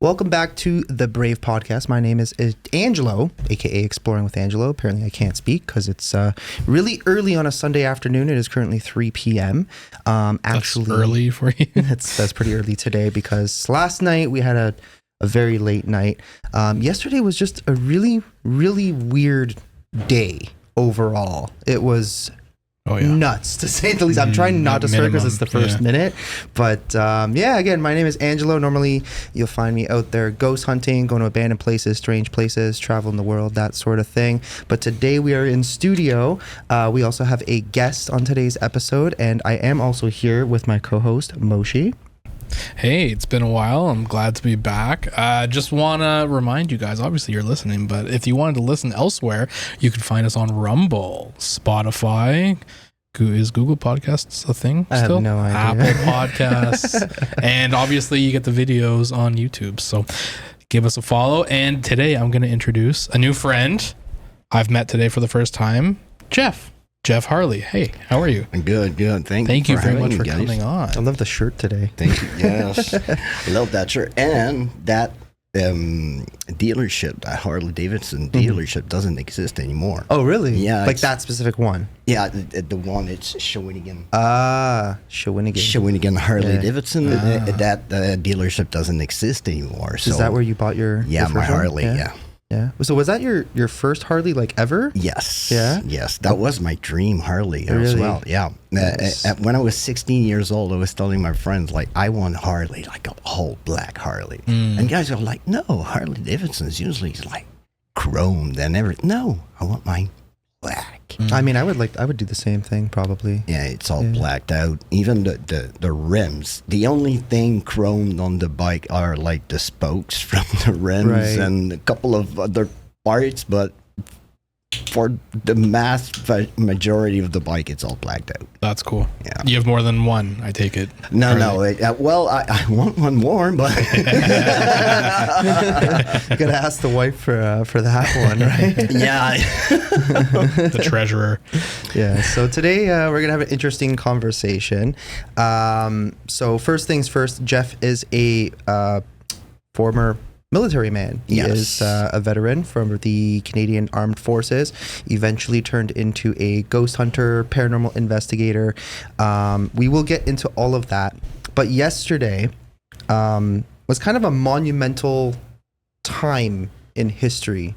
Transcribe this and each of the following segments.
Welcome back to the Brave Podcast. My name is Angelo, aka Exploring with Angelo. Apparently, I can't speak because it's really early on a Sunday afternoon. It is currently 3 p.m. That's early for you. that's pretty early today because last night we had a very late night. Yesterday was just a really, really weird day overall. It was nuts, to say the least. I'm trying not to swear because it's the first minute. But again, my name is Angelo. Normally, you'll find me out there ghost hunting, going to abandoned places, strange places, traveling the world, that sort of thing. But today we are in studio. We also have a guest on today's episode, and I am also here with my co-host, Moshi. Hey, it's been a while. I'm glad to be back. Just want to remind you guys, obviously you're listening, but if you wanted to listen elsewhere, you can find us on Rumble, Spotify. Is Google Podcasts a thing still? I have no idea. Apple Podcasts. And obviously you get the videos on YouTube. So give us a follow. And today I'm going to introduce a new friend I've met today for the first time, Jeff Harley. Hey, how are you? Good. Thank you very much for coming on. I love the shirt today. Thank you. Yes, I love that shirt. And that dealership, that Harley Davidson dealership, doesn't exist anymore. Oh, really? Yeah, like that specific one. Yeah, the one it's Shawinigan. Shawinigan Harley Davidson. That dealership doesn't exist anymore. So is that where you bought your? Yeah, your my first one? Harley. Yeah. Yeah. So was that your first Harley like ever? Yes. Yeah. Yes. That was my dream Harley as Really? well. Yeah. Nice. When I was 16 years old, I was telling my friends, like, I want Harley, like a whole black Harley. And guys are like, no, Harley Davidson's usually like chromed and everything. No, I want mine black. I mean, I would do the same thing probably. Yeah, it's all blacked out. Even the rims. The only thing chromed on the bike are like the spokes from the rims and a couple of other parts, but for the majority of the bike, it's all blacked out. That's cool. Yeah. You have more than one, I take it. No. Well, I want one more, but You gotta ask the wife for that one, right? yeah. The treasurer. Yeah. So today we're gonna have an interesting conversation. So first things first, Jeff is a former military man. He is a veteran from the Canadian Armed Forces, eventually turned into a ghost hunter, paranormal investigator. We will get into all of that. But yesterday was kind of a monumental time in history,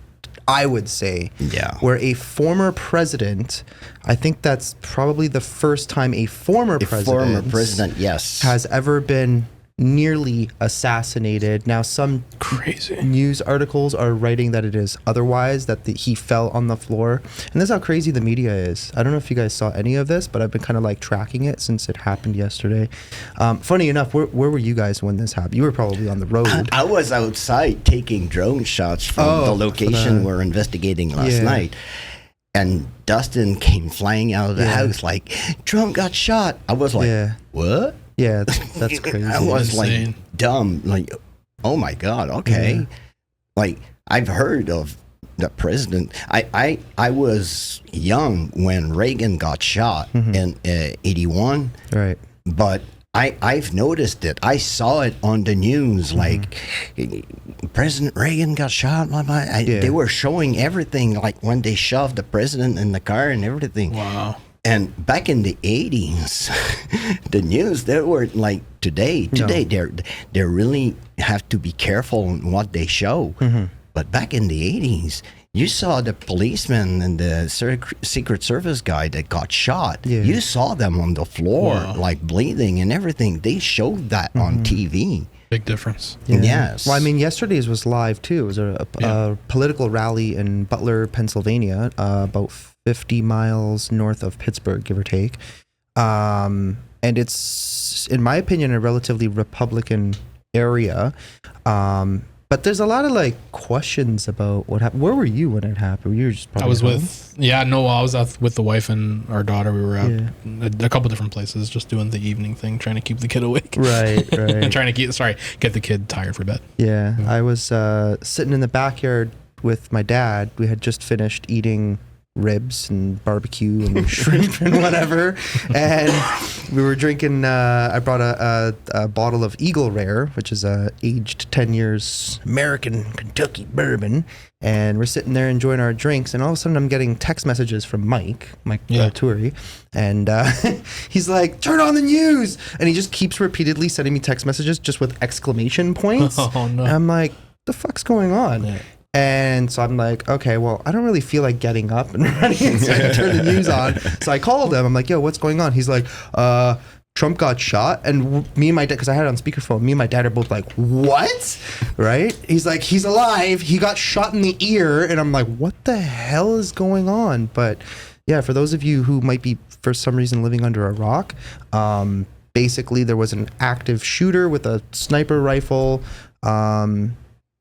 I would say, where a former president, I think that's probably the first time a former president has ever been nearly assassinated. Now, some crazy news articles are writing that it is otherwise, that he fell on the floor. And that's how crazy the media is. I don't know if you guys saw any of this, but I've been kind of like tracking it since it happened yesterday. Funny enough, where were you guys when this happened? You were probably on the road. I was outside taking drone shots from the location we're investigating last night. And Dustin came flying out of the house like, Trump got shot. I was like, what? Yeah, that's crazy. I was like dumb, like, oh my God, okay. Yeah. Like, I've heard of the president. I was young when Reagan got shot in 81. Right. But I've noticed it. I saw it on the news, like President Reagan got shot. They were showing everything, like when they shoved the president in the car and everything. Wow. And back in the 80s, the news, they were like today they really have to be careful on what they show. But back in the 80s, you saw the policeman and the Secret Service guy that got shot. Yeah. You saw them on the floor, like bleeding and everything. They showed that on TV. Big difference. Yeah. Yes. Well, I mean, yesterday's was live too. It was a political rally in Butler, Pennsylvania, about 50 miles north of Pittsburgh, give or take. And it's, in my opinion, a relatively Republican area. But there's a lot of like questions about what happened. Where were you when it happened? You were just probably I was with the wife and our daughter. We were out a couple different places, just doing the evening thing, trying to keep the kid awake. Right. And trying to get the kid tired for bed. Yeah. I was sitting in the backyard with my dad. We had just finished eating ribs and barbecue and shrimp and whatever. And we were drinking, I brought a bottle of Eagle Rare, which is a aged 10 years American Kentucky bourbon. And we're sitting there enjoying our drinks. And all of a sudden I'm getting text messages from Mike Turi. And he's like, turn on the news. And he just keeps repeatedly sending me text messages just with exclamation points. Oh, no. And I'm like, the fuck's going on? Yeah. And so I'm like, okay, well, I don't really feel like getting up and running inside to turn the news on. So I called him. I'm like, yo, what's going on? He's like, Trump got shot. And me and my dad, because I had it on speakerphone, me and my dad are both like, what? Right? He's like, he's alive. He got shot in the ear. And I'm like, what the hell is going on? But yeah, for those of you who might be, for some reason, living under a rock, basically there was an active shooter with a sniper rifle.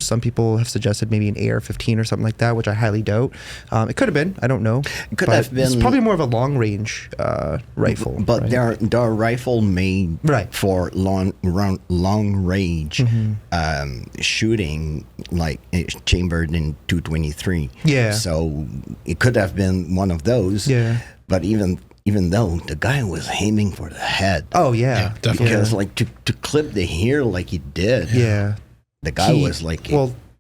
Some people have suggested maybe an AR-15 or something like that, which I highly doubt. It could have been. I don't know. It could have been. It's probably more of a long-range rifle. But right? there are rifle made for long range shooting, like chambered in .223. Yeah. So it could have been one of those. Yeah. But even though the guy was aiming for the head. Oh yeah, definitely. Because like to clip the hair like he did. Yeah. The guy was like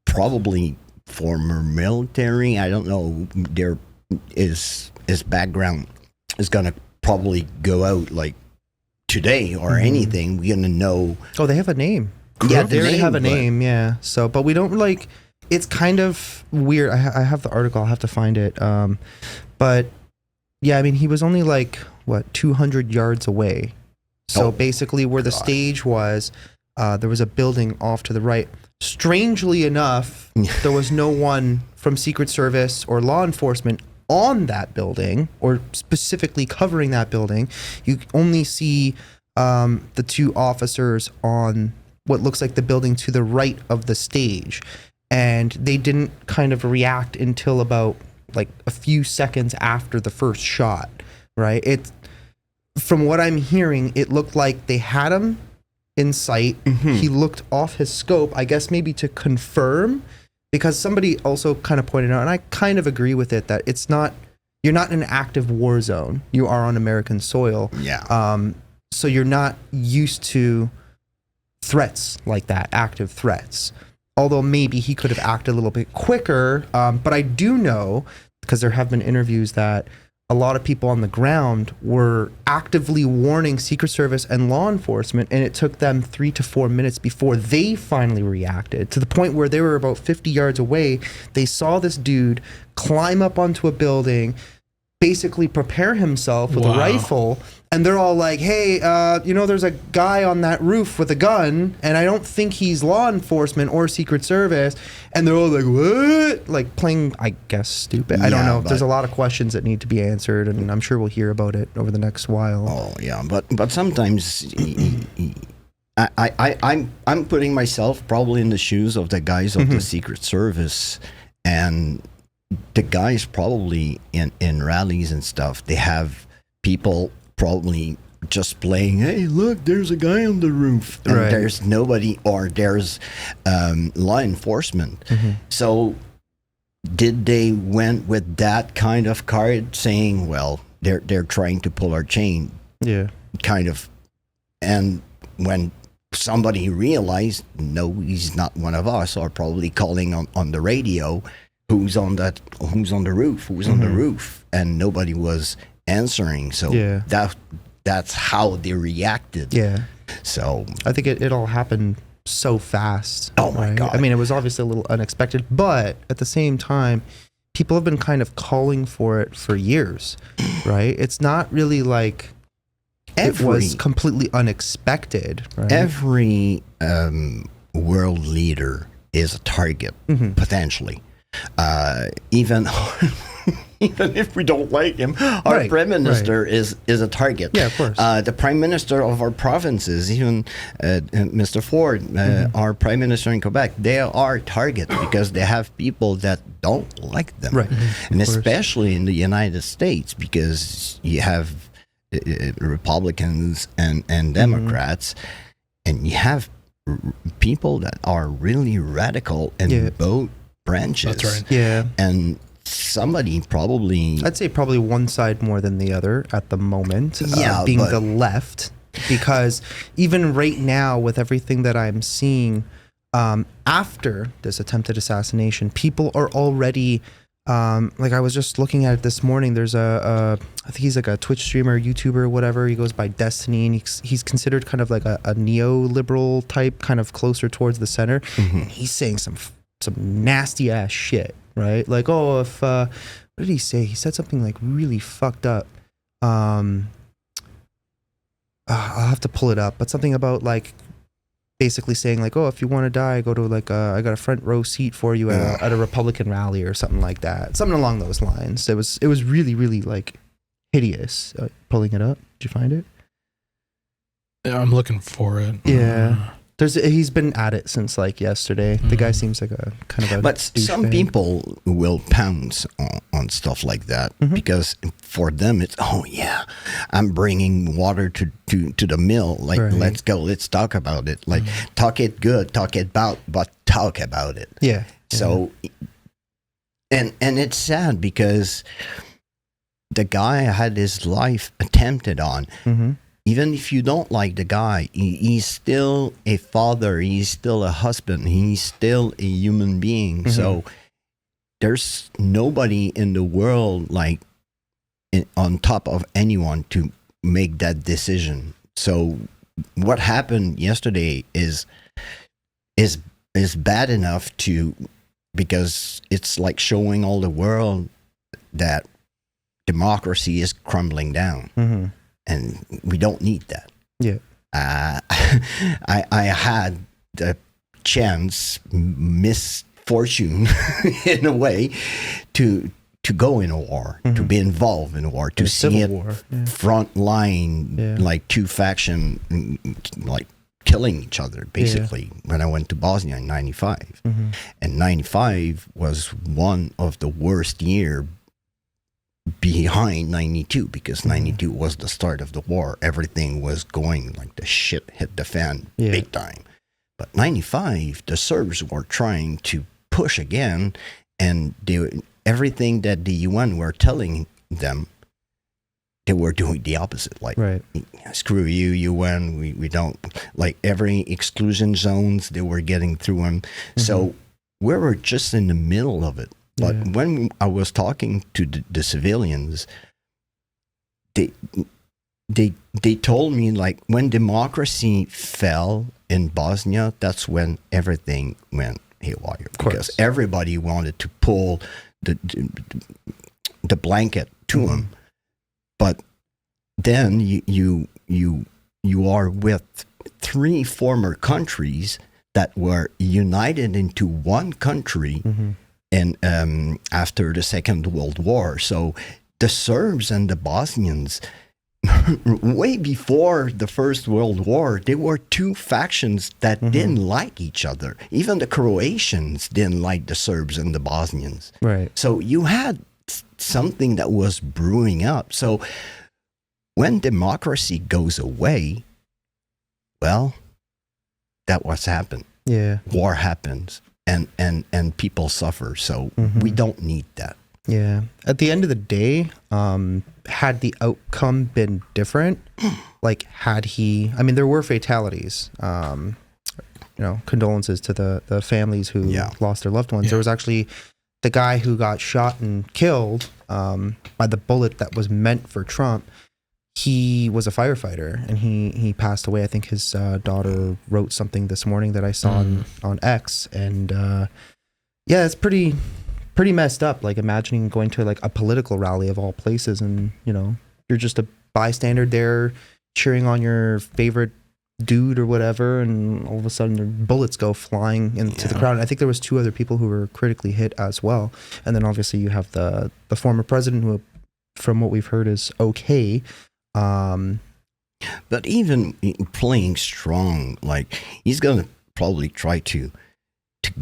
probably former military. I don't know. His background is gonna probably go out like today or anything. We're gonna know. Oh, they have a name. Yeah, they already have a name. Yeah. So, but we don't like. It's kind of weird. I have the article. I'll have to find it. But yeah, I mean, he was only like 200 yards away. So basically, where the stage was. There was a building off to the right. Strangely enough, there was no one from Secret Service or law enforcement on that building or specifically covering that building. You only see the two officers on what looks like the building to the right of the stage. And they didn't kind of react until about like a few seconds after the first shot, right? From what I'm hearing, it looked like they had him in sight. He looked off his scope, I guess maybe to confirm, because somebody also kind of pointed out, and I kind of agree with it, that you're not in an active war zone. You are on American soil. Yeah. So you're not used to threats like that, active threats. Although maybe he could have acted a little bit quicker. But I do know, because there have been interviews, that a lot of people on the ground were actively warning Secret Service and law enforcement, and it took them 3 to 4 minutes before they finally reacted, to the point where they were about 50 yards away. They saw this dude climb up onto a building, basically prepare himself with a rifle, and they're all like, hey, there's a guy on that roof with a gun, and I don't think he's law enforcement or Secret Service. And they're all like, what? Like playing, I guess, stupid. I don't know. There's a lot of questions that need to be answered, and I'm sure we'll hear about it over the next while. Oh, yeah. But sometimes I'm putting myself probably in the shoes of the guys of the Secret Service, and the guys probably in rallies and stuff, they have people probably just playing, hey, look, there's a guy on the roof. And there's nobody, or there's law enforcement. So did they went with that kind of card saying, well, they're trying to pull our chain? Yeah. Kind of. And when somebody realized, no, he's not one of us, or probably calling on the radio, who's on the roof, and nobody was answering. So that's how they reacted. Yeah. So I think it all happened so fast. Oh my God. I mean, it was obviously a little unexpected, but at the same time, people have been kind of calling for it for years, right? It's not really like it was completely unexpected, right? Every world leader is a target, potentially. Even if we don't like him, our prime minister is a target. Yeah, of course. The prime minister of our provinces, even Mr. Ford, our prime minister in Quebec, they are targets because they have people that don't like them. Right. And especially in the United States, because you have Republicans and Democrats, and you have people that are really radical in both branches. That's right. Yeah. And somebody probably. I'd say probably one side more than the other at the moment. Yeah, being but- the left, because even right now with everything that I'm seeing, after this attempted assassination, people are already. Like I was just looking at it this morning. There's I think he's like a Twitch streamer, YouTuber, whatever. He goes by Destiny, and he's considered kind of like a neoliberal type, kind of closer towards the center. And he's saying some nasty ass shit, right? Like, oh, if what did he say? He said something like really fucked up. I'll have to pull it up, but something about like basically saying like, oh, if you want to die, go to like I got a front row seat for you at a Republican rally or something like that, something along those lines. It was really, really like hideous. Pulling it up, did you find it? Yeah, I'm looking for it. Yeah. He's been at it since like yesterday. The guy seems like a kind of a But some douchebag. people will pounce on stuff like that because for them it's, oh yeah, I'm bringing water to the mill. Like, Right. let's go, let's talk about it. Like, talk it good, talk it about, but talk about it. Yeah. So, and it's sad because the guy had his life attempted on. Mm-hmm. Even if you don't like the guy, he's still a father, he's still a husband, he's still a human being. So there's nobody in the world like on top of anyone to make that decision. So what happened yesterday is bad enough because it's like showing all the world that democracy is crumbling down. Mm-hmm. And we don't need that. Yeah. I had the chance, misfortune in a way, to go in a war, to be involved in a war, to see it war. Yeah. front line, like two faction, like killing each other, basically, when I went to Bosnia in 95. And 95 was one of the worst years behind 92, because 92 was the start of the war. Everything was going like the shit hit the fan big time. But 95, the Serbs were trying to push again, and everything that the UN were telling them, they were doing the opposite. Like, screw you, UN, we don't, like every exclusion zones, they were getting through them. So we were just in the middle of it. But when I was talking to the civilians, they told me, like, when democracy fell in Bosnia, that's when everything went haywire. Because everybody wanted to pull the blanket to them. But then you are with three former countries that were united into one country. And after the Second World War. So the Serbs and the Bosnians, way before the First World War, they were two factions that didn't like each other. Even the Croatians didn't like the Serbs and the Bosnians. Right. So you had something that was brewing up. So when democracy goes away, well, that what's happened. Yeah. War happens. And people suffer, so we don't need that. Yeah. At the end of the day, had the outcome been different, like had he, I mean, there were fatalities. Condolences to the families who lost their loved ones. There was actually the guy who got shot and killed by the bullet that was meant for Trump. He was a firefighter, and he passed away. I think his daughter wrote something this morning that I saw on X, and it's pretty messed up. Like, imagining going to like a political rally of all places, and you're just a bystander there cheering on your favorite dude or whatever, and all of a sudden the bullets go flying into the crowd. And I think there was two other people who were critically hit as well. And then obviously you have the former president, who, from what we've heard, is okay. But even playing strong, like, he's gonna probably try to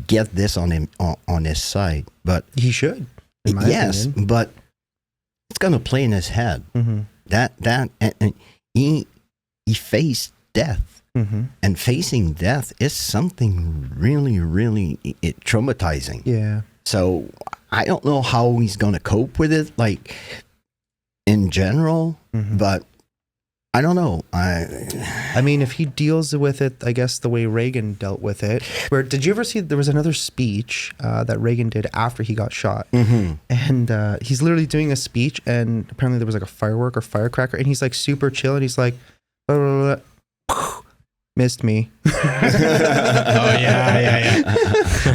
get this on him on his side, but he should. In my opinion. But it's gonna play in his head. That and he faced death, and facing death is something really, really traumatizing. Yeah. So I don't know how he's going to cope with it, like in general, but I don't know. I mean, if he deals with it, I guess the way Reagan dealt with it. Where did you ever see? There was another speech that Reagan did after he got shot, and he's literally doing a speech, and apparently there was like a firework or firecracker, and he's like super chill, and he's like, blah, blah, blah, missed me. Oh yeah.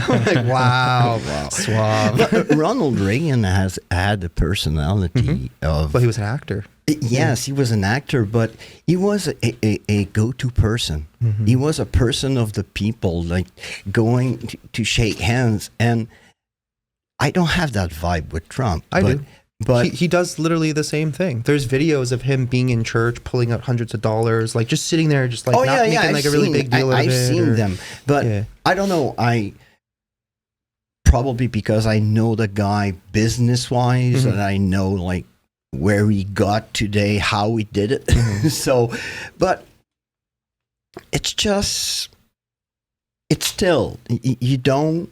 I'm like, wow, suave. But Ronald Reagan has had the personality of. But he was an actor. Yes, he was an actor, but he was a go-to person. He was a person of the people, like going to shake hands. And I don't have that vibe with Trump. I do. But he does literally the same thing. There's videos of him being in church, pulling out hundreds of dollars, like just sitting there, just like making like a really big deal of it. I've seen them, but I don't know. Probably because I know the guy business-wise, and I know like where he got today, how he did it. So, but it's just, it's still, you don't.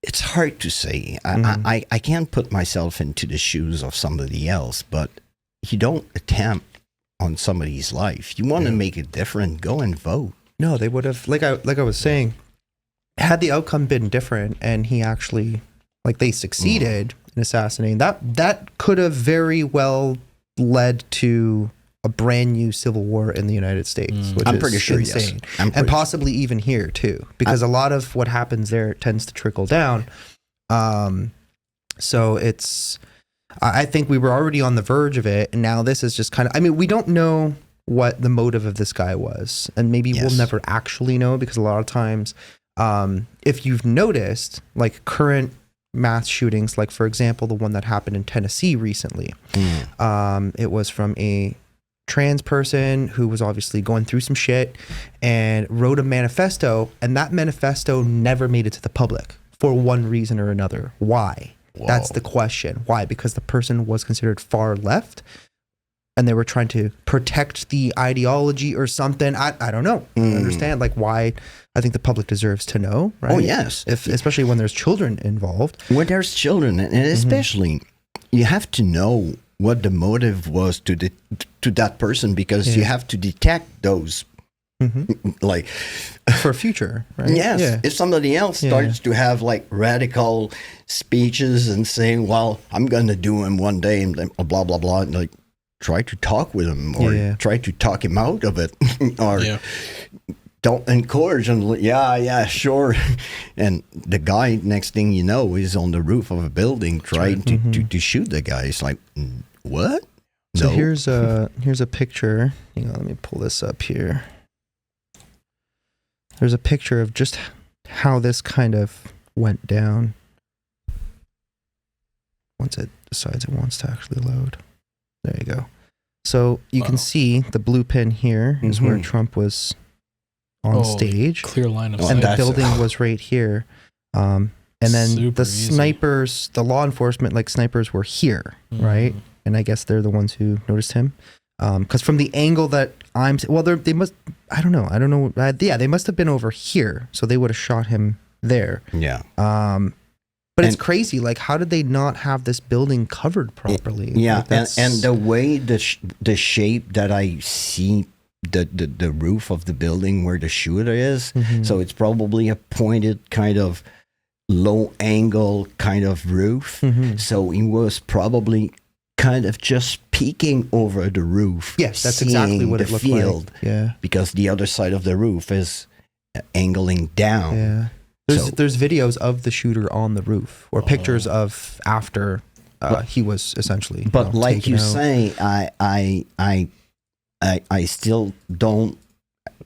It's hard to say. I can't put myself into the shoes of somebody else, but you don't attempt on somebody's life. You want to make it different, go and vote. No, they would have, like I was saying, had the outcome been different and he actually, like they succeeded in assassinating, that could have very well led to a brand new civil war in the United States, which I'm is pretty sure, insane. yes. And possibly even here too, because a lot of what happens there tends to trickle down. So it's, I think we were already on the verge of it, and now this is just kind of, I mean, we don't know what the motive of this guy was, and maybe we'll never actually know, because a lot of times, if you've noticed, like current mass shootings, like for example, the one that happened in Tennessee recently, it was from a trans person who was obviously going through some shit and wrote a manifesto, and that manifesto never made it to the public for one reason or another. Why? Whoa. That's the question. Why? Because the person was considered far left, and they were trying to protect the ideology or something. I don't know. I understand like why. I think the public deserves to know, right? Oh, yes. Especially when there's children involved. When there's children, and especially, you have to know what the motive was to that person, because you have to detect those, like... For future, right? Yes. Yeah. If somebody else starts to have, like, radical speeches and saying, well, I'm going to do him one day, and blah, blah, blah, and, like, try to talk with him, or try to talk him out of it, or... Don't encourage and sure. And the guy, next thing you know, is on the roof of a building trying to shoot the guy. It's like, what? So here's a picture. Hang on, let me pull this up here. There's a picture of just how this kind of went down. Once it decides it wants to actually load. There you go. So you can see the blue pin here is where Trump was on stage, clear line of sight, and the building was right here, and then the easy. snipers, the law enforcement like snipers were here, right? And I guess they're the ones who noticed him, because from the angle that they must, I don't know, they must have been over here, so they would have shot him there. But it's crazy, like how did they not have this building covered properly? Like, and the way the shape that I see the roof of the building where the shooter is, so it's probably a pointed kind of low angle kind of roof, so he was probably kind of just peeking over the roof. Yes, that's exactly what it looked like. Yeah, because the other side of the roof is angling down. Yeah, there's videos of the shooter on the roof, or pictures of after he was essentially, but like you say, I still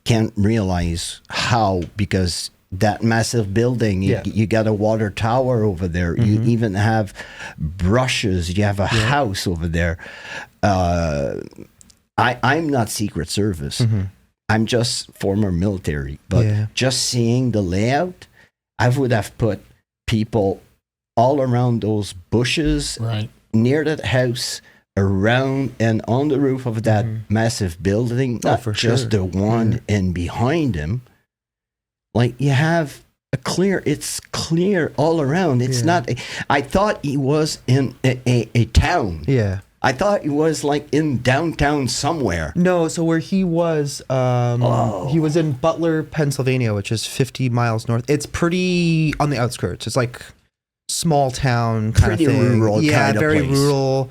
can't realize how, because that massive building, you got a water tower over there. You even have brushes. You have a house over there. I'm not Secret Service. I'm just former military. But just seeing the layout, I would have put people all around those bushes, near that house, around and on the roof of that massive building, not just the one in behind him. Like, you have clear. It's clear all around. It's not. I thought he was in a town. Yeah. I thought he was like in downtown somewhere. No, so where he was in Butler, Pennsylvania, which is 50 miles north. It's pretty on the outskirts. It's like small town kind Pretty of thing. rural kind of very place. rural.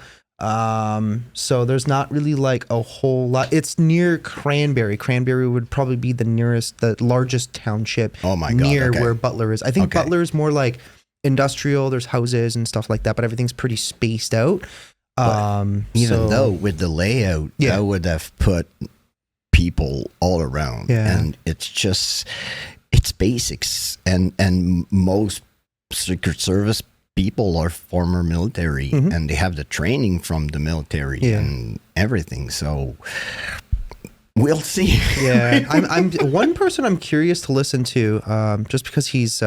So there's not really like a whole lot. It's near Cranberry. Cranberry would probably be the largest township Oh my God, near okay. where Butler is. I think Okay. Butler is more like industrial. There's houses and stuff like that, but everything's pretty spaced out. Even though with the layout, Yeah. I would have put people all around, Yeah. and it's basics, and most Secret Service people are former military, and they have the training from the military and everything. So we'll see. Yeah, I'm one person I'm curious to listen to, just because he's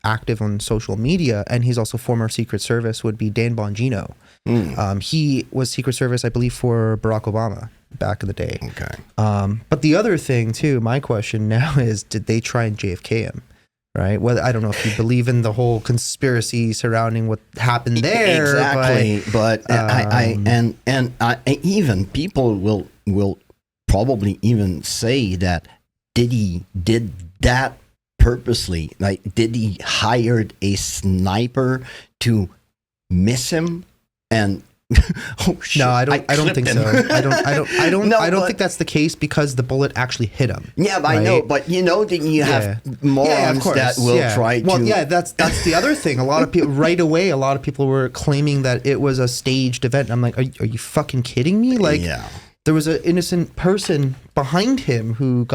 active on social media, and he's also former Secret Service, would be Dan Bongino. He was Secret Service, I believe, for Barack Obama back in the day. Okay. But the other thing too, my question now is, did they try and JFK him? Right. Well, I don't know if you believe in the whole conspiracy surrounding what happened there. Exactly. But I even people will probably even say that did that purposely? Like, did he hired a sniper to miss him? And oh shit, No, I don't think clipped so. him. I don't think that's the case, because the bullet actually hit him. Yeah, I know, but you know that you have morons of course. that will try to. Well, yeah, that's the other thing. A lot of people right away. A lot of people were claiming that it was a staged event. I'm like, are you fucking kidding me? Like, there was an innocent person behind him who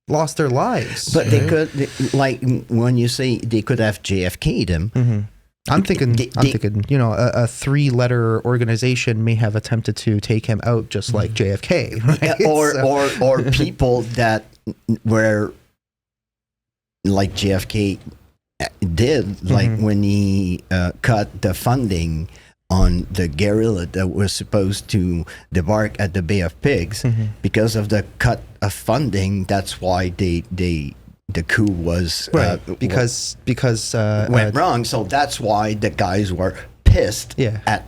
lost their lives. But they could, like, when you say they could have JFK'd him. I'm thinking, a 3-letter organization may have attempted to take him out, just like JFK, right? or people that were like JFK did, like when he cut the funding on the guerrilla that was supposed to debark at the Bay of Pigs, because of the cut of funding. That's why the coup was because went wrong. So that's why the guys were pissed at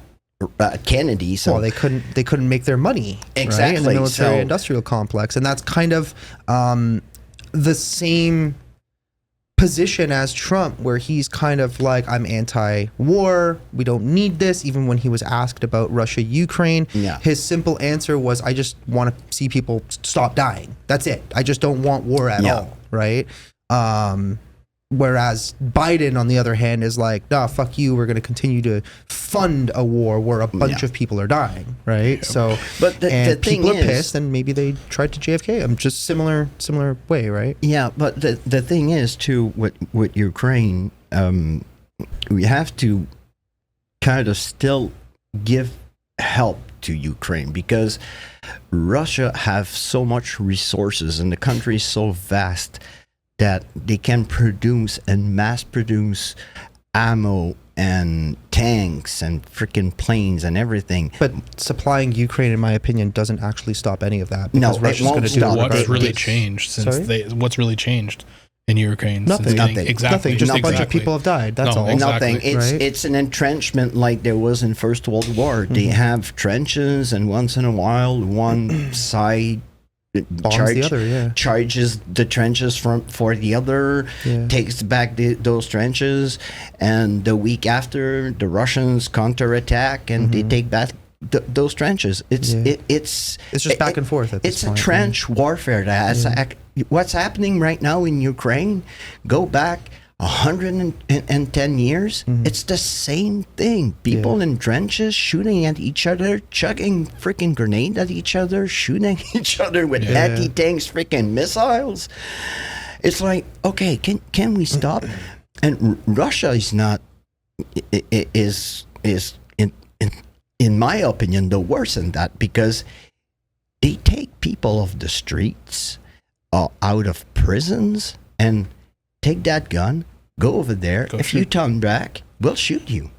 Kennedy. So they couldn't make their money exactly in the military industrial complex, and that's kind of the same position as Trump, where he's kind of like, I'm anti-war, we don't need this. Even when he was asked about Russia-Ukraine, his simple answer was, I just want to see people stop dying. That's it. I just don't want war at all, right? Whereas Biden, on the other hand, is like, nah, fuck you, we're going to continue to fund a war where a bunch of people are dying, right? So, but the thing people are is, pissed, and maybe they tried to JFK him, just similar way, right? Yeah, but the thing is, too, with Ukraine, we have to kind of still give help to Ukraine, because Russia have so much resources, and the country is so vast that they can produce and mass produce ammo and tanks and freaking planes and everything. But supplying Ukraine, in my opinion, doesn't actually stop any of that. Because No, it Russia's won't gonna do stop. What's really changed since what's really changed in Ukraine? Nothing. Nothing. Exactly. Just a bunch of exactly. people have died. That's No, all. exactly. Nothing. Right? It's an entrenchment like there was in First World War. They have trenches, and once in a while, one side Bombs the other, charges the trenches for the other, takes back those trenches, and the week after, the Russians counterattack and they take back those trenches. It's just back and forth at this it's point. a trench warfare. What's happening right now in Ukraine, go back 110 years, it's the same thing. People in trenches shooting at each other, chucking freaking grenade at each other, shooting each other with anti-tanks freaking missiles. It's like, okay, can we stop? And Russia is not is in my opinion the worst in that, because they take people off the streets, out of prisons, and take that gun, go over there. If you turn back, we'll shoot you.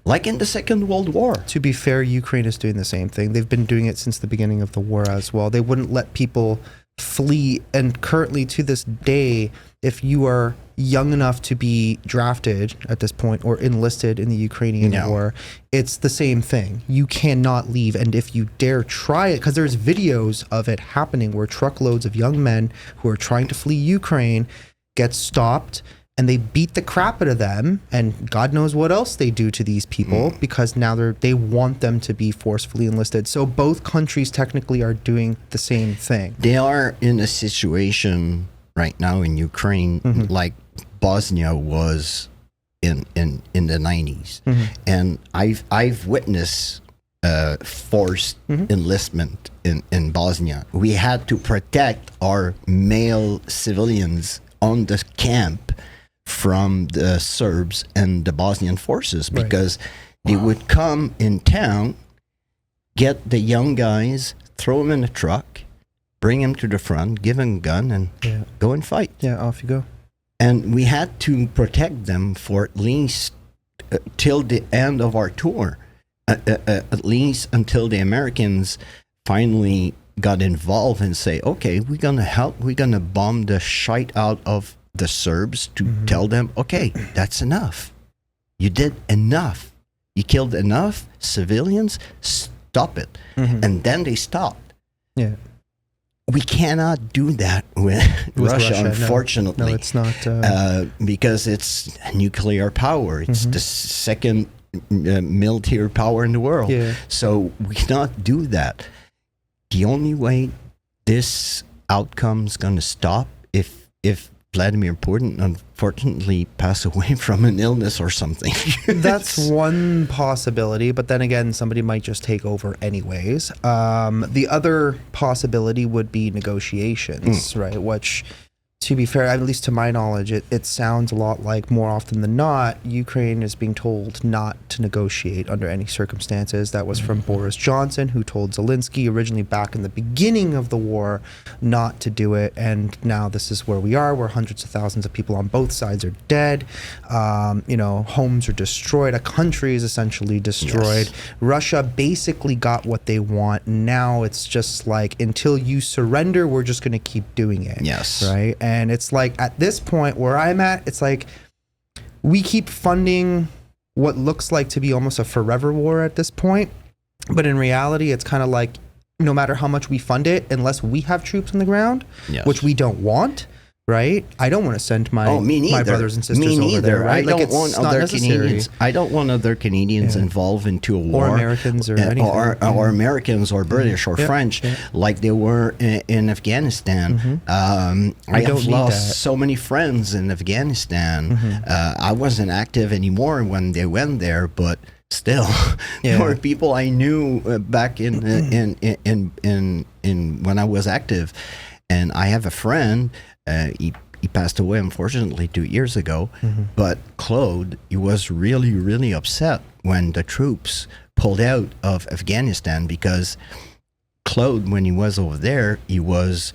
Like in the Second World War. To be fair, Ukraine is doing the same thing. They've been doing it since the beginning of the war as well. They wouldn't let people flee. And currently to this day, if you are young enough to be drafted at this point or enlisted in the Ukrainian war, it's the same thing. You cannot leave. And if you dare try it, because there's videos of it happening where truckloads of young men who are trying to flee Ukraine get stopped and they beat the crap out of them, and God knows what else they do to these people because now they want them to be forcefully enlisted. So both countries technically are doing the same thing. They are in a situation right now in Ukraine like Bosnia was in the 90s. And I've witnessed forced enlistment in Bosnia. We had to protect our male civilians on the camp from the Serbs and the Bosnian forces because they would come in town, get the young guys, throw them in a truck, bring them to the front, give them a gun, and go and fight. Yeah, off you go. And we had to protect them for at least till the end of our tour, at least until the Americans finally got involved and say, okay, we're going to help. We're going to bomb the shite out of the Serbs to tell them, okay, that's enough. You did enough. You killed enough civilians. Stop it. And then they stopped. Yeah. We cannot do that with Russia, unfortunately. No, it's not. Because it's nuclear power. It's the second military power in the world. Yeah. So we cannot do that. The only way this outcome's going to stop if Vladimir Putin unfortunately pass away from an illness or something. That's one possibility, but then again, somebody might just take over anyways. The other possibility would be negotiations, right? Which, to be fair, at least to my knowledge, it sounds a lot like, more often than not, Ukraine is being told not to negotiate under any circumstances. That was from Boris Johnson, who told Zelensky originally back in the beginning of the war not to do it. And now this is where we are, where hundreds of thousands of people on both sides are dead. Homes are destroyed. A country is essentially destroyed. Yes. Russia basically got what they want. Now it's just like, until you surrender, we're just going to keep doing it. Yes. Right? And it's like, at this point where I'm at, it's like we keep funding what looks like to be almost a forever war at this point. But in reality, it's kind of like, no matter how much we fund it, unless we have troops on the ground, which we don't want, right? I don't want to send my brothers and sisters over there, right? I don't want other Canadians. I don't want other Canadians involved into a war, or Americans, or anything, or Americans, or British, or French, like they were in Afghanistan. I have lost so many friends in Afghanistan. I wasn't active anymore when they went there, but still, there were people I knew back in when I was active, and I have a friend. He passed away, unfortunately, 2 years ago. But Claude, he was really, really upset when the troops pulled out of Afghanistan, because Claude, when he was over there, he was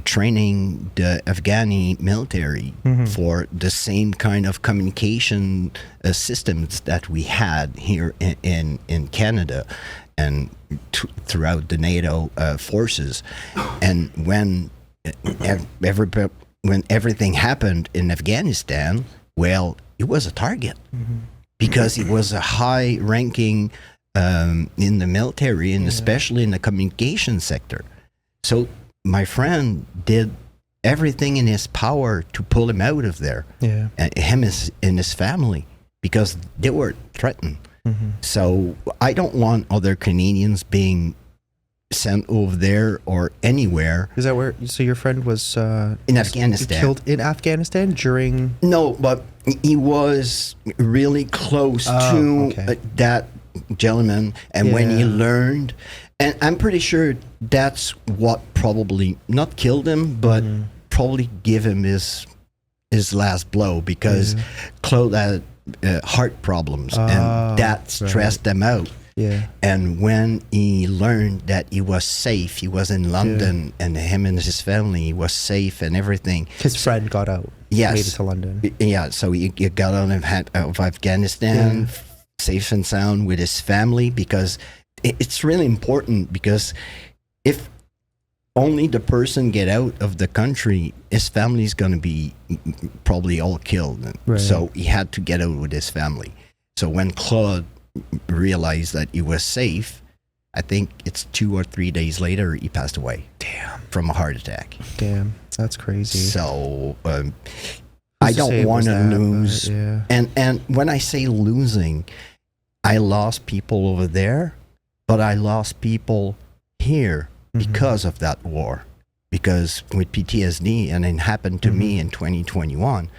training the Afghani military for the same kind of communication systems that we had here in Canada and throughout the NATO forces. And when everything happened in Afghanistan, well, he was a target because he was a high-ranking in the military, and especially in the communication sector. So my friend did everything in his power to pull him out of there, him and his family, because they were threatened. So I don't want other Canadians being sent over there or anywhere. Is that where? So your friend was in Afghanistan, killed in Afghanistan during? No, but he was really close to that gentleman, and when he learned, and I'm pretty sure that's what probably not killed him, but probably give him his last blow, because Claude had heart problems, and that stressed them out. And when he learned that he was safe, he was in London, and him and his family was safe and everything. His friend got out. Yes. Made it to London. Yeah, so he got out of Afghanistan, safe and sound with his family, because it's really important, because if only the person get out of the country, his family's going to be probably all killed. Right. So he had to get out with his family. So when Claude realized that he was safe, I think it's 2 or 3 days later, he passed away. Damn. From a heart attack. Damn. That's crazy. So I Who's to say don't it want was to that, but lose. yeah. And when I say losing, I lost people over there, but I lost people here because of that war. Because with PTSD, and it happened to me in 2021,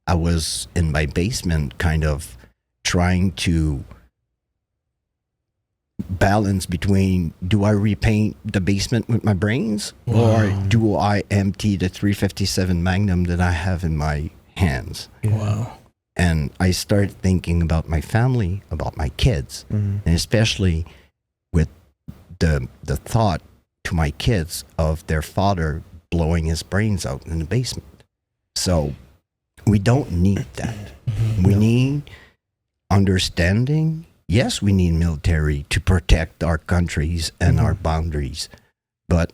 I was in my basement kind of trying to balance between, do I repaint the basement with my brains, or do I empty the 357 Magnum that I have in my hands? Wow. And I started thinking about my family, about my kids, and especially with the thought to my kids of their father blowing his brains out in the basement. So we don't need that. We need understanding. Yes, we need military to protect our countries and our boundaries, but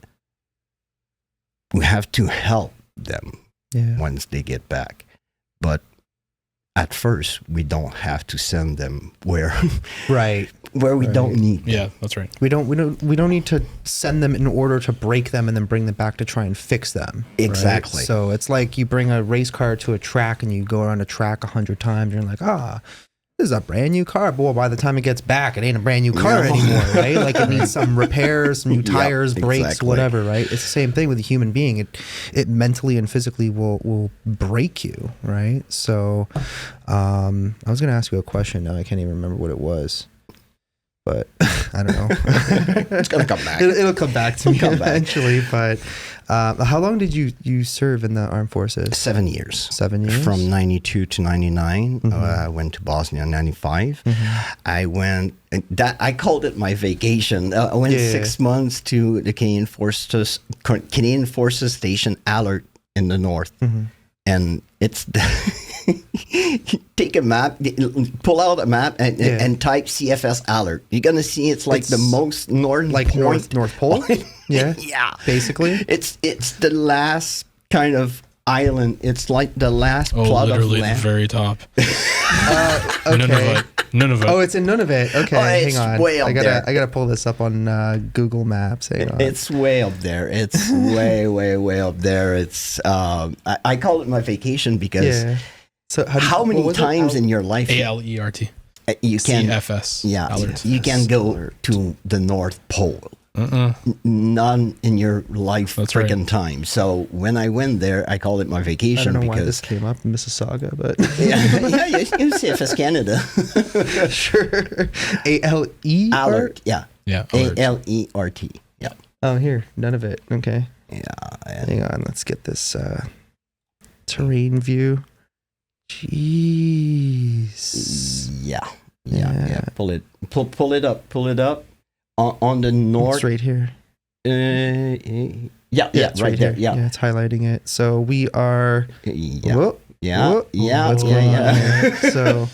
we have to help them once they get back. But at first, we don't have to send them where we don't need them. Yeah, that's right. We don't need to send them in order to break them and then bring them back to try and fix them. Exactly. Right? So it's like you bring a race car to a track and you go around a track 100 times. And you're like, this is a brand new car. But well, by the time it gets back, it ain't a brand new car anymore, right? Like it needs some repairs, some new tires, brakes, whatever, right? It's the same thing with a human being. It mentally and physically will break you, right? So I was going to ask you a question. Now I can't even remember what it was. But I don't know. It's going to come back. It'll come back to me eventually. But how long did you serve in the armed forces? 7 years. 7 years? From 92 to 99. I went to Bosnia in 95. I went, I called it my vacation. I went 6 months to the Canadian Forces Station Alert in the north. And it's take a map, pull out a map, and type CFS Alert. You're gonna see it's the most northern point. North Pole. Yeah, basically. It's the last kind of island. It's like the last plot of land. Literally the very top. Okay. Nunavut. Oh, it's in Nunavut. Okay, hang on. Way up there. I gotta pull this up on Google Maps. Hang on. It's way up there. It's way up there. It's I call it my vacation because. Yeah. So how many times in your life ALERT you can CFS alert. You can go to the North Pole? None in your life. That's freaking time. So when I went there, I called it my vacation. I don't know because why this came up in Mississauga, but you CFS Canada. Sure. ALE alert. Yeah. Alert. ALERT. Yeah. Oh, here, none of it. Okay. Yeah. Hang on, let's get this terrain view. Jeez. Yeah. Pull it up. On the north. It's right here. Yeah, it's right there. Here. Yeah, it's highlighting it. So we are. Yeah. So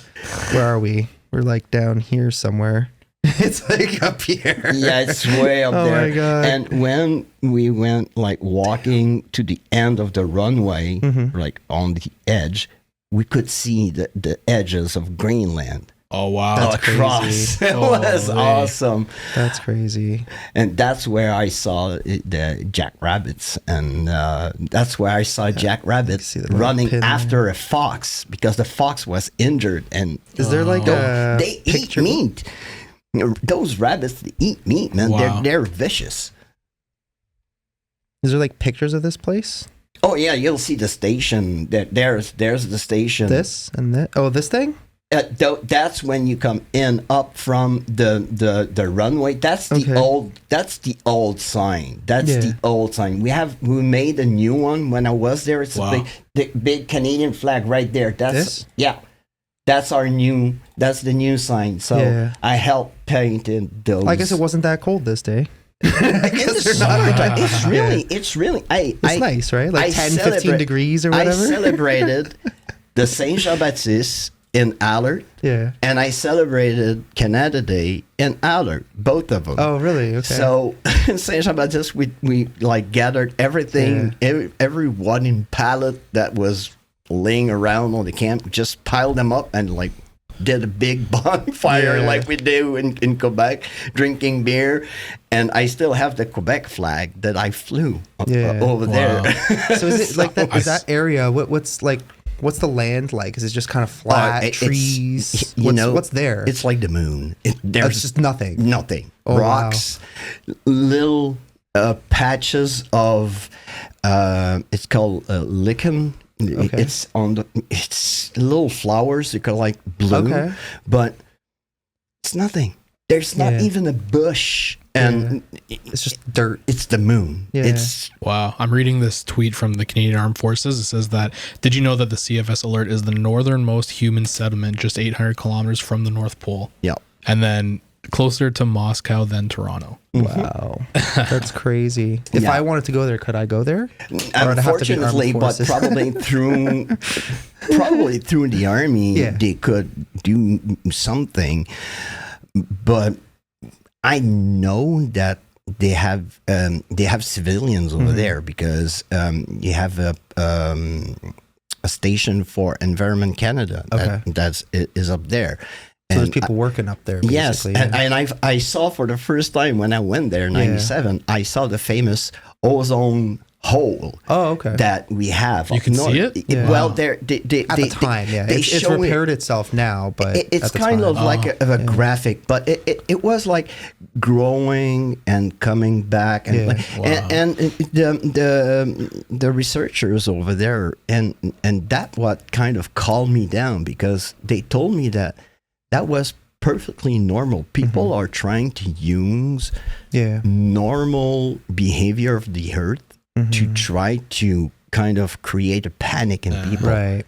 where are we? We're like down here somewhere. It's like up here. Yeah, it's way up there. Oh my God. And when we went walking to the end of the runway, like on the edge, we could see the edges of Greenland. Oh, wow. That's across. It was awesome. That's crazy. And that's where I saw the jackrabbits. And that's where I saw jackrabbits running after a fox because the fox was injured. And is there they eat meat. Those rabbits, they eat meat, man. Wow. They're vicious. Is there pictures of this place? Oh yeah, you'll see the station. There's the station. This and that. Oh, this thing. That's when you come in up from the runway. That's the old. That's the old sign. That's the old sign. We made a new one when I was there. It's the big Canadian flag right there. That's That's our new. That's the new sign. So I helped paint those. I guess it wasn't that cold this day. It's really. It's nice, right? 10, 15 degrees or whatever. I celebrated the Saint Jean Baptiste in Allard, Yeah. and I celebrated Canada Day in Allard, both of them. Oh, really? Okay. So in Saint Jean Baptiste, we like gathered everything, everyone in pallet that was laying around on the camp, just piled them up and like did a big bonfire like we do in Quebec, drinking beer. And I still have the Quebec flag that I flew over there. So is it like that? Is that area? What's the land like? Is it just kind of flat trees? What's there? It's like the moon. There's just nothing. Nothing. Oh, Rocks, little patches of. It's called lichen. Okay. It's little flowers that could like bloom, but it's nothing. There's not even a bush, and it's just dirt. It's the moon. Yeah. It's Wow. I'm reading this tweet from the Canadian Armed Forces. It says that, did you know that the CFS Alert is the northernmost human settlement just 800 kilometers from the North Pole? Yeah. And then closer to Moscow than Toronto. Wow. That's crazy. If I wanted to go there, could I go there? Unfortunately, but probably through the army, they could do something. But I know that they have civilians over there because you have a station for Environment Canada that is up there. So there's people working up there. Yes, and I saw for the first time when I went there in '97, I saw the famous ozone hole. Oh, okay. That we have. You can see it. Yeah. Well, at the time, it's repaired itself now, but it's kind of like a graphic. But it was like growing and coming back, and and the researchers over there, and that what kind of calmed me down, because they told me that was perfectly normal. People are trying to use normal behavior of the earth to try to kind of create a panic in people. Right.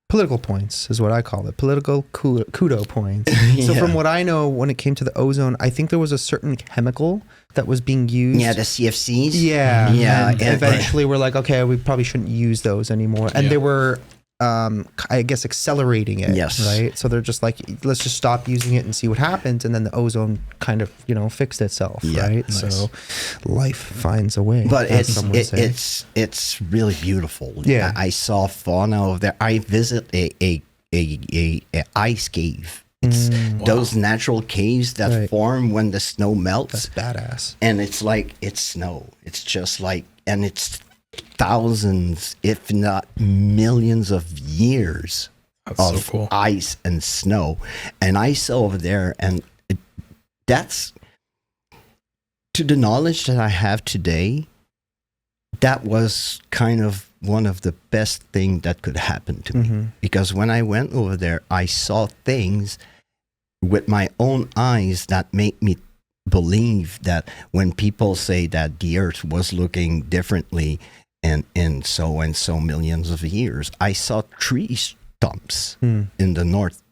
Political points is what I call it. Political kudo points. So from what I know, when it came to the ozone, I think there was a certain chemical that was being used. Yeah, the CFCs. Yeah. Yeah. And eventually we're like, okay, we probably shouldn't use those anymore. And they were, I guess, accelerating it. Yes. Right. So they're just like, let's just stop using it and see what happens. And then the ozone kind of, fixed itself. Right. Nice. So life finds a way. But it's really beautiful. Yeah. I saw fauna over there. I visit a ice cave. It's those natural caves that form when the snow melts. That's badass. And it's like, it's snow. It's just like, and it's thousands, if not millions of years of ice and snow. And I saw over there, and that's, to the knowledge that I have today, that was kind of one of the best things that could happen to me. Because when I went over there, I saw things with my own eyes that make me believe that when people say that the earth was looking differently and in so millions of years, I saw tree stumps in the north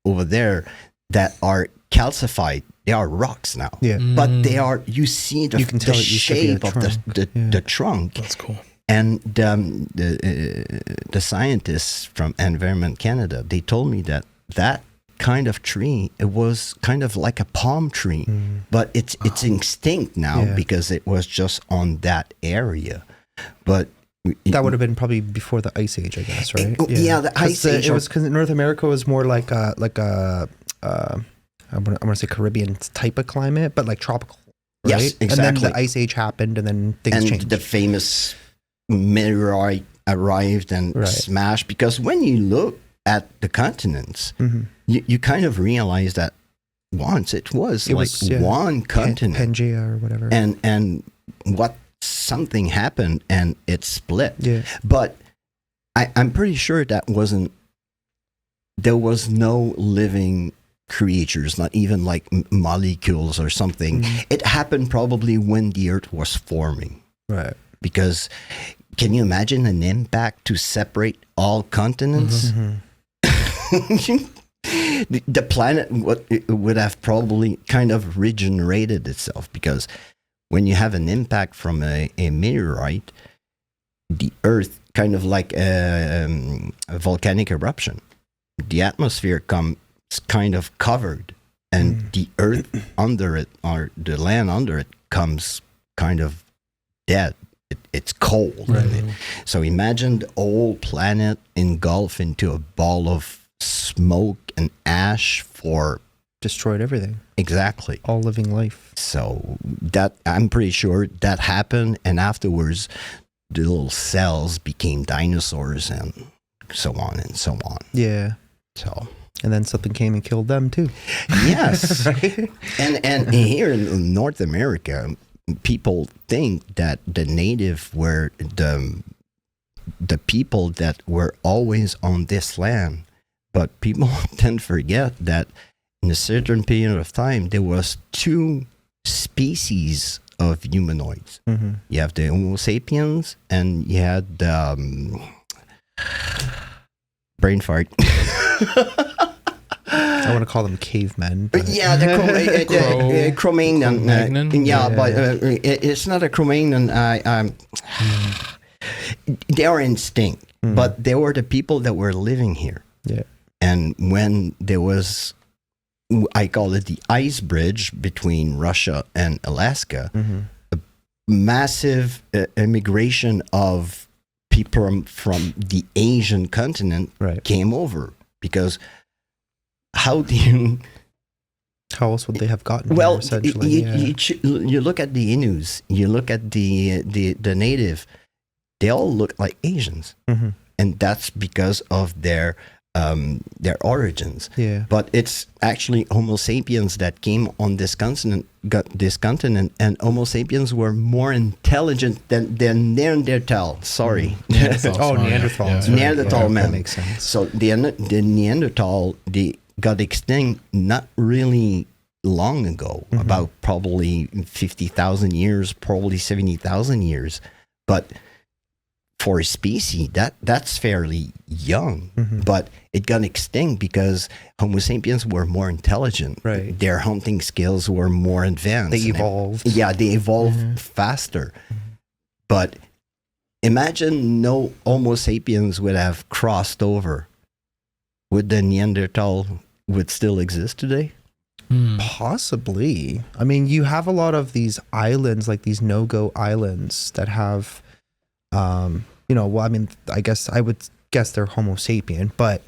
over there that are calcified. They are rocks now, but they are. You see the shape of the trunk. That's cool. And the scientists from Environment Canada, they told me that kind of tree, it was kind of like a palm tree, but it's extinct now because it was just on that area. But that would have been probably before the Ice Age, I guess, right? The Ice Age. It was because North America was more like a I want to say Caribbean type of climate, but like tropical. Right? Yes, exactly. And then the Ice Age happened, and then things changed. And the famous meteorite arrived and smashed. Because when you look at the continents, you kind of realize that once it was one continent, Pangea or whatever, and something happened and it split. Yeah. But I'm pretty sure there was no living creatures, not even like molecules or something. It happened probably when the earth was forming. Right. Because can you imagine an impact to separate all continents? The planet would have probably kind of regenerated itself, because when you have an impact from a meteorite, the earth kind of like a volcanic eruption. the atmosphere comes kind of covered, and the earth under it, or the land under it, comes kind of dead. It's cold. Right. So imagine the whole planet engulfed into a ball of smoke and ash for Destroyed everything. exactly. All living life. So that, I'm pretty sure that happened, and afterwards the little cells became dinosaurs and so on and so on. Yeah. So And then something came and killed them too. yes. Right? And here in North America, people think that the native were the people that were always on this land, but people tend to forget that in a certain period of time there was two species of humanoids. Mm-hmm. You have the Homo sapiens, and you had brain fart. I want to call them cavemen. But Yeah, the Cro-Magnon. Cro-Magnon? Yeah, but it's not a Cro-Magnon. They are extinct, but they were the people that were living here. Yeah. And when there was, I call it the ice bridge between Russia and Alaska, a massive immigration of people from the Asian continent Right. came over, because how do you... How else would they have gotten Well, here, essentially? you look at the Inus, you look at the native, they all look like Asians, Mm-hmm. and that's because of their origins. Yeah. But it's actually Homo sapiens that came on this continent, and Homo sapiens were more intelligent than Neanderthal. Sorry. Oh, Neanderthals. Yeah. Neanderthal That men. makes sense. So the Neanderthal, they got extinct not really long ago, about probably 50,000 years, probably 70,000 years. But for a species, that's fairly young. But it got extinct because Homo sapiens were more intelligent. Right. Their hunting skills were more advanced. They evolved. Yeah, they evolved faster. But imagine no Homo sapiens would have crossed over. Would the Neanderthal would still exist today? Possibly. I mean, you have a lot of these islands, like these no-go islands that have, well, I mean, I guess I would guess they're Homo sapien, but,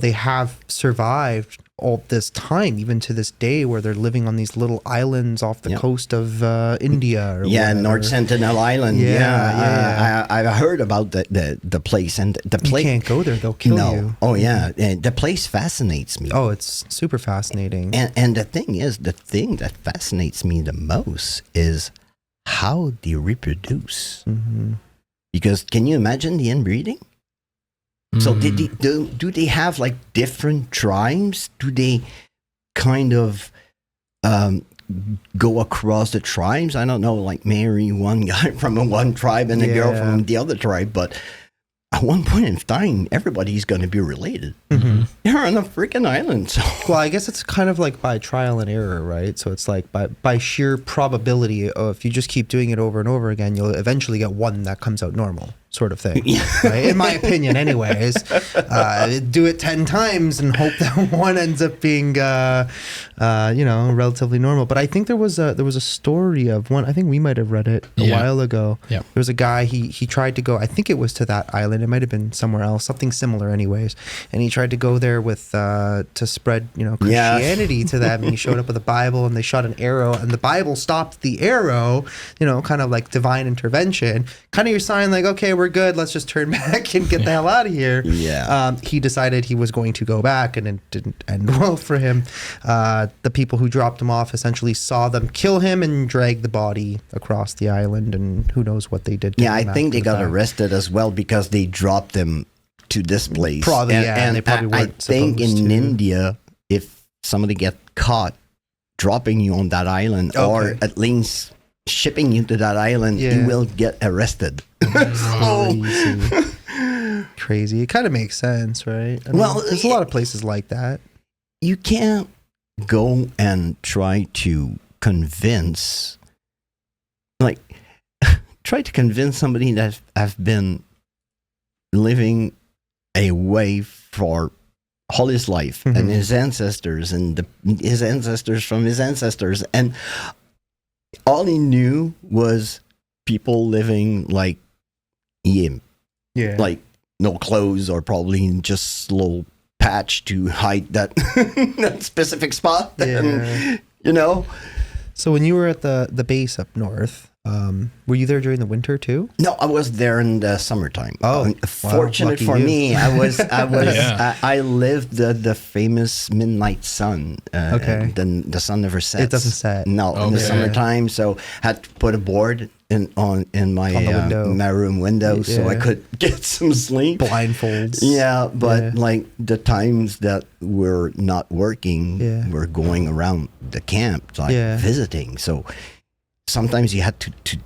they have survived all this time, even to this day, where they're living on these little islands off the coast of India. Or Yeah, whatever. North Sentinel Island. Yeah. I've heard about the place, and the You place. can't go there; they'll kill you. Oh yeah, and the place fascinates me. Oh, it's super fascinating. And the thing that fascinates me the most is how they reproduce. Because can you imagine the inbreeding? So do they have like different tribes? Do they kind of go across the tribes? I don't know, like marry one guy from one tribe and a girl from the other tribe, but at one point in time, everybody's going to be related. They're on a freaking island. So. Well, I guess it's kind of like by trial and error, right? So it's like by sheer probability of, if you just keep doing it over and over again, you'll eventually get one that comes out normal, sort of thing. Right? In my opinion, anyways. Do it 10 times and hope that one ends up being, relatively normal. But I think there was a story of one. I think we might have read it a while ago. Yeah. There was a guy. He tried to go. I think it was to that island. It might have been somewhere else, something similar, anyways. And he tried to go there with to spread Christianity to them. And he showed up with a Bible, and they shot an arrow, and the Bible stopped the arrow. Kind of like divine intervention. Kind of your sign, like, okay, we're good. Let's just turn back and get the hell out of here. Yeah. He decided he was going to go back, and it didn't end well for him. The people who dropped him off essentially saw them kill him and drag the body across the island, and who knows what they did to Yeah, I him think they after got that. arrested as well because they dropped them to this place. Probably, and they probably I weren't think supposed in to. India, if somebody get caught dropping you on that island, or Okay. at least shipping you to that island, you Yeah. will get arrested. Crazy. It kind of makes sense, right? I mean, Well, there's a lot of places like that. You can't go and try to convince, try to convince somebody that have been living a way for all his life and his ancestors and his ancestors from his ancestors. And all he knew was people living like him. Yeah. Like no clothes or probably just a little patch to hide that, that specific spot. Yeah. And, you know. So when you were at the base up north, were you there during the winter too? No, I was there in the summertime. Oh, fortunate lucky for you. me, I was Yeah. I lived the famous midnight sun. Okay. The sun never sets. It doesn't set. No, in the Okay. summertime, so had to put a board in my On the window. my room window so I Yeah. could get some sleep. Blindfolds. Yeah, but Yeah. like the times that we're not working, Yeah. we're going around the camp, like Yeah. visiting. So sometimes you had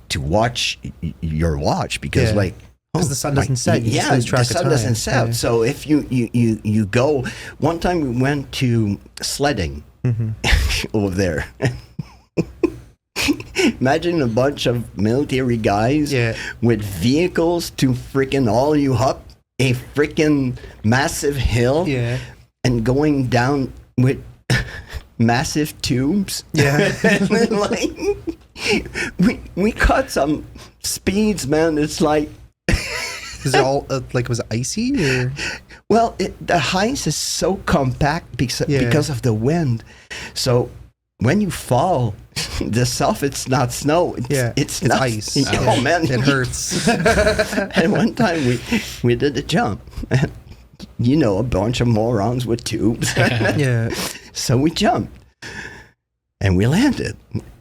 to watch your watch because Yeah. like 'Cause the sun doesn't set, you just yeah, lose track the of sun time. doesn't set. Yeah. So if you go, one time we went to sledding over there. Imagine a bunch of military guys Yeah. with vehicles to freaking haul you up a freaking massive hill Yeah. and going down with massive tubes. Yeah. And then, like we cut some speeds, man. It's like, Is it all like was it icy or? well, the ice is so compact Yeah. because of the wind. So when you fall, the stuff, it's not snow. It's not, ice. Oh man, It hurts. And one time we did a jump. You know, a bunch of morons with tubes. Yeah. So we jumped and we landed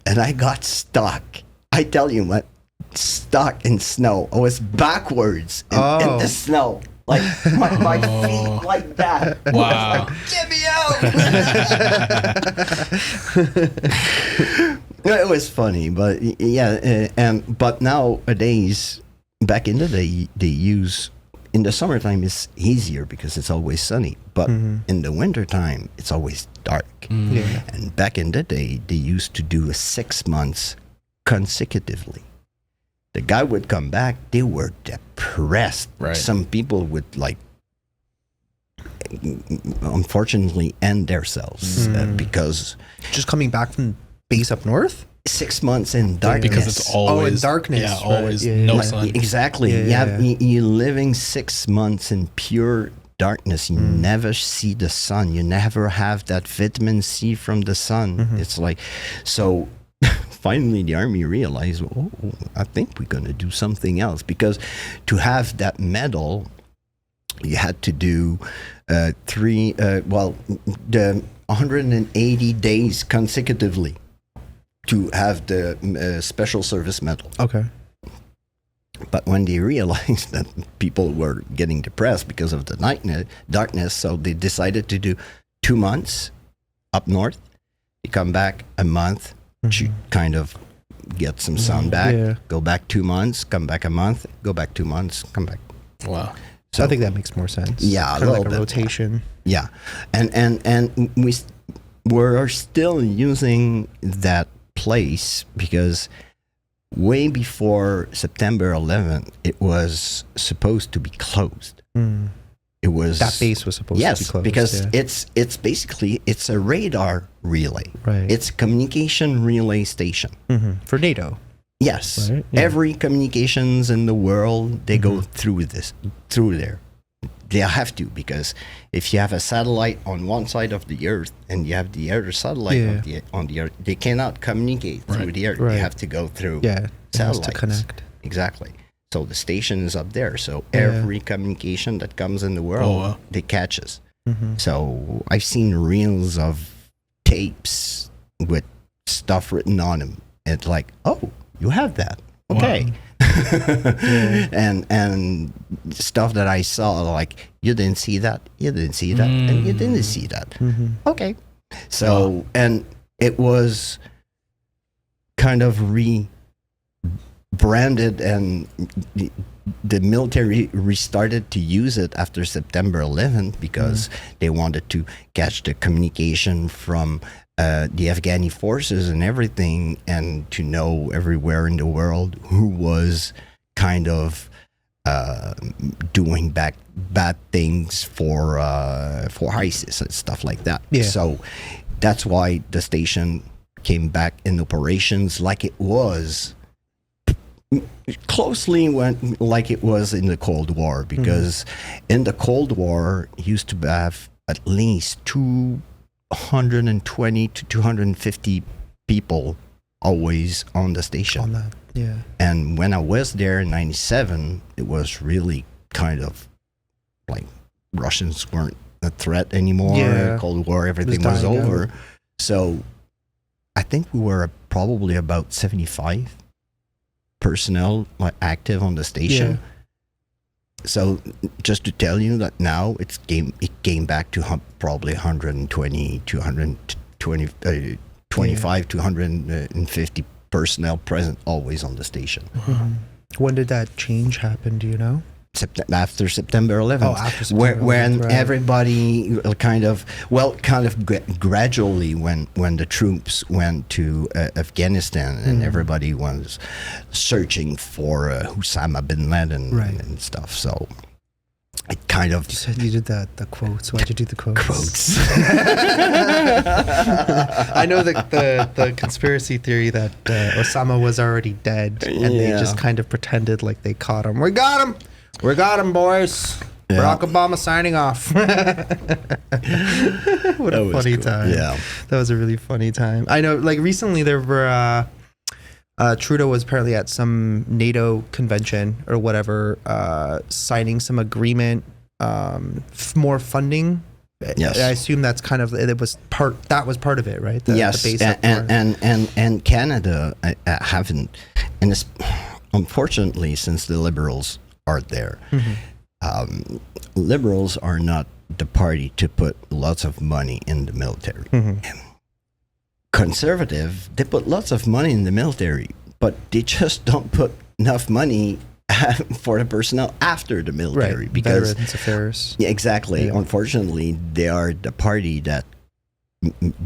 and I got stuck. I tell you what, stuck in snow. I was backwards in the snow. Like my feet like that. Wow. Get me out! It was funny, but yeah, but nowadays, back in the day, they use in the summertime it's easier because it's always sunny, but in the wintertime it's always dark. Yeah. And back in the day, they used to do 6 months consecutively. The guy would come back, they were depressed. Right. Some people would like unfortunately end themselves because Just coming back from base up north? 6 months in darkness. Because it's always in darkness, Yeah, right. always Yeah, no yeah. sun. Exactly. Yeah. You're living 6 months in pure darkness. You never see the sun. You never have that vitamin C from the sun. It's like, so finally the army realized, oh, I think we're going to do something else, because to have that medal, you had to do the 180 days consecutively to have the special service medal. Okay. But when they realized that people were getting depressed because of the darkness, so they decided to do 2 months up north. You come back a month to kind of get some sun back. Yeah. Go back 2 months, come back a month, go back 2 months, come back. Wow. So I think that makes more sense. Yeah, a Kind of like little a bit. rotation. Yeah, and we're still using that place because way before September 11th, it was supposed to be closed. It was That base was supposed to be closed. because yeah. it's basically it's a radar relay. Right. It's a communication relay station. For NATO. Yes, Right, yeah. every communications in the world they go through there. They have to, because if you have a satellite on one side of the earth and you have the other satellite on the earth, they cannot communicate through the earth. Right. They have to go through Yeah. It has satellites to connect. Exactly. So the station is up there. So Yeah. every communication that comes in the world, wow. they catches. So I've seen reels of tapes with stuff written on them. It's like, oh, you have that. Okay. And stuff that I saw, like, you didn't see that, you didn't see that, and you didn't see that. Okay. So, and it was kind of rebranded, and the military restarted to use it after September 11th because they wanted to catch the communication from the Afghani forces and everything, and to know everywhere in the world who was kind of doing bad things for ISIS and stuff like that. Yeah. So that's why the station came back in operations like it was closely went like it was in the Cold War, because in the Cold War you used to have at least 220 to 250 people always on the station. On that, yeah. And when I was there in 97, it was really kind of like Russians weren't a threat anymore. Yeah. Cold War, everything was dying over. out. So I think we were probably about 75 personnel like active on the station. Yeah. So just to tell you that now it came back to probably 120, 220, 25 to 150 personnel present always on the station. When did that change happen? Do you know? After September 11th. Oh, after September 11th, when right. everybody kind of gradually when the troops went to Afghanistan and everybody was searching for Osama bin Laden Right. and stuff. So it kind of You said you did the quotes. Why'd you do the quotes? I know the conspiracy theory that Osama was already dead, and they Yeah. just kind of pretended like they caught him. We got him, boys. Yeah. Barack Obama signing off. What That a was funny cool. time. Yeah. That was a really funny time. I know, like recently there were Trudeau was apparently at some NATO convention or whatever, signing some agreement, more funding. Yes. I assume that's kind of that was part of it, right? Yes, the basic part. and Canada haven't, and unfortunately, since the Liberals are there, Liberals are not the party to put lots of money in the military. Conservative, they put lots of money in the military, but they just don't put enough money for the personnel after the military, Right, because Veterans Affairs. yeah, exactly. Yeah. Unfortunately, they are the party that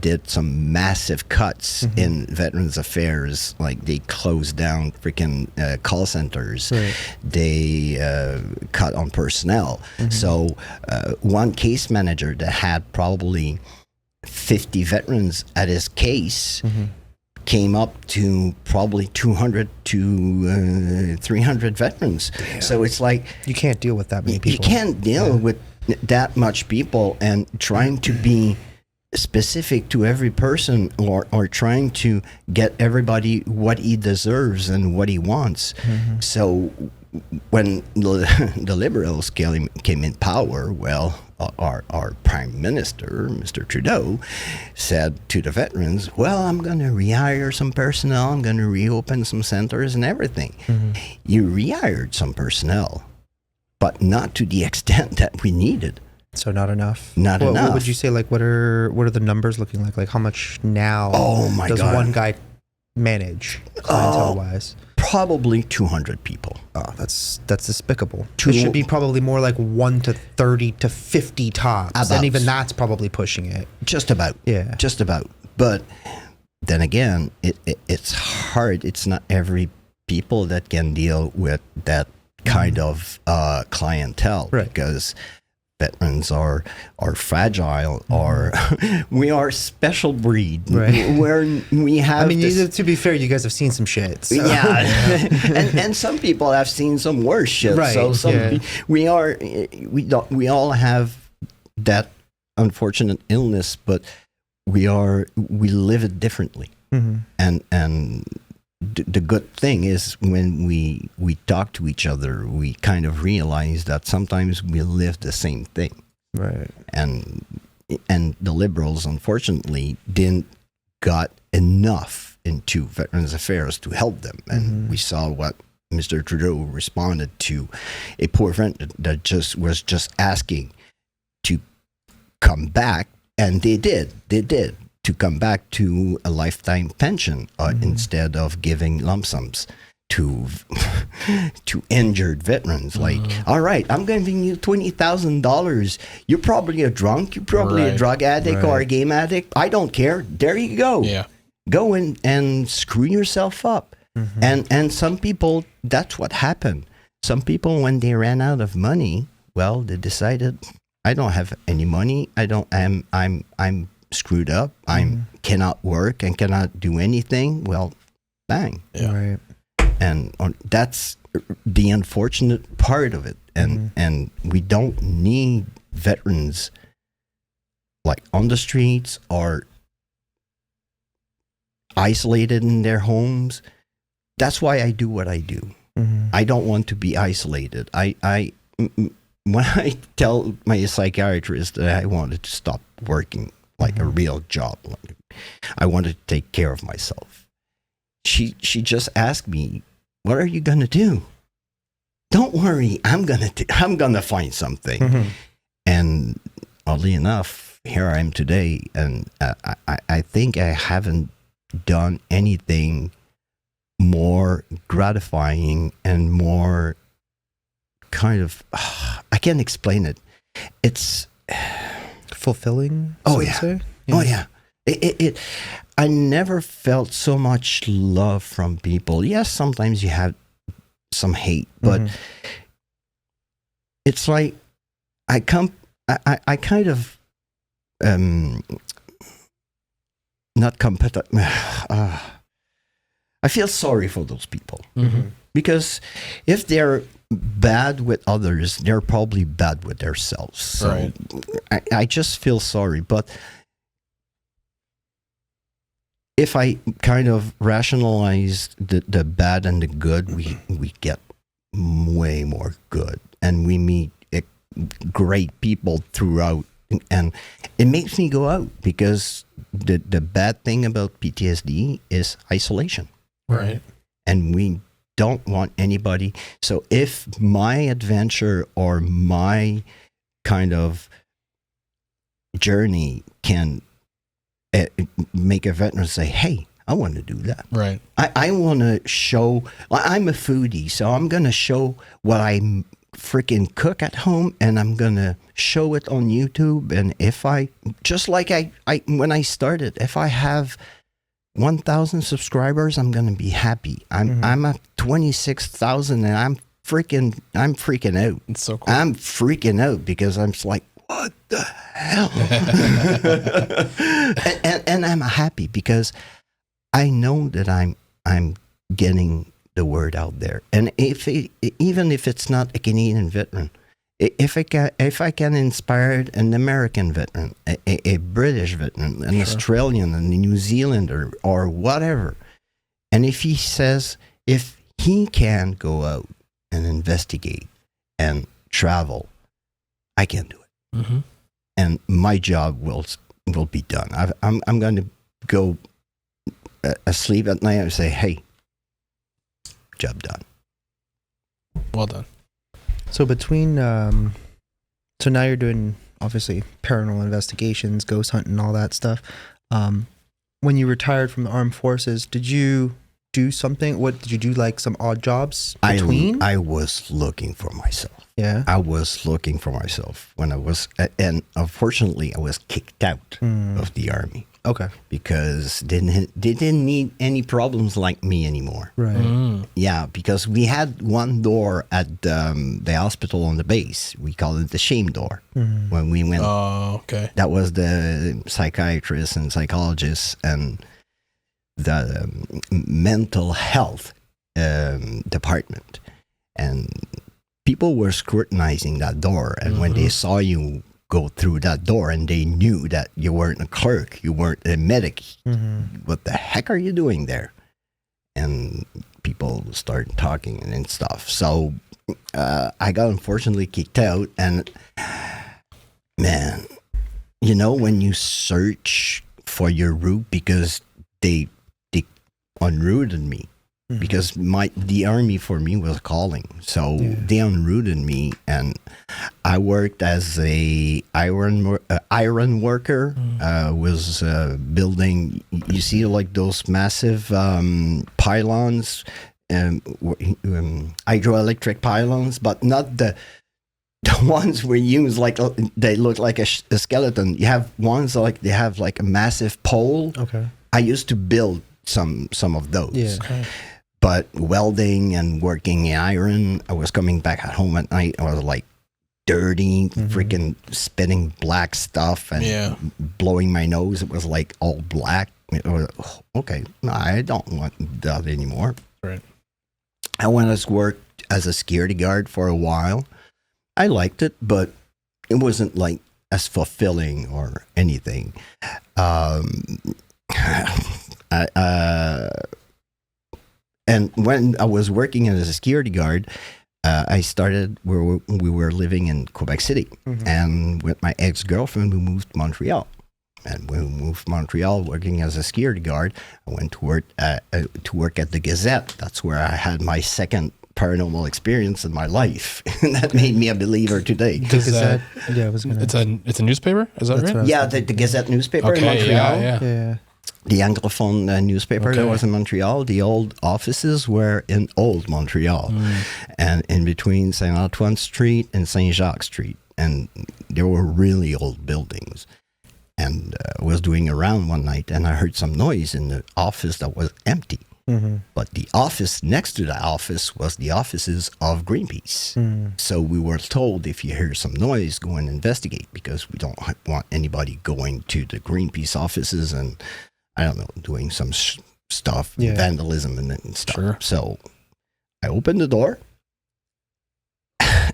did some massive cuts in Veterans Affairs. Like they closed down freaking call centers. Right. They cut on personnel. So one case manager that had probably 50 veterans at his case came up to probably 200 to 300 veterans. So it's like You can't deal with that many you people. can't deal with that much people, and trying to be specific to every person, or trying to get everybody what he deserves and what he wants. So when the Liberals came in power, well, our Prime Minister, Mr. Trudeau, said to the veterans, well, I'm going to rehire some personnel, I'm going to reopen some centers and everything. You rehired some personnel, but not to the extent that we needed. So not enough. Not What enough. would you say? Like, what are the numbers looking like? Like, how much now? Oh my does God. one guy manage clientele wise? Probably 200 people. Oh, that's despicable. Two- It should be probably more like 1 to 30 to 50 tops, About. and even that's probably pushing it. Just about. Yeah. Just about. But then again, it's hard. It's not every people that can deal with that kind of clientele. Right. Because veterans are fragile, or we are special breed. Right. Where we have I mean, this, to be fair, you guys have seen some shit. So. yeah, and some people have seen some worse shit. Right, So yeah. we all have that unfortunate illness, but we live it differently. And the good thing is when we talk to each other, we kind of realize that sometimes we live the same thing. Right. And the Liberals, unfortunately, didn't got enough into Veterans Affairs to help them. And we saw what Mr. Trudeau responded to a poor veteran that was just asking to come back, and they did to come back to a lifetime pension instead of giving lump sums to injured veterans. Like, all right, I'm giving you $20,000. You're probably a drunk. You're probably a Right. drug addict or a Right. game addict. I don't care. There you go. Yeah. Go in and screw yourself up. And some people, that's what happened. Some people, when they ran out of money, well, they decided, I don't have any money. I'm screwed up. I cannot work and cannot do anything. Well, bang. Yeah. Right. And that's the unfortunate part of it. And we don't need veterans like on the streets or isolated in their homes. That's why I do what I do. I don't want to be isolated. When I tell my psychiatrist that I wanted to stop working like a real job, like I wanted to take care of myself, she just asked me, "What are you gonna do?" Don't worry, I'm gonna find something. And oddly enough, here I am today, and I think I haven't done anything more gratifying and more kind of I can't explain it. It's fulfilling. Oh so to yeah. say? Oh yeah. It I never felt so much love from people. Yes, sometimes you have some hate, but it's like I kind of not competitive. I feel sorry for those people because if they're bad with others, they're probably bad with themselves. So I just feel sorry. But if I kind of rationalize the bad and the good, we get way more good, and we meet great people throughout. And it makes me go out because the bad thing about PTSD is isolation. Right. And we don't want anybody. So if my adventure or my kind of journey can make a veteran say, hey, I want to do that. Right. I want to show, I'm a foodie, so I'm going to show what I freaking cook at home, and I'm going to show it on YouTube. And if I, just like I when I started, if I have 1,000 subscribers, I'm going to be happy. I'm at 26,000 and I'm freaking out. It's so cool. I'm freaking out because I'm just like, what the hell? and I'm happy because I know that I'm getting the word out there. And even if it's not a Canadian veteran, if I can inspire an American veteran, a British veteran, an Australian, a New Zealander, or whatever, and if he says, if he can go out and investigate and travel, I can do it. And my job will be done. I'm going to go asleep at night and say, hey, job done. Well done. So between, so now you're doing obviously paranormal investigations, ghost hunting, all that stuff. When you retired from the armed forces, did you do something? What did you do? Like some odd jobs between? I was looking for myself. Yeah. I was looking for myself when I was, and unfortunately I was kicked out of the army. Okay. Because they didn't need any problems like me anymore. Right. Yeah, because we had one door at the hospital on the base. We call it the shame door. When we went. Oh, okay. That was the psychiatrists and psychologists and the mental health department. And people were scrutinizing that door. And when they saw you go through that door and they knew that you weren't a clerk, you weren't a medic, what the heck are you doing there? And people started talking and stuff. So I got unfortunately kicked out. And man, you know, when you search for your route, because they unrooted me, because the army for me was calling. So they unrooted me, and I worked as a iron worker. Was building, you see, like those massive pylons, hydroelectric pylons, but not the ones we use like they look like a skeleton. You have ones like they have like a massive pole. Okay. I used to build some of those. Yeah. Okay. but welding and working in iron, I was coming back at home at night. I was like dirty, freaking spitting black stuff and blowing my nose. It was like all black. It was, okay, no, I don't want that anymore. Right. I went to work as a security guard for a while. I liked it, but it wasn't like as fulfilling or anything. And when I was working as a security guard, I started where we were living in Quebec City, and with my ex-girlfriend, we moved to Montreal. And when we moved to Montreal, working as a security guard, I went to work at the Gazette. That's where I had my second paranormal experience in my life. That made me a believer today. Gazette. Yeah, I was gonna. It's a newspaper. Is that right? Yeah, the Gazette newspaper in Montreal. Yeah. The Anglophone newspaper that was in Montreal. The old offices were in Old Montreal, and in between Saint Antoine Street and Saint Jacques Street, and there were really old buildings. And I was doing a round one night, and I heard some noise in the office that was empty. But the office next to the office was the offices of Greenpeace. So we were told, if you hear some noise, go and investigate, because we don't want anybody going to the Greenpeace offices and, I don't know, doing some stuff, vandalism and stuff. Sure. So I opened the door.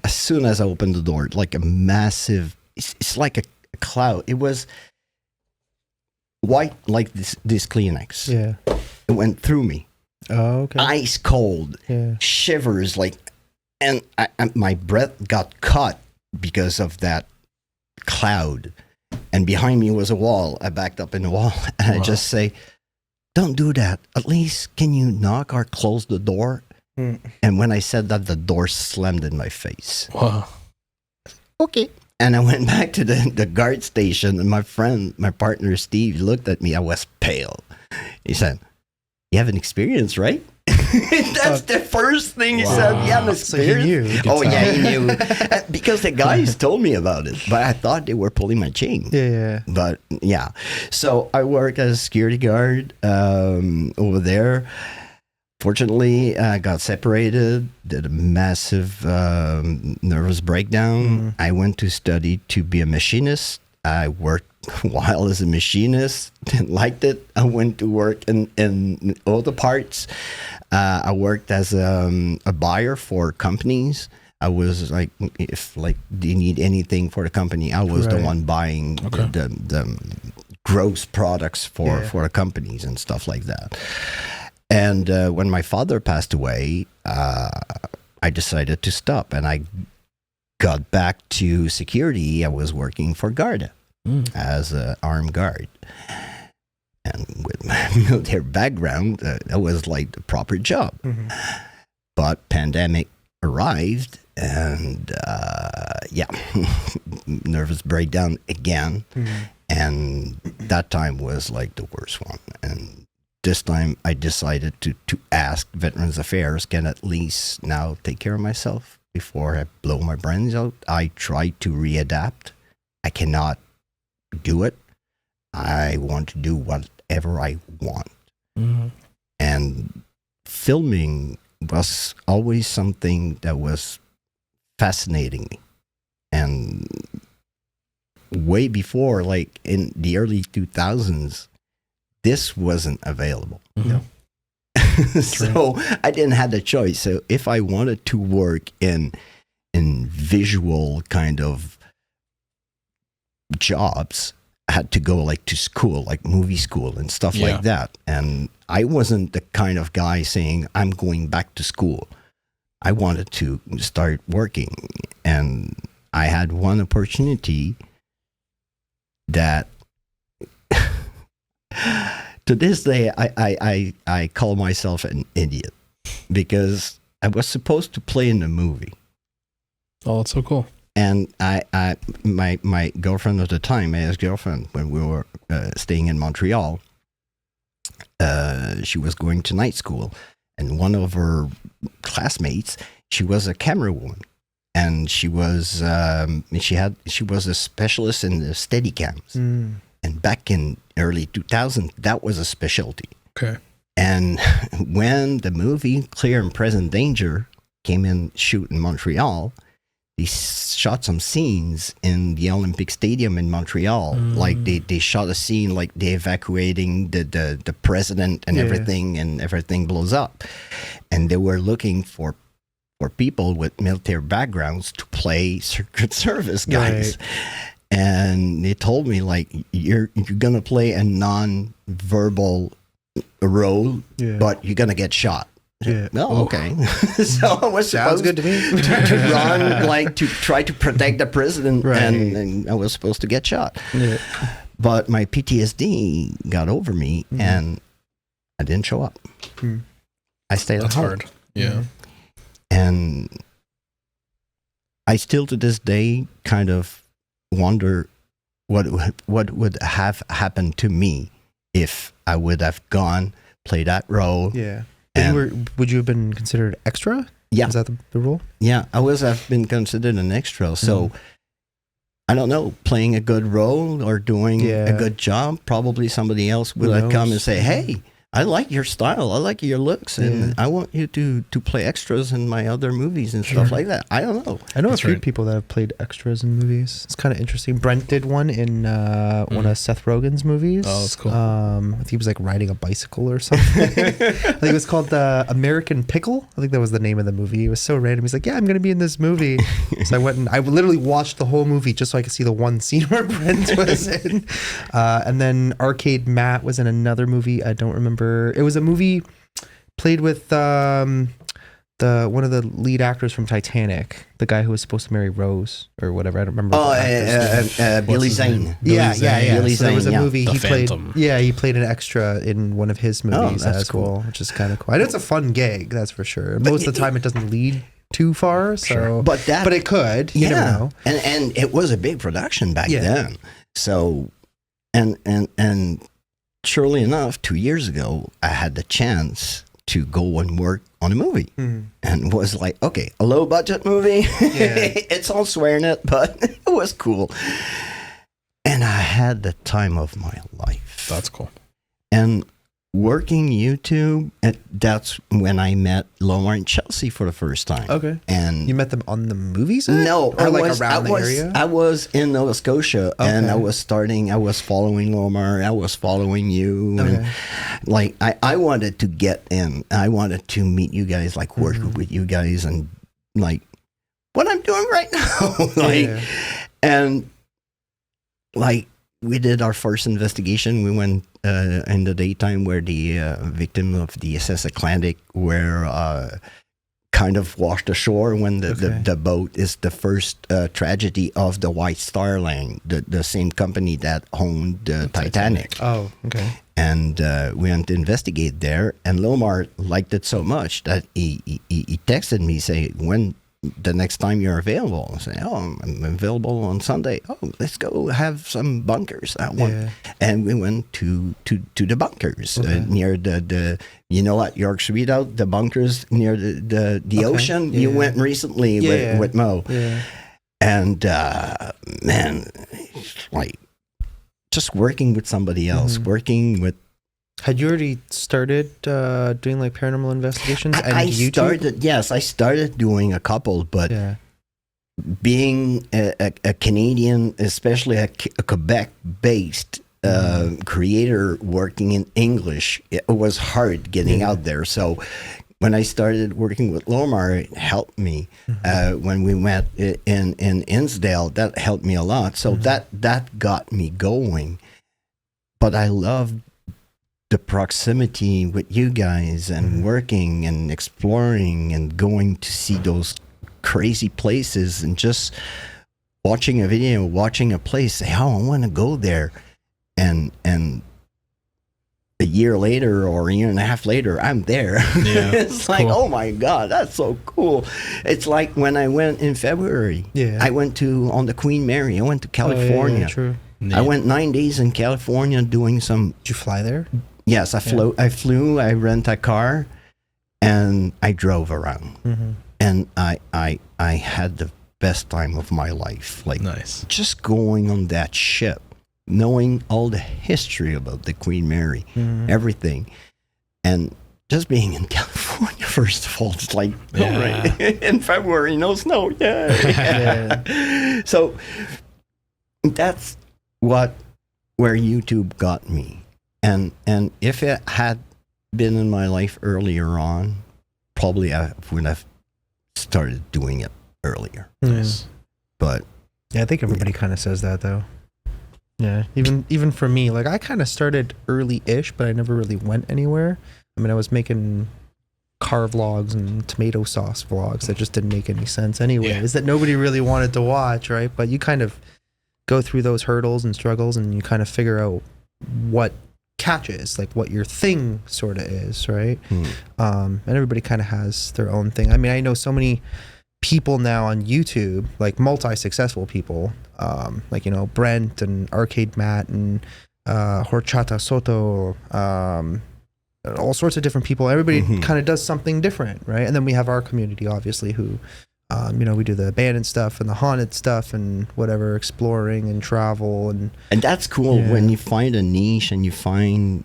As soon as I opened the door, like a massive, it's like a cloud. It was white like this Kleenex. Yeah. It went through me. Oh, okay. Ice cold. Yeah. Shivers, like, and my breath got caught because of that cloud. And behind me was a wall. I backed up in the wall, and I just say, "Don't do that. At least can you knock or close the door?" And when I said that, the door slammed in my face. Wow. Okay. And I went back to the guard station, and my partner Steve, looked at me. I was pale. He said, "You have an experience, right?" That's the first thing he said. "You have an experience." So he knew. He knew. Because the guys told me about it, but I thought they were pulling my chain. Yeah. But yeah. So I worked as a security guard over there. Fortunately, I got separated, did a massive nervous breakdown. I went to study to be a machinist. I worked a while as a machinist, liked it. I went to work in auto parts. I worked as a buyer for companies. I was like, if like they need anything for the company, I was the one buying the gross products for the companies and stuff like that. And when my father passed away, I decided to stop, and I got back to security. I was working for Garda as an armed guard. And with my military background, that was like the proper job. But pandemic arrived, and nervous breakdown again. And that time was like the worst one. And this time I decided to ask Veterans Affairs, can at least now take care of myself before I blow my brains out. I tried to readapt. I cannot do it. I want to do whatever I want. And filming was always something that was fascinating me. And way before, like in the early 2000s, this wasn't available. So I didn't have the choice. So if I wanted to work in visual kind of jobs, I had to go like to school, like movie school and stuff like that. And I wasn't the kind of guy saying, I'm going back to school. I wanted to start working. And I had one opportunity that to this day, I call myself an idiot because I was supposed to play in the movie. Oh, that's so cool. And my girlfriend at the time, my ex-girlfriend, when we were staying in Montreal, she was going to night school, and one of her classmates, she was a camera woman, and she was a specialist in the Steadicams. And back in early 2000, that was a specialty. Okay. And when the movie Clear and Present Danger came in shoot in Montreal, they shot some scenes in the Olympic Stadium in Montreal. Like they shot a scene like they evacuating the president and everything blows up. And they were looking for people with military backgrounds to play Secret Service guys. Right. And they told me, like, you're gonna play a non-verbal role, but you're gonna get shot. Yeah. Oh, okay. So I was sounds good to me. to run, like, to try to protect the president, right. and I was supposed to get shot. Yeah. But my PTSD got over me, and I didn't show up. I stayed at home. Hard. Yeah. And I still to this day kind of wonder what would have happened to me if I would have gone play that role. Yeah. Would you have been considered extra? Yeah. Is that the rule? Yeah, I would have been considered an extra. So I don't know, playing a good role or doing a good job, probably somebody else would have come and say, hey, I like your style. I like your looks. And I want you to play extras in my other movies and stuff like that. I don't know. I know a few people that have played extras in movies. It's kind of interesting. Brent did one in one of Seth Rogen's movies. Oh, that's cool. I think he was like riding a bicycle or something. I think it was called American Pickle. I think that was the name of the movie. It was so random. He's like, yeah, I'm going to be in this movie. So I went and I literally watched the whole movie just so I could see the one scene where Brent was in. And then Arcade Matt was in another movie. I don't remember. It was a movie played with one of the lead actors from Titanic, the guy who was supposed to marry Rose or whatever. I don't remember. Billy Zane. Yeah. Billy so there was a movie The he Phantom. played. Yeah, he played an extra in one of his movies as cool. well, which is kind of cool. I know it's a fun gig, that's for sure. Most of the time, it doesn't lead too far. So, sure. But it could. You never know. And it was a big production back then. So, and surely enough, 2 years ago, I had the chance to go and work on a movie, and was like, okay, a low budget movie. It's all swearing it, but it was cool. And I had the time of my life. That's cool. And working YouTube, that's when I met Lomar and Chelsea for the first time. Okay. And you met them on the movie set? No, or around the area? I was in Nova Scotia, and I was following Lomar, I was following you, and like I wanted to get in. I wanted to meet you guys, like work with you guys, and like what I'm doing right now. And like we did our first investigation. We went in the daytime where the victim of the Assassination were kind of washed ashore when the boat is the first tragedy of the White Star Line, the same company that owned the Titanic. Oh, okay. And we went to investigate there, and Lomar liked it so much that he texted me, say, when the next time you're available. I say, I'm available on Sunday. Oh, let's go have some bunkers. And we went to the bunkers near the you know what, York's Redoubt, the bunkers near the ocean. You went recently with Mo. And man, like just working with somebody else, working with. Had you already started doing like paranormal investigations? I started doing a couple, but being a Canadian, especially a Quebec-based creator working in English, it was hard getting out there. So when I started working with Lomar, it helped me. When we met in Innsdale, that helped me a lot. So that got me going. But I loved the proximity with you guys and working and exploring and going to see those crazy places and just watching a video, watching a place, say, I want to go there. And a year later or a year and a half later, I'm there. Yeah, it's like, oh my God, that's so cool. It's like when I went in February, I went on the Queen Mary, I went to California. True. I went 9 days in California doing some. Did you fly there? Yes, I flew. I rent a car, and I drove around, and I had the best time of my life. Like, nice. Just going on that ship, knowing all the history about the Queen Mary, everything, And just being in California, first of all, it's like, Yeah. all right, in February, no snow, yeah. So that's where YouTube got me. And if it had been in my life earlier on, probably I would have started doing it earlier. Nice. But Yeah, I think everybody kind of says that though. Yeah, even for me, like I kind of started early-ish, but I never really went anywhere. I mean, I was making car vlogs and tomato sauce vlogs that just didn't make any sense anyways, that nobody really wanted to watch, right? But you kind of go through those hurdles and struggles and you kind of figure out what catches, like what your thing sort of is, right? And everybody kind of has their own thing. I mean, I know so many people now on YouTube, like multi-successful people, like, you know, Brent and Arcade Matt and Horchata Soto, all sorts of different people. Everybody kind of does something different, right? And then we have our community, obviously, who, you know, we do the abandoned stuff and the haunted stuff and whatever, exploring and travel. And that's cool when you find a niche and you find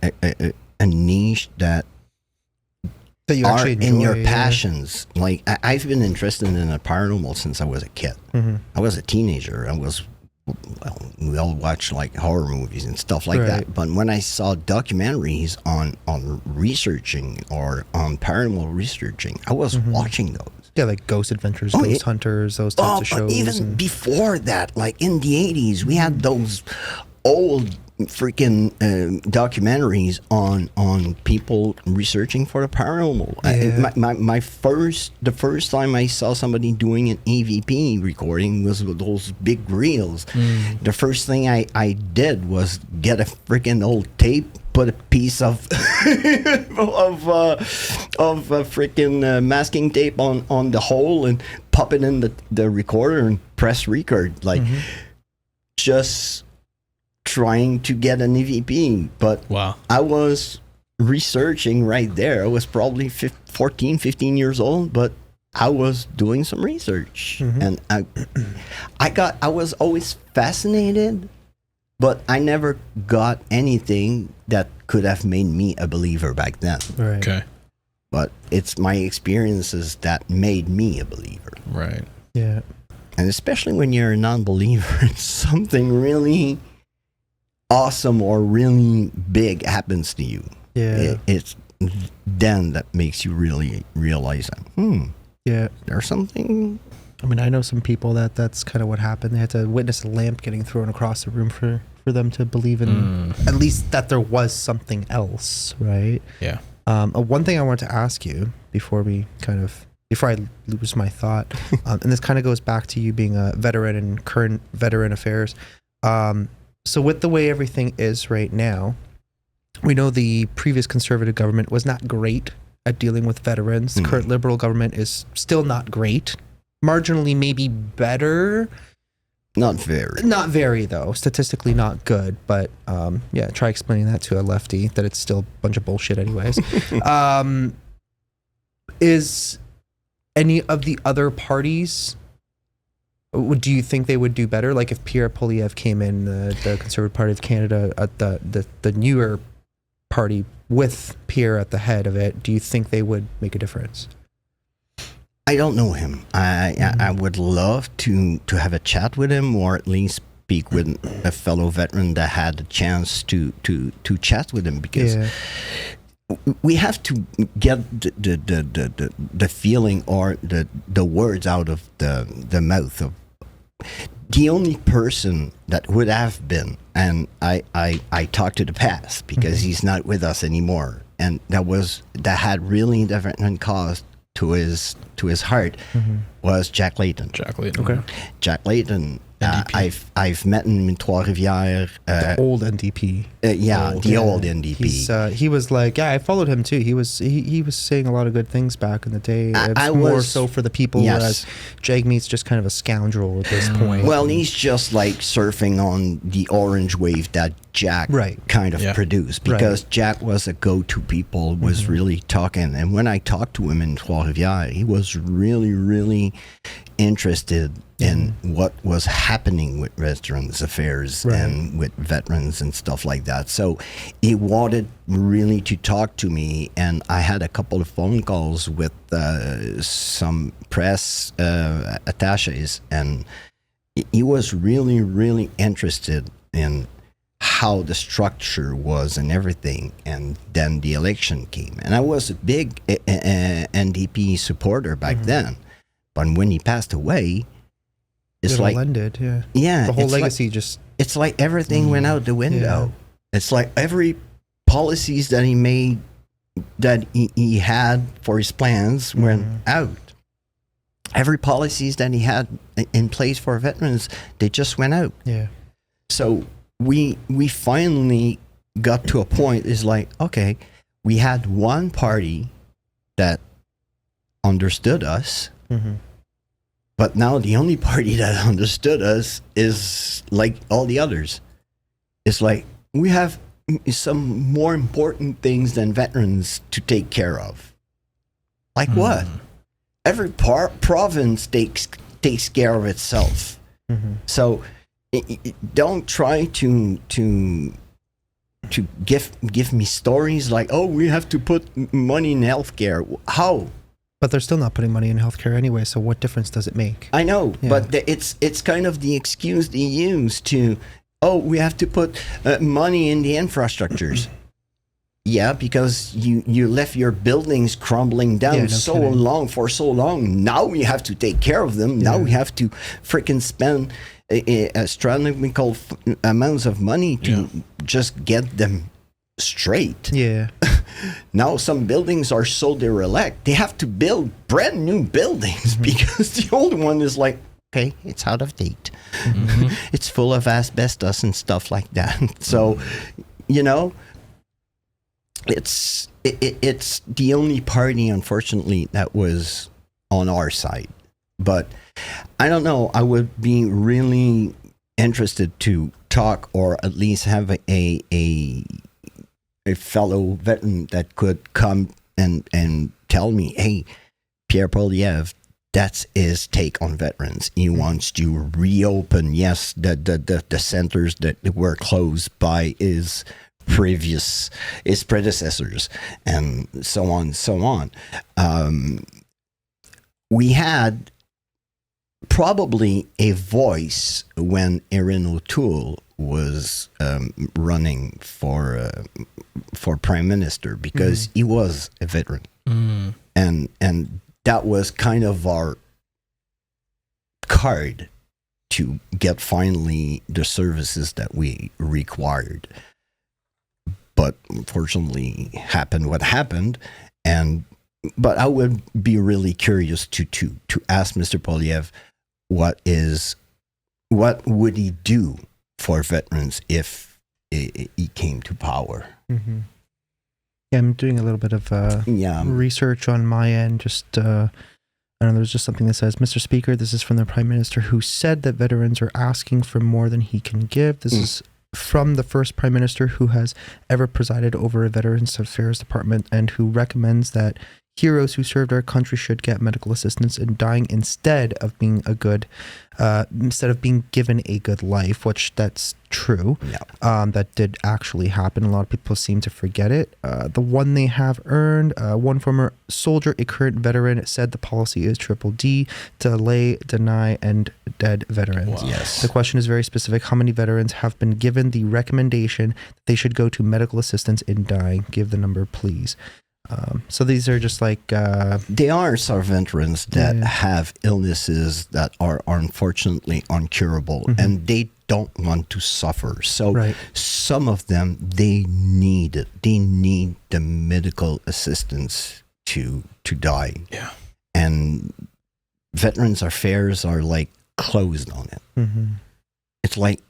a niche that you are actually enjoy, in your passions. Like I've been interested in the paranormal since I was a kid. I was a teenager. We all watch like horror movies and stuff like that. But when I saw documentaries on researching or on paranormal researching, I was watching those. Yeah, like Ghost Adventures, Ghost Hunters, those types of shows. But even before that, like in the 80s, we had those old freaking documentaries on people researching for the paranormal. The first time I saw somebody doing an EVP recording was with those big reels. The first thing I did was get a freaking old tape, put a piece of freaking masking tape on the hole and pop it in the recorder and press record, like just trying to get an EVP. But wow, I was researching right there. I was probably 14, 15 years old, but I was doing some research. And I was always fascinated, but I never got anything that could have made me a believer back then. Right. Okay. But it's my experiences that made me a believer. Right. Yeah. And especially when you're a non-believer, it's something really awesome or really big happens to you. Yeah. It's then that makes you really realize that, yeah, there's something. I mean, I know some people that's kind of what happened. They had to witness a lamp getting thrown across the room for them to believe in at least that there was something else, right? Yeah. One thing I wanted to ask you before I lose my thought, and this kind of goes back to you being a veteran and current veteran affairs. So with the way everything is right now, we know the previous conservative government was not great at dealing with veterans. The current liberal government is still not great. Marginally maybe better. Not very. Not very, though. Statistically not good. But yeah, try explaining that to a lefty, that it's still a bunch of bullshit anyways. Is any of the other parties, do you think they would do better? Like if Pierre Poilievre came in, the Conservative Party of Canada, at the newer party with Pierre at the head of it, do you think they would make a difference? I don't know him. I would love to have a chat with him, or at least speak with a fellow veteran that had the chance to chat with him, because we have to get the feeling or the words out of the mouth of the only person that would have been. And I talked to the past because he's not with us anymore, and that had really different cause to his heart was Jack Layton. Jack Layton. Okay. Jack Layton. I've met him in Trois-Rivières. The old NDP. The old NDP. He was like, I followed him too. He was saying a lot of good things back in the day. It's more so for the people, whereas Jagmeet's just kind of a scoundrel at this point. Well, he's just like surfing on the orange wave that Jack kind of produced, because Jack was a go-to people, was really talking. And when I talked to him in Trois-Rivières, he was really, really interested in what was happening with Veterans Affairs and with veterans and stuff like that. So he wanted really to talk to me, and I had a couple of phone calls with some press attaches, and he was really, really interested in how the structure was and everything. And then the election came, and I was a big NDP supporter back then, but when he passed away, it's like ended, yeah, the whole it's legacy like, just it's like everything went out the window. It's like every policies that he made, that he had for his plans, went out. Every policies that he had in place for veterans, they just went out. Yeah. So we finally got to a point, is like, okay, we had one party that understood us, but now the only party that understood us is like all the others. It's like, we have some more important things than veterans to take care of. Like what? Every province takes care of itself. So don't try to give me stories like, oh, we have to put money in healthcare. How? But they're still not putting money in healthcare anyway, so what difference does it make? I know, but it's kind of the excuse they use to, oh, we have to put money in the infrastructures. Yeah, because you left your buildings crumbling down for so long. Now we have to take care of them. Now we have to freaking spend astronomical amounts of money to just get them straight. Yeah. Now some buildings are so derelict, they have to build brand new buildings because the old one is like, okay, it's out of date. It's full of asbestos and stuff like that. So, it's the only party, unfortunately, that was on our side. But I don't know, I would be really interested to talk, or at least have a fellow veteran that could come and tell me, hey, Pierre Poilievre, that's his take on veterans. He wants to reopen, the centers that were closed by his predecessors, and so on. We had probably a voice when Erin O'Toole was running for prime minister, because he was a veteran, and that was kind of our card to get finally the services that we required. But unfortunately, happened what happened, but I would be really curious to ask Mr. Poilievre, what would he do for veterans if he came to power? Yeah, I'm doing a little bit of research on my end. Just I don't know, there's just something that says, Mr. Speaker, this is from the Prime Minister, who said that veterans are asking for more than he can give. This is from the first Prime Minister who has ever presided over a Veterans Affairs Department, and who recommends that heroes who served our country should get medical assistance in dying instead of being given a good life, which that's true. That did actually happen. A lot of people seem to forget it. The one they have earned, one former soldier, a current veteran, said the policy is triple D: delay, deny, and dead veterans. Wow. Yes. The question is very specific. How many veterans have been given the recommendation that they should go to medical assistance in dying? Give the number, please. So these are just like there are some veterans that have illnesses that are unfortunately incurable, and they don't want to suffer. So some of them, they need it. They need the medical assistance to die. Yeah. And Veterans Affairs are like closed on it. It's like,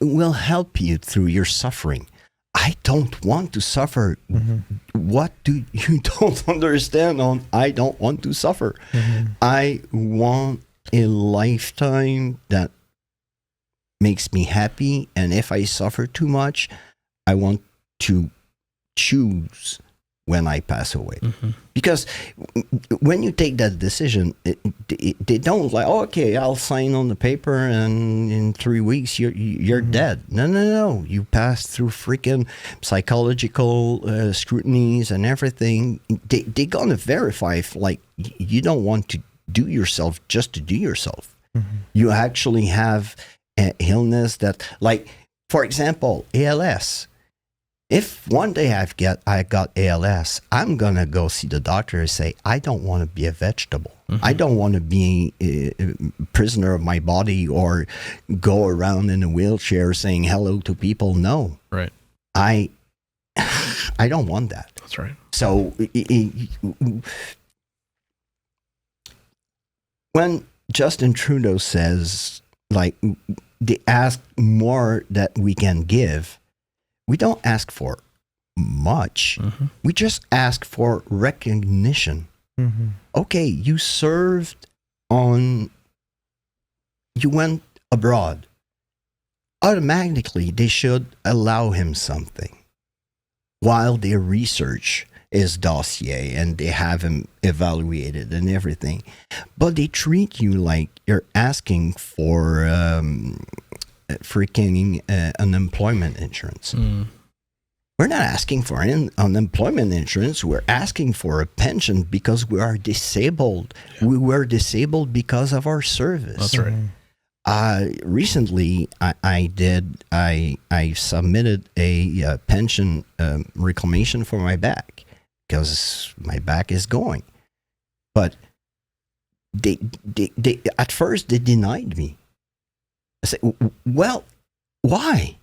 we'll help you through your suffering. I don't want to suffer. What do you don't understand on I don't want to suffer? I want a lifetime that makes me happy, and if I suffer too much, I want to choose when I pass away. Because when you take that decision, they don't like, okay, I'll sign on the paper and in 3 weeks you're dead. No. You pass through freaking psychological scrutinies and everything. They're going to verify if like you don't want to do yourself just to do yourself. You actually have an illness that, like, for example, ALS. If one day I got ALS, I'm going to go see the doctor and say, I don't want to be a vegetable. I don't want to be a prisoner of my body or go around in a wheelchair saying hello to people. No. Right. I don't want that. That's right. So when Justin Trudeau says, like, they ask more that we can give, we don't ask for much. We just ask for recognition. Okay, you served you went abroad. Automatically, they should allow him something while they research his dossier and they have him evaluated and everything. But they treat you like you're asking for freaking unemployment insurance. We're not asking for unemployment insurance. We're asking for a pension because we are disabled. We were disabled because of our service. That's right. Recently, I submitted a pension reclamation for my back because my back is going. But they at first they denied me. I said, well, why?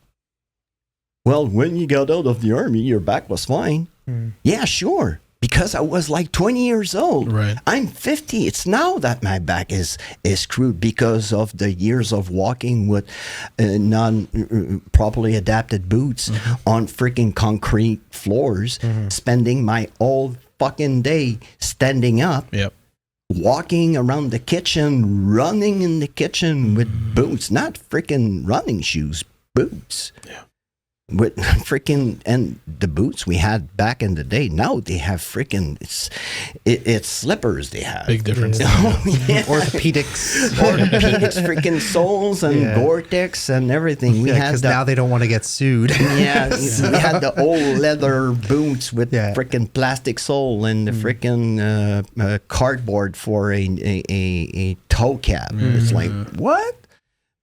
Well, when you got out of the army, your back was fine. Yeah, sure. Because I was like 20 years old. Right. I'm 50. It's now that my back is screwed because of the years of walking with non-properly adapted boots on freaking concrete floors, spending my whole fucking day standing up. Yep. Walking around the kitchen, running in the kitchen with boots, not freaking running shoes, boots. Yeah. With freaking, and the boots we had back in the day, now they have freaking, it's slippers they have. Big difference. Oh, yeah. Orthopedics. Freaking soles and Gore-Tex and everything. We had because now they don't want to get sued. we had the old leather boots with freaking plastic sole and the freaking cardboard for a toe cap. It's like, what?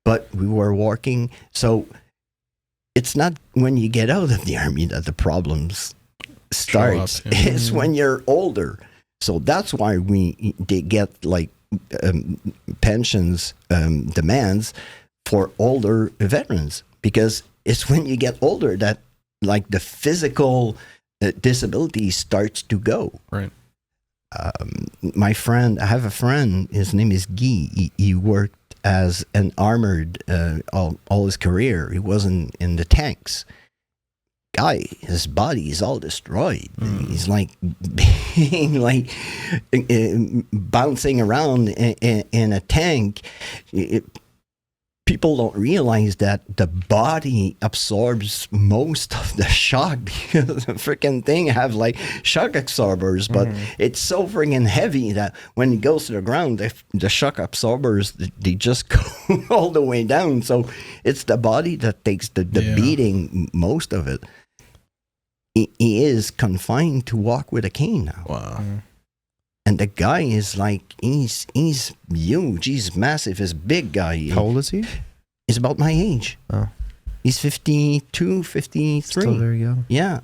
But we were walking, so it's not when you get out of the army that the problems starts. It's when you're older. So that's why they get like pensions demands for older veterans, because it's when you get older that like the physical disability starts to go. Right. My friend, I have a friend, his name is Guy. He worked as an armored all his career. He wasn't in the tanks. Guy, his body is all destroyed. He's like being like bouncing around in a tank. People don't realize that the body absorbs most of the shock because the freaking thing have like shock absorbers, but it's so freaking heavy that when it goes to the ground, the shock absorbers, they just go all the way down. So it's the body that takes the beating, most of it. He is confined to walk with a cane now. Wow. And the guy is like, he's huge, he's massive, he's a big guy. How old is he? He's about my age. Oh. He's 52, 53. Still very young. Yeah.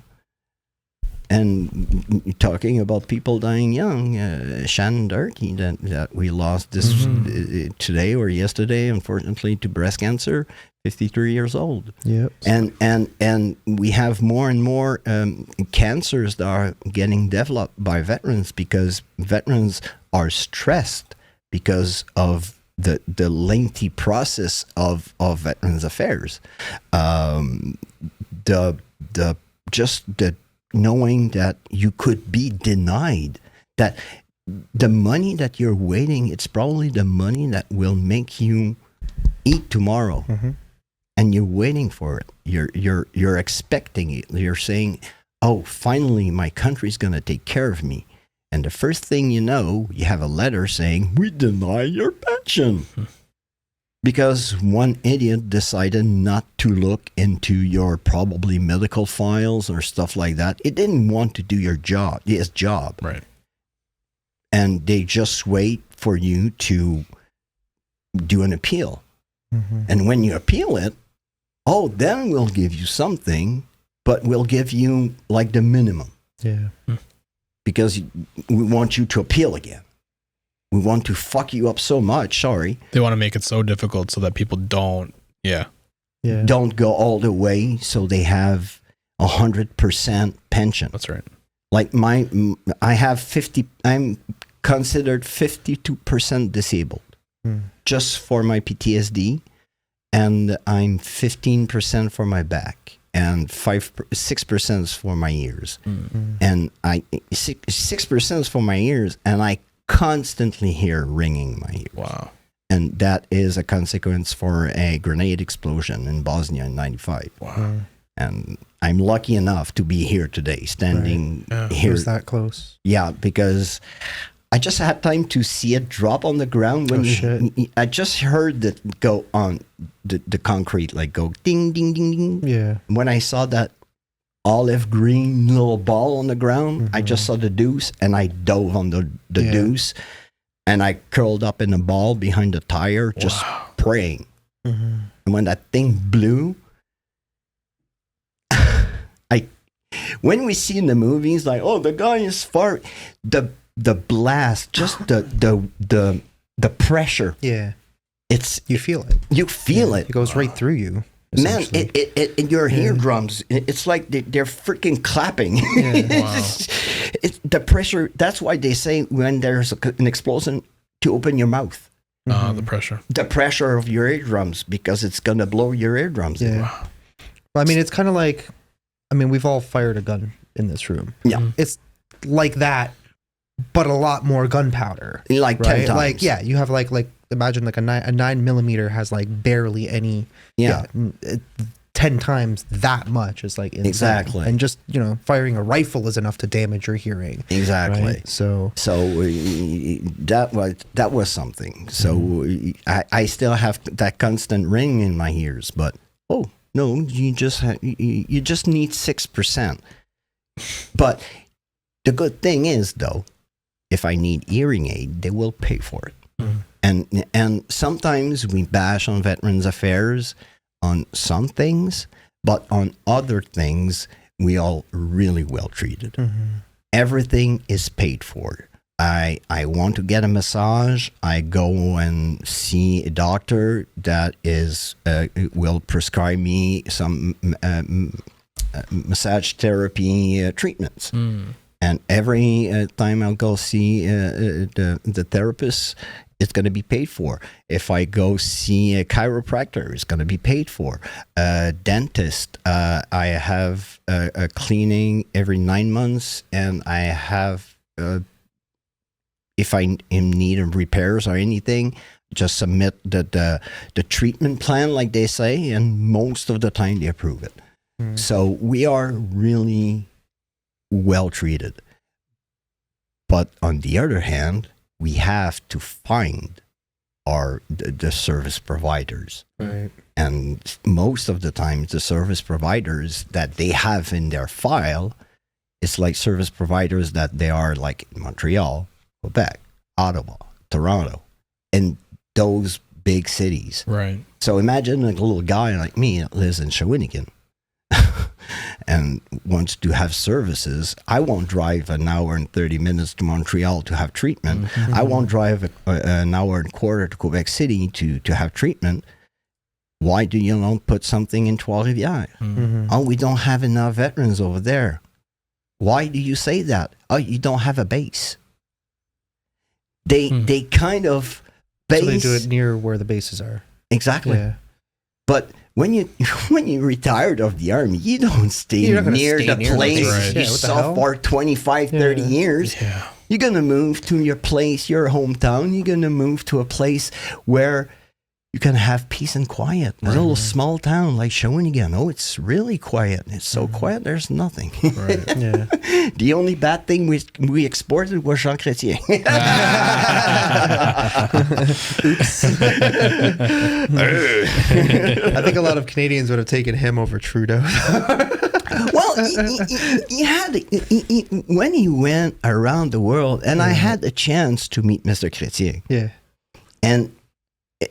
And talking about people dying young, Shannon Durkee that we lost this today or yesterday, unfortunately, to breast cancer, 53 years old. Yep. And we have more and more cancers that are getting developed by veterans because veterans are stressed because of the lengthy process of Veterans Affairs. The knowing that you could be denied, that the money that you're waiting, it's probably the money that will make you eat tomorrow. And you're waiting for it. You're expecting it. You're saying, oh, finally my country's going to take care of me. And the first thing you know, you have a letter saying, we deny your pension. Because one idiot decided not to look into your probably medical files or stuff like that. It didn't want to do his job. Right. And they just wait for you to do an appeal. And when you appeal it, then we'll give you something, but we'll give you like the minimum. Yeah. Because we want you to appeal again. We want to fuck you up so much. Sorry. They want to make it so difficult so that people don't don't go all the way, so they have 100% pension. That's right. Like I'm considered 52% disabled just for my PTSD, and I'm 15% for my back, and 6% is for my ears, and 6% is for my ears, and I constantly hear ringing in my ears. Wow. And that is a consequence for a grenade explosion in Bosnia in '95. Wow. And I'm lucky enough to be here today, standing here. It was that close. Yeah, because I just had time to see it drop on the ground. I just heard it go on the concrete, like go ding, ding, ding, ding. Yeah. When I saw that olive green little ball on the ground, I just saw the deuce, and I dove on the deuce, and I curled up in a ball behind the tire, just praying. And when that thing blew, when we see in the movies, like, oh, the guy is far, the blast, just the pressure. Yeah. You feel it. You feel it. It goes right through you. Man, it in your eardrums, it's like they're freaking clapping. It's the pressure. That's why they say when there's an explosion to open your mouth. The pressure. The pressure of your eardrums, because it's going to blow your eardrums. Yeah. Wow. Well, I mean, it's kind of like, we've all fired a gun in this room. Yeah. It's like that, but a lot more gunpowder. Like 10 times. Like, yeah, you have like imagine like a 9mm has like barely any. 10 times that much is like insane. Exactly. And just, firing a rifle is enough to damage your hearing. Exactly. Right? So that was something. So I still have that constant ring in my ears, but no, you just need 6%. But the good thing is, though, if I need hearing aid, they will pay for it. And sometimes we bash on Veterans Affairs on some things, but on other things, we are really well treated. Everything is paid for. I want to get a massage. I go and see a doctor that will prescribe me some massage therapy treatments. And every time I'll go see the therapist, it's going to be paid for. If I go see a chiropractor, it's going to be paid for. A dentist, I have a cleaning every 9 months, and I have, if I am in need of repairs or anything, just submit the treatment plan, like they say, and most of the time they approve it. So we are really well treated. But on the other hand, we have to find the service providers. Right. And most of the time, the service providers that they have in their file, it's like service providers that they are like Montreal, Quebec, Ottawa, Toronto, and those big cities. Right. So imagine like a little guy like me that lives in Shawinigan and wants to have services. I won't drive an hour and 30 minutes to Montreal to have treatment. I won't drive an hour and a quarter to Quebec City to have treatment. Why do you not put something in Trois-Rivières? Oh, we don't have enough veterans over there. Why do you say that? Oh, you don't have a base. They kind of base. So they do it near where the bases are. Exactly. Yeah. But when you retired of the army, you don't stay near the place you saw for 25, 30 years. Yeah. You're going to move to your place, your hometown. You're going to move to a place where you can have peace and quiet. A little small town like Shawinigan. Oh, it's really quiet. It's so quiet, there's nothing. Right. Yeah. The only bad thing we exported was Jean Chrétien. I think a lot of Canadians would have taken him over Trudeau. Well, when he went around the world, and I had a chance to meet Mr. Chrétien. Yeah. And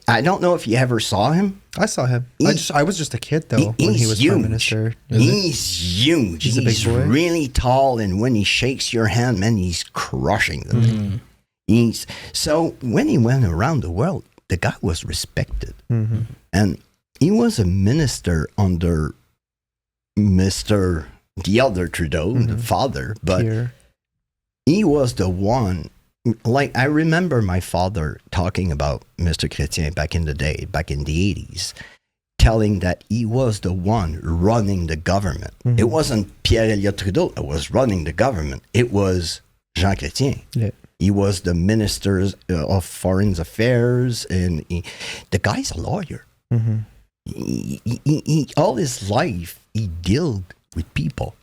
I don't know if you ever saw him. I saw him. I was just a kid though when he was prime minister. He's huge. He's a big boy. Really tall, and when he shakes your hand, man, he's crushing the thing. So when he went around the world, the guy was respected, and he was a minister under the other Trudeau, the father, but Here. he was the one. Like, I remember my father talking about Mr. Chrétien back in the day, back in the 80s, telling that he was the one running the government. It wasn't Pierre-Éliott Trudeau that was running the government. It was Jean Chrétien. Yeah. He was the minister of foreign affairs, and the guy's a lawyer. He, all his life, he dealt with people.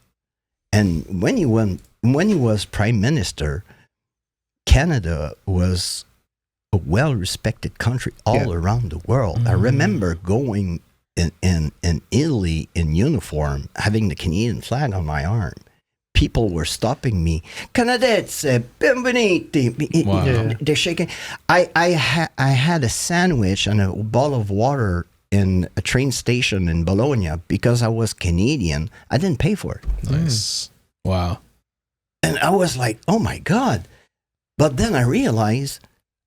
And when he was prime minister, Canada was a well-respected country all around the world. I remember going in Italy in uniform, having the Canadian flag on my arm. People were stopping me. Canadese, benvenuti. Wow. They're shaking. I had a sandwich and a bottle of water in a train station in Bologna because I was Canadian. I didn't pay for it. Nice. Wow. And I was like, oh my God. But then I realized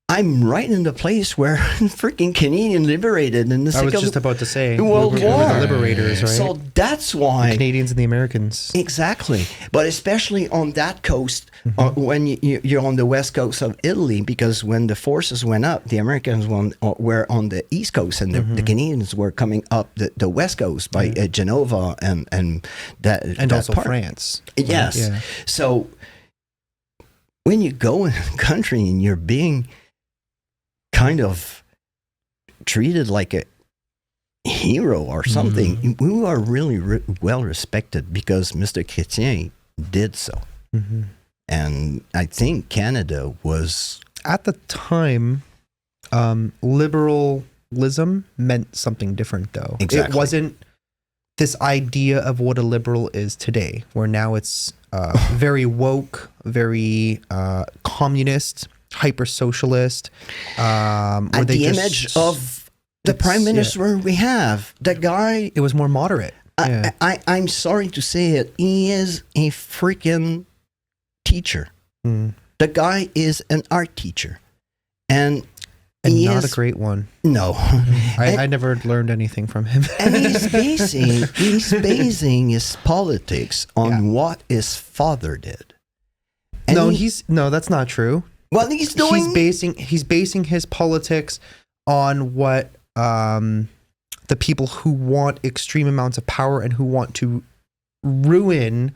I'm right in the place where freaking Canadian liberated in the I was just about to say World we were War. the liberators, right? So that's why. The Canadians and the Americans. Exactly. But especially on that coast, when you're on the west coast of Italy, because when the forces went up, the Americans were on the east coast, and the Canadians were coming up the west coast by Genova and that. And that also part. France. Yes. Yeah. So when you go in a country and you're being kind of treated like a hero or something, we are really well respected because Mr. Chrétien did so. And I think Canada was... At the time, liberalism meant something different, though. Exactly. It wasn't this idea of what a liberal is today, where now it's very woke, very communist, hyper socialist. And the image of the prime minister we have, the guy... It was more moderate. I'm sorry to say it, he is a freaking teacher. The guy is an art teacher. And not a great one. No. I never learned anything from him. And he's basing his politics on what his father did. And No, that's not true. Well, he's doing... He's basing his politics on what the people who want extreme amounts of power and who want to ruin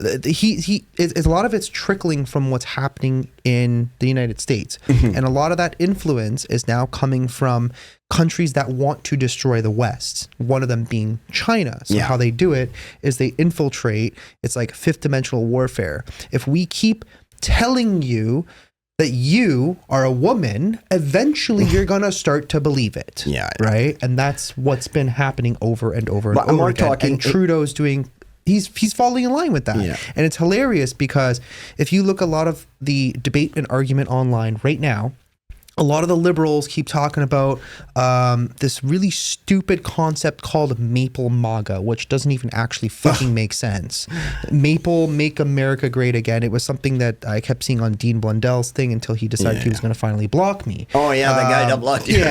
it's a lot of it's trickling from what's happening in the United States. And a lot of that influence is now coming from countries that want to destroy the West, one of them being China. So how they do it is they infiltrate. It's like fifth dimensional warfare. If we keep telling you that you are a woman, eventually you're going to start to believe it. Right? And that's what's been happening over and over and over again. And Trudeau's doing... He's falling in line with that. And it's hilarious because if you look a lot of the debate and argument online right now, a lot of the liberals keep talking about this really stupid concept called Maple MAGA, which doesn't even actually fucking make sense. Maple, make America great again. It was something that I kept seeing on Dean Blundell's thing until he decided he was going to finally block me. Oh, yeah, the guy that blocked you.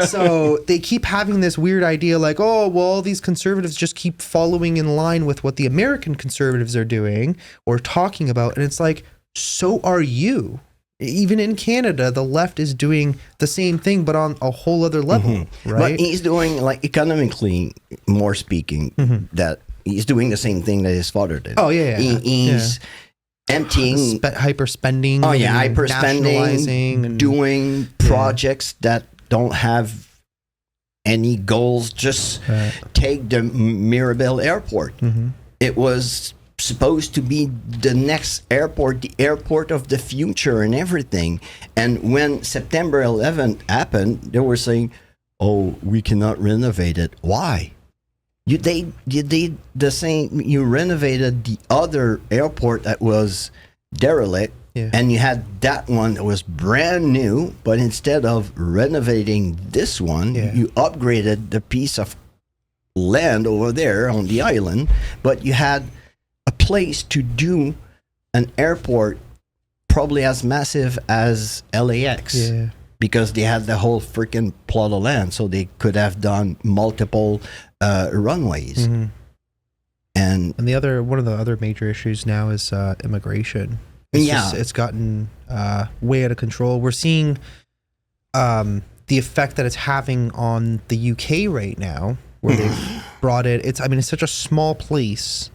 So they keep having this weird idea like, oh, well, all these conservatives just keep following in line with what the American conservatives are doing or talking about. And it's like, so are you. Even in Canada, the left is doing the same thing, but on a whole other level, right? But he's doing, like, economically, more speaking, that he's doing the same thing that his father did. Oh, yeah. He's emptying... hyper spending. Oh, yeah, hyper spending, and doing projects that don't have any goals. Just take the Mirabel Airport. It was supposed to be the next airport, the airport of the future and everything. And when September 11th happened, they were saying, "Oh, we cannot renovate it." Why? You did the same. You renovated the other airport that was derelict, and you had that one that was brand new. But instead of renovating this one, you upgraded the piece of land over there on the island. But you had a place to do an airport probably as massive as LAX. Because they had the whole freaking plot of land, so they could have done multiple runways. And one of the other major issues now is immigration. It's gotten way out of control. We're seeing the effect that it's having on the UK right now, where they've brought it. It's such a small place.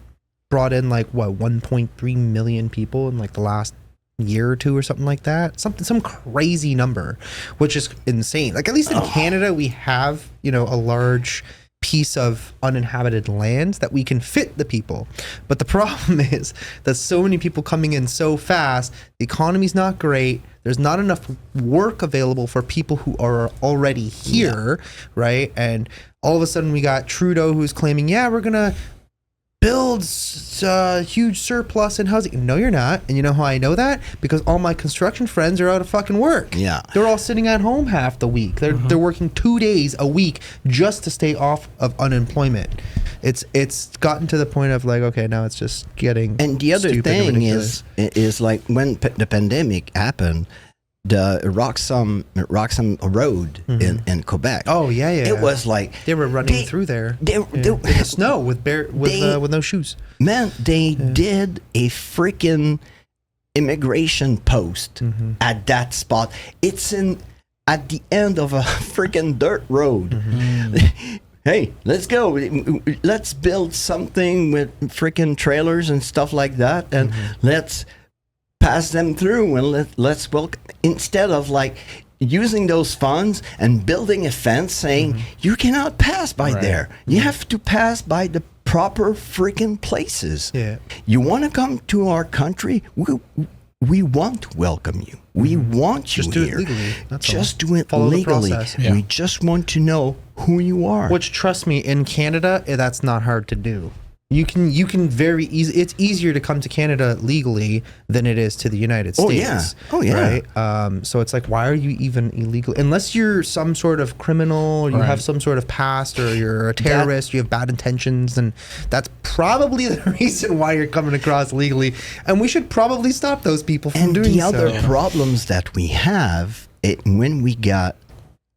Brought in 1.3 million people in the last year or two or something like that, some crazy number, which is insane. At least in Canada we have a large piece of uninhabited land that we can fit the people, but the problem is that so many people coming in so fast, the economy's not great, there's not enough work available for people who are already here, right? And all of a sudden we got Trudeau who's claiming, we're gonna build huge surplus in housing. No, you're not. And you know how I know that? Because all my construction friends are out of fucking work. They're all sitting at home half the week. They're working 2 days a week just to stay off of unemployment. It's gotten to the point of okay, now it's just getting. And the other thing is when the pandemic happened, the Roxham Road in Quebec. It was they were running through there in the snow with no shoes. Man, they did a freaking immigration post at that spot. It's at the end of a freaking dirt road. Hey, let's go. Let's build something with freaking trailers and stuff like that, and let's pass them through, and let's welcome, instead of using those funds and building a fence saying you cannot pass by there. You have to pass by the proper freaking places. You want to come to our country? We want to welcome you. We want you just here. Do it legally. Just do it legally. We just want to know who you are. Which, trust me, in Canada, that's not hard to do. You can very easy. It's easier to come to Canada legally than it is to the United States. Right. So it's why are you even illegal? Unless you're some sort of criminal, or you have some sort of past, or you're a terrorist, you have bad intentions, and that's probably the reason why you're coming across legally. And we should probably stop those people from doing so. And the other problems that we have, when we got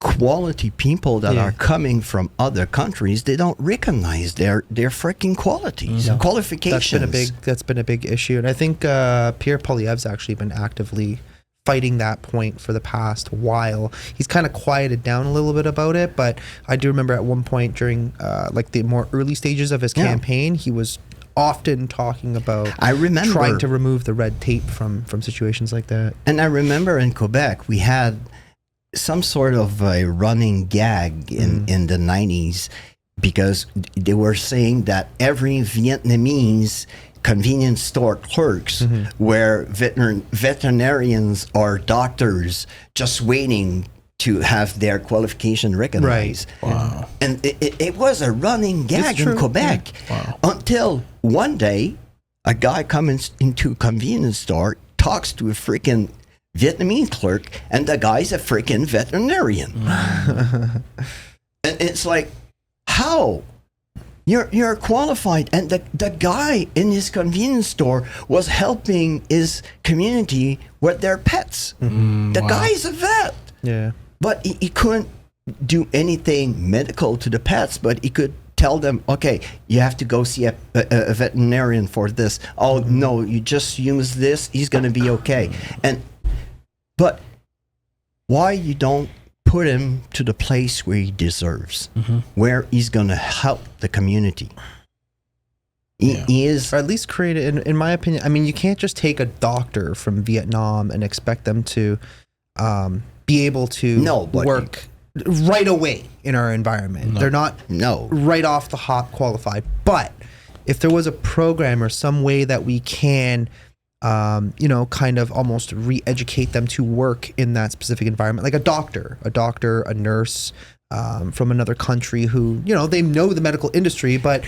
quality people that are coming from other countries, they don't recognize their freaking qualities, qualifications. That's been a big issue, and I think Pierre Poilievre's actually been actively fighting that point for the past while. He's kind of quieted down a little bit about it, but I do remember at one point during the more early stages of his campaign, he was often talking about trying to remove the red tape from situations like that. And I remember in Quebec we had some sort of a running gag in the 90s, because they were saying that every Vietnamese convenience store clerks were veterinarians or doctors just waiting to have their qualification recognized. Wow. And it was a running gag in Quebec until one day a guy comes into a convenience store, talks to a freaking Vietnamese clerk, and the guy's a freaking veterinarian. And it's how? You're qualified, and the guy in his convenience store was helping his community with their pets. The guy's a vet. But he couldn't do anything medical to the pets, but he could tell them, okay, you have to go see a veterinarian for this. Oh, no, you just use this, he's going to be okay. But why you don't put him to the place where he deserves, where he's going to help the community? He is, or at least create it. In my opinion, you can't just take a doctor from Vietnam and expect them to be able to work right away in our environment. No. They're not right off the hop qualified. But if there was a program or some way that we can, kind of almost re-educate them to work in that specific environment, like a doctor, a nurse from another country who, they know the medical industry, but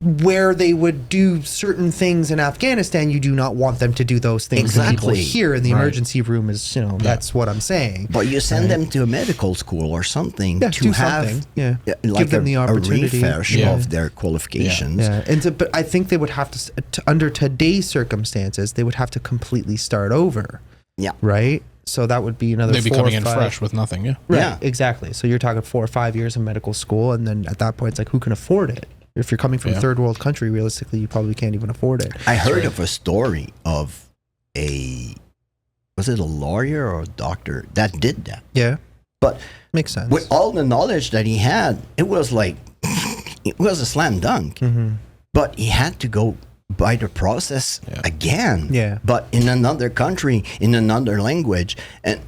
where they would do certain things in Afghanistan, you do not want them to do those things. Exactly. Here in the emergency room is, that's what I'm saying. But you send them to a medical school or something to have like give them the opportunity. A refresh of their qualifications. Yeah. But I think they would have to, under today's circumstances, they would have to completely start over. Yeah. Right? So that would be another They'd be coming in fresh with nothing, Right, yeah. Exactly. So you're talking 4 or 5 years of medical school, and then at that point, it's like, who can afford it? If you're coming from a third world country, realistically, you probably can't even afford it. I heard of a story of was it a lawyer or a doctor that did that? Yeah. But makes sense. With all the knowledge that he had, it was like, it was a slam dunk. Mm-hmm. But he had to go by the process again. Yeah. But in another country, in another language. And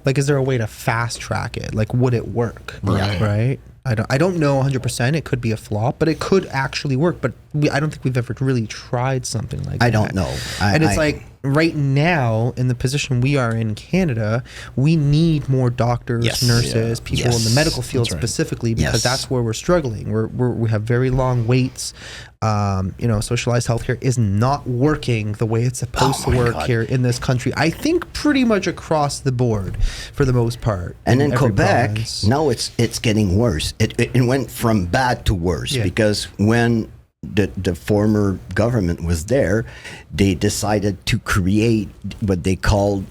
like, is there a way to fast track it? Like, would it work? Right. I don't know 100%. It could be a flop, but it could actually work. But I don't think we've ever really tried something like that. I don't know. And it's like right now, in the position we are in Canada, we need more doctors, nurses, people in the medical field specifically, because that's where we're struggling. We have very long waits. Socialized healthcare is not working the way it's supposed to work here in this country. I think pretty much across the board for the most part. And in Quebec, now it's getting worse. It went from bad to worse because when the former government was there, they decided to create what they called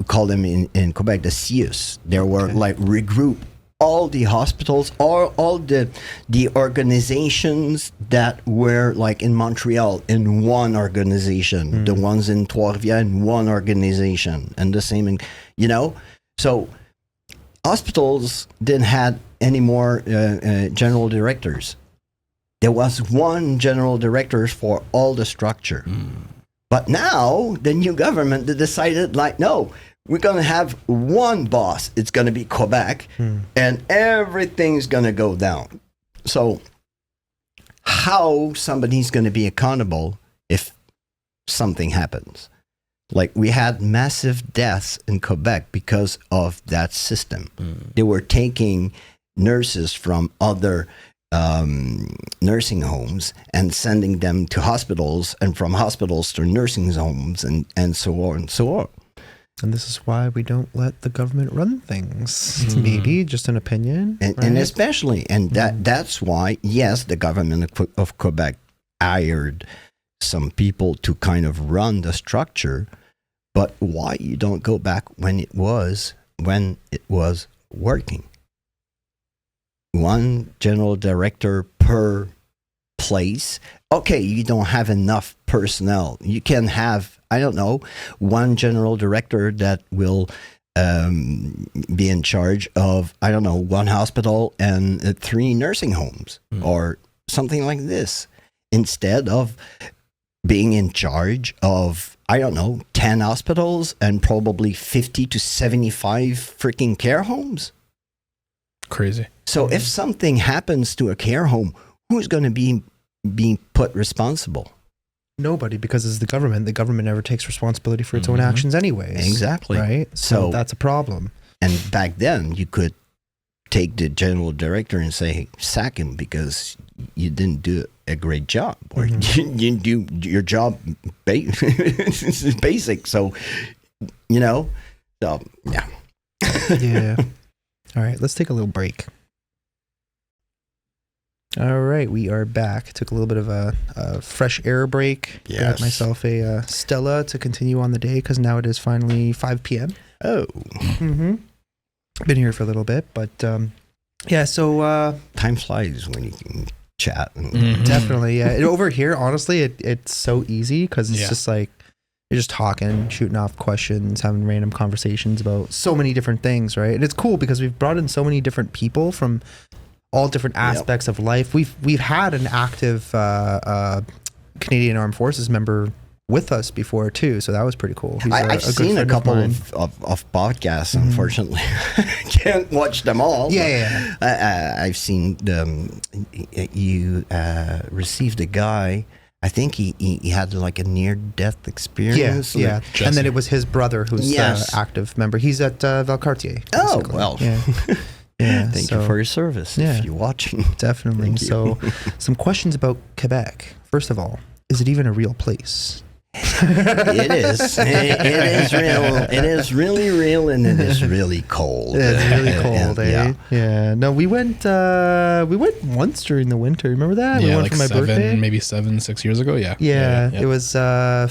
call them in Quebec the CIUS. There were like regroup all the hospitals, all the organizations that were like in Montreal in one organization, the ones in Trois-Rivières in one organization, and the same in, so hospitals didn't have any more general directors. There was one general director for all the structure. But now the new government, they decided like, no, we're going to have one boss. It's going to be Quebec, and everything's going to go down. So how somebody's going to be accountable if something happens? Like, we had massive deaths in Quebec because of that system. They were taking nurses from other nursing homes and sending them to hospitals, and from hospitals to nursing homes, and so on and so on. And this is why we don't let the government run things. Maybe just an opinion. And especially, and that's why, yes, the government of Quebec hired some people to kind of run the structure, but why you don't go back when it was working? One general director per place. Okay, you don't have enough personnel. You can have, I don't know, one general director that will be in charge of, I don't know, one hospital and 3 nursing homes or something like this, instead of being in charge of, I don't know, 10 hospitals and probably 50 to 75 freaking care homes. Crazy. So if something happens to a care home, who's going to be being put responsible? Nobody, because it's the government. The government never takes responsibility for its own actions anyways. Exactly. Right? So that's a problem. And back then, you could take the general director and say, hey, sack him because you didn't do a great job, or you didn't do your job basic. So, yeah. Yeah. All right, let's take a little break. All right, we are back. Took a little bit of a fresh air break. Yes. Got myself a Stella to continue on the day because now it is finally 5 p.m. Oh. Mm-hmm. Been here for a little bit, but so... time flies when you can chat. Definitely, yeah. And over here, honestly, it's so easy because it's just like, you're just talking, shooting off questions, having random conversations about so many different things, right? And it's cool because we've brought in so many different people from all different aspects of life. We've had an active Canadian Armed Forces member with us before too, so that was pretty cool. He's I've good seen a friend couple mine. of podcasts. Unfortunately, can't watch them all. Yeah, I've seen you received a guy. I think he had like a near-death experience. Yeah. Jesse. And then it was his brother who's Yes. active member. He's at Valcartier. Oh, basically. well. Yeah. Yeah, Thank so you for your service. Yeah. If you're watching, definitely. Thank you. So, some questions about Quebec. First of all, is it even a real place? it is. It is real. It is really real, and it is really cold. It's really cold, Yeah. Yeah. No, we went once during the winter. Remember that? We Yeah, went like for my birthday. maybe 6 years ago. Yeah. Yeah, it was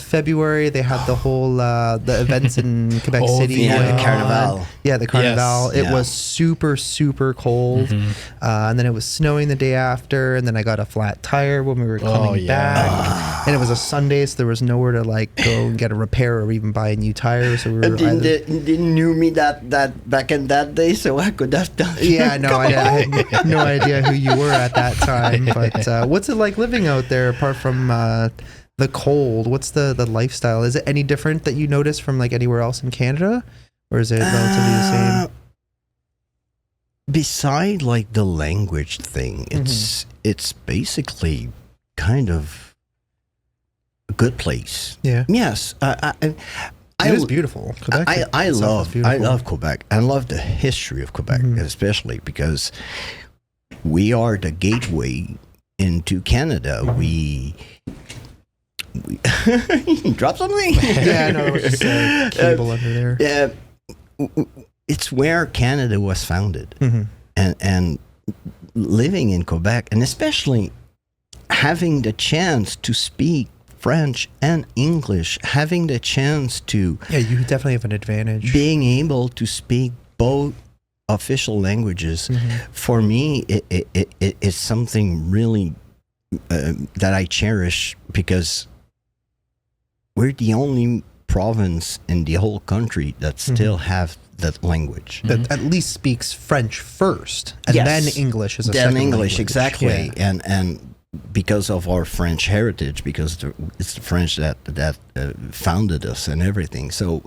February. They had the whole the events in Quebec Oh, City. Yeah, going the on. Carnival. Yeah, the Carnival. Yes. It Yeah. was super, super cold. And then it was snowing the day after. And then I got a flat tire when we were coming back. And it was a Sunday, so there was nowhere to like go and get a repair or even buy a new tire. So we were Didn't knew me that back in that day, so I could have done. yeah, no, I had no idea who you were at that time. But what's it like living out there apart from the cold? What's the lifestyle? Is it any different that you notice from like anywhere else in Canada? Or is it relatively the same? Beside like the language thing, it's basically kind of a good place. Yeah. Yes, It is beautiful. Quebec I itself is love beautiful. Quebec. I love the history of Quebec, especially because we are the gateway into Canada. We drop something. Yeah, no, it was just a cable under there. It's where Canada was founded, and living in Quebec, and especially having the chance to speak French and English, having the chance to Yeah, you definitely have an advantage. being able to speak both official languages, for me, it's something really that I cherish, because we're the only province in the whole country that still have that language. That at least speaks French first, and Yes. then English is a Then second English, language. exactly, Yeah. and because of our French heritage, because it's the French that founded us and everything. So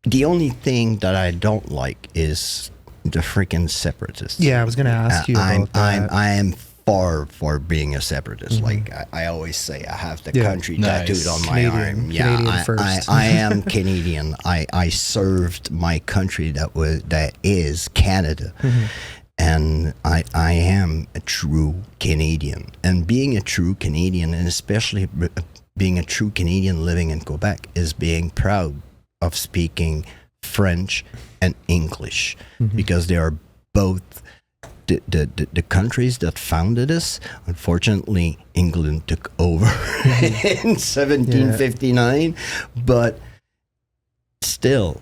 the only thing that I don't like is the freaking separatists. Yeah, I was going to ask you about that. I am far for being a separatist. Like I always say, I have the Yeah. country Nice. tattooed on my Canadian- arm. Canadian first. I am Canadian. I served my country that is Canada. And I am a true Canadian. And being a true Canadian, and especially being a true Canadian living in Quebec, is being proud of speaking French and English, because they are both the countries that founded us. Unfortunately, England took over in 1759, but still,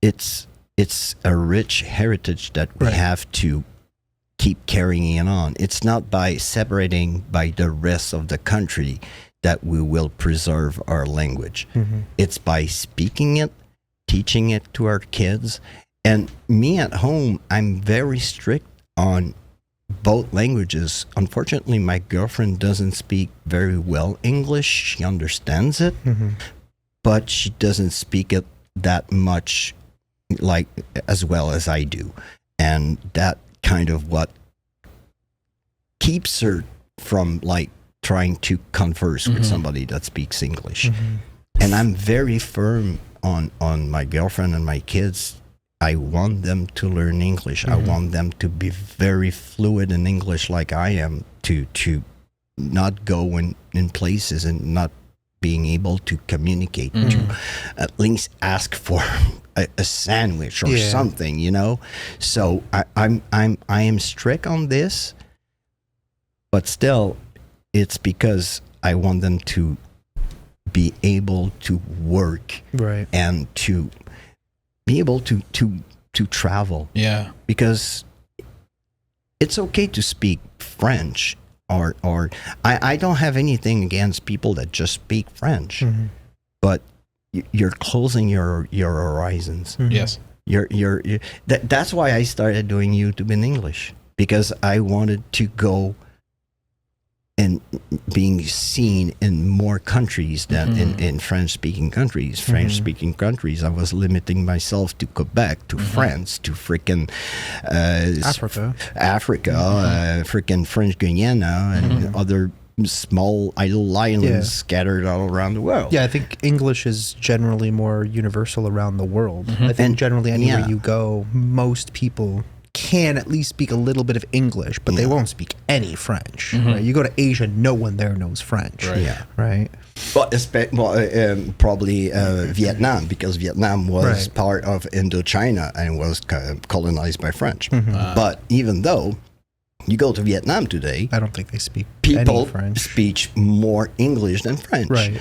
it's a rich heritage that we have to keep carrying it on. It's not by separating by the rest of the country that we will preserve our language. It's by speaking it, teaching it to our kids. And me at home, I'm very strict on both languages. Unfortunately, my girlfriend doesn't speak very well English. She understands it, but she doesn't speak it that much, like as well as I do. And that kind of what keeps her from like trying to converse with somebody that speaks English. And I'm very firm on my girlfriend and my kids. I want them to learn English. I want them to be very fluid in English like I am, to not go in places and not being able to communicate, to at least ask for a sandwich or something, you know? So I am strict on this, but still it's because I want them to be able to work and to be able to travel. Yeah. Because it's okay to speak French, or I don't have anything against people that just speak French, but you're closing your horizons. Yes. That's why I started doing YouTube in English, because I wanted to go and being seen in more countries than in French-speaking countries. French-speaking countries, I was limiting myself to Quebec, to France, to freaking Africa, freaking French Guyana, and other small idle islands scattered all around the world. Yeah, I think English is generally more universal around the world. I think generally anywhere you go, most people can at least speak a little bit of English, but they won't speak any French. Right? You go to Asia, no one there knows French. Right. Yeah. Right. But probably Vietnam, because Vietnam was part of Indochina and was colonized by French. But even though you go to Vietnam today, I don't think they speak people any French. speak more English than French. Right.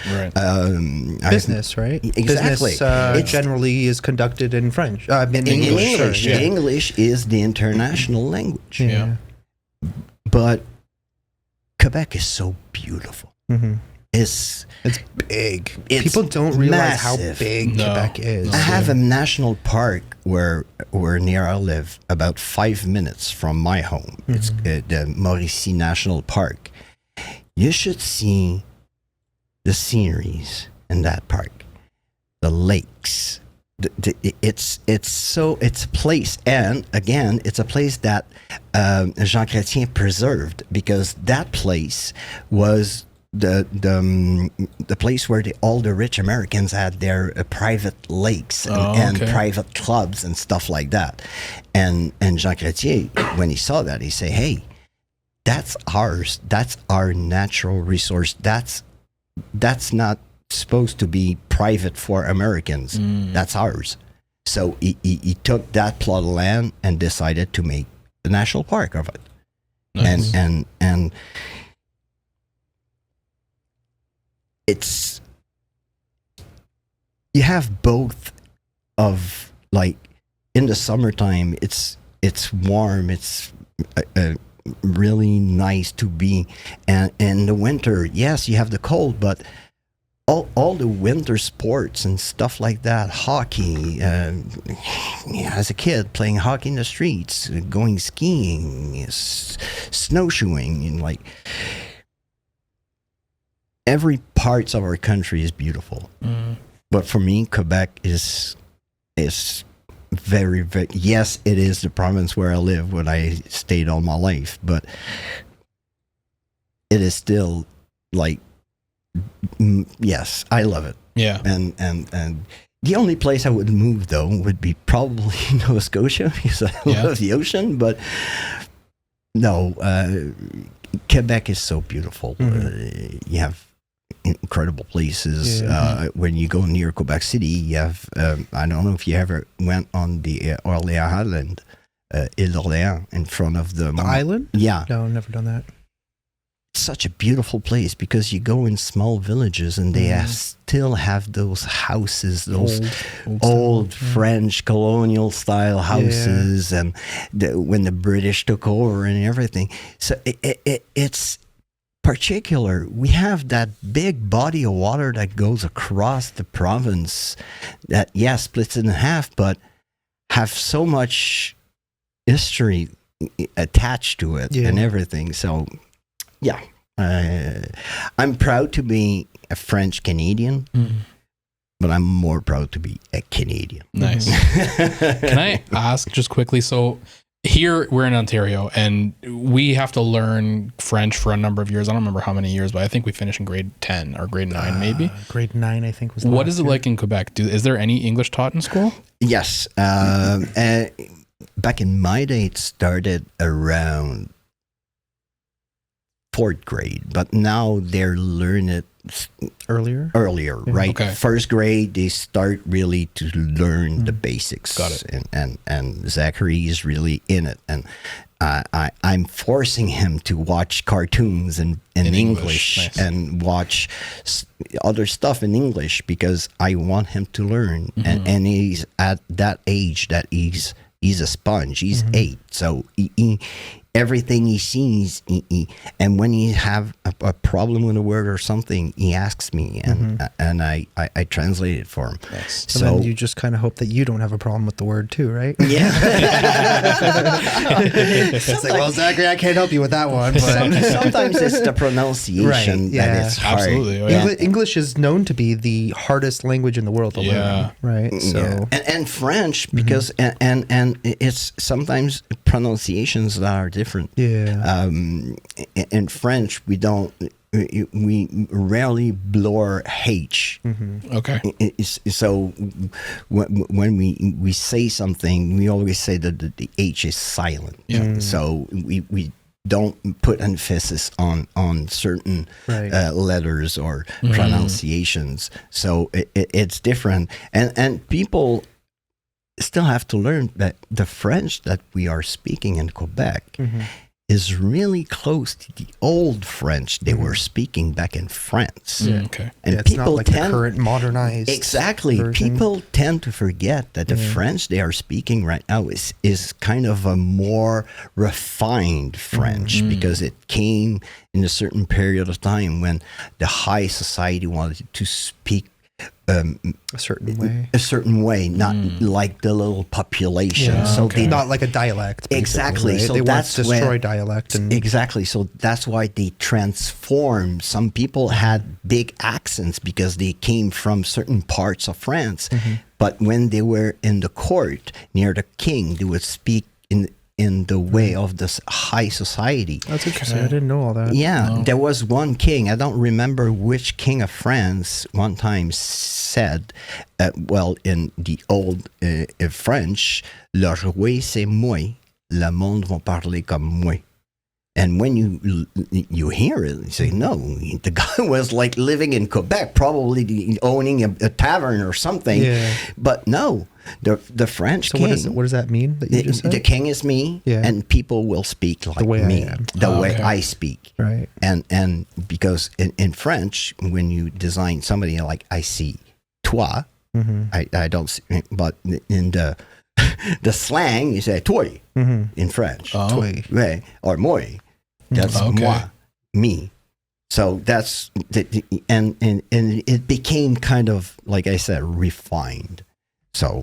Business, right? Exactly. Business generally is conducted in French. In English. English. English is the international language. Yeah. But Quebec is so beautiful. It's big. It's people don't realize massive. how big Quebec is. I have a national park where near I live, about 5 minutes from my home. It's the Mauricie National Park. You should see the sceneries in that park, the lakes. It's a place, and again, it's a place that Jean Chrétien preserved, because that place was the place where all the rich Americans had their private lakes and private clubs and stuff like that. And Jean Chrétien, when he saw that, he said, "Hey, that's ours. That's our natural resource. That's not supposed to be private for Americans. That's ours." So he took that plot of land and decided to make the national park of it. Nice. And it's, you have both of, like, in the summertime, it's warm, it's really nice to be, and in the winter, yes, you have the cold, but all the winter sports and stuff like that, hockey, as a kid playing hockey in the streets, going skiing, snowshoeing, and like, every parts of our country is beautiful. But for me, Quebec is very, very, yes, it is the province where I live, when I stayed all my life, but it is still like, yes, I love it. Yeah. And the only place I would move, though, would be probably Nova Scotia, because I love the ocean, but no, Quebec is so beautiful. You have incredible places. When you go near Quebec City, you have, I don't know if you ever went on the Orléans Island, Ile d'Orléans, in front of the island? Yeah. No, I've never done that. Such a beautiful place, because you go in small villages and they still have those houses, those old French colonial style houses, and when the British took over and everything. So it's particular. We have that big body of water that goes across the province that, splits it in half, but have so much history attached to it and everything. So, yeah, I'm proud to be a French Canadian, but I'm more proud to be a Canadian. Nice. Can I ask just quickly? So here we're in Ontario, and we have to learn French for a number of years. I don't remember how many years, but I think we finished in grade 10 or grade 9, maybe. Grade 9, I think was. What is it like in Quebec? Is there any English taught in school? Yes. Back in my day, it started around 4th grade, but now they're learning it earlier, right? Okay. 1st grade, they start really to learn the basics. Got it. And Zachary is really in it, and I'm forcing him to watch cartoons in English. Nice. And watch other stuff in English, because I want him to learn. And he's at that age that he's a sponge. He's 8, so he everything he sees, and when he have a problem with a word or something, he asks me, and I translate it for him. Nice. So then you just kind of hope that you don't have a problem with the word too, right? Yeah. It's like, well, Zachary, I can't help you with that one. But Sometimes it's the pronunciation that is hard. Absolutely. Oh, yeah. English is known to be the hardest language in the world to learn, right? So And French, because and it's sometimes pronunciations that are different. yeah, In French, we rarely blur H. Okay. So when we say something, we always say that the H is silent. Yeah. So we don't put emphasis on certain Right. letters or pronunciations. So it's different, and people still have to learn that the French that we are speaking in Quebec is really close to the old French they were speaking back in France. Okay. And it's people not like tend the current modernized. exactly. version. People tend to forget that the French they are speaking right now is kind of a more refined French because it came in a certain period of time when the high society wanted to speak a certain way, not like the little population. Yeah, so they not like a dialect. basically, Exactly. right? So they that's want to destroy when- dialect and Exactly. So that's why they transformed. Some people had big accents because they came from certain parts of France. But when they were in the court near the king, they would speak in the way of this high society. That's interesting. I didn't know all that. Yeah, there was one king, I don't remember which king of France, one time said, well, in the old French, le roi c'est moi, le monde vont parler comme moi. And when you hear it, you say, no, the guy was like living in Quebec, probably owning a tavern or something. Yeah. But no, the French So king. what does that mean that you just said? The king is me, Yeah. and people will speak like way I me, am. the way Okay. I speak. Right. And because in French, when you design somebody like I see toi, I don't see, but in the the slang you say toi in French, Toi. ouais, or moi. That's Okay. moi, me. So that's and it became kind of, like I said, refined. So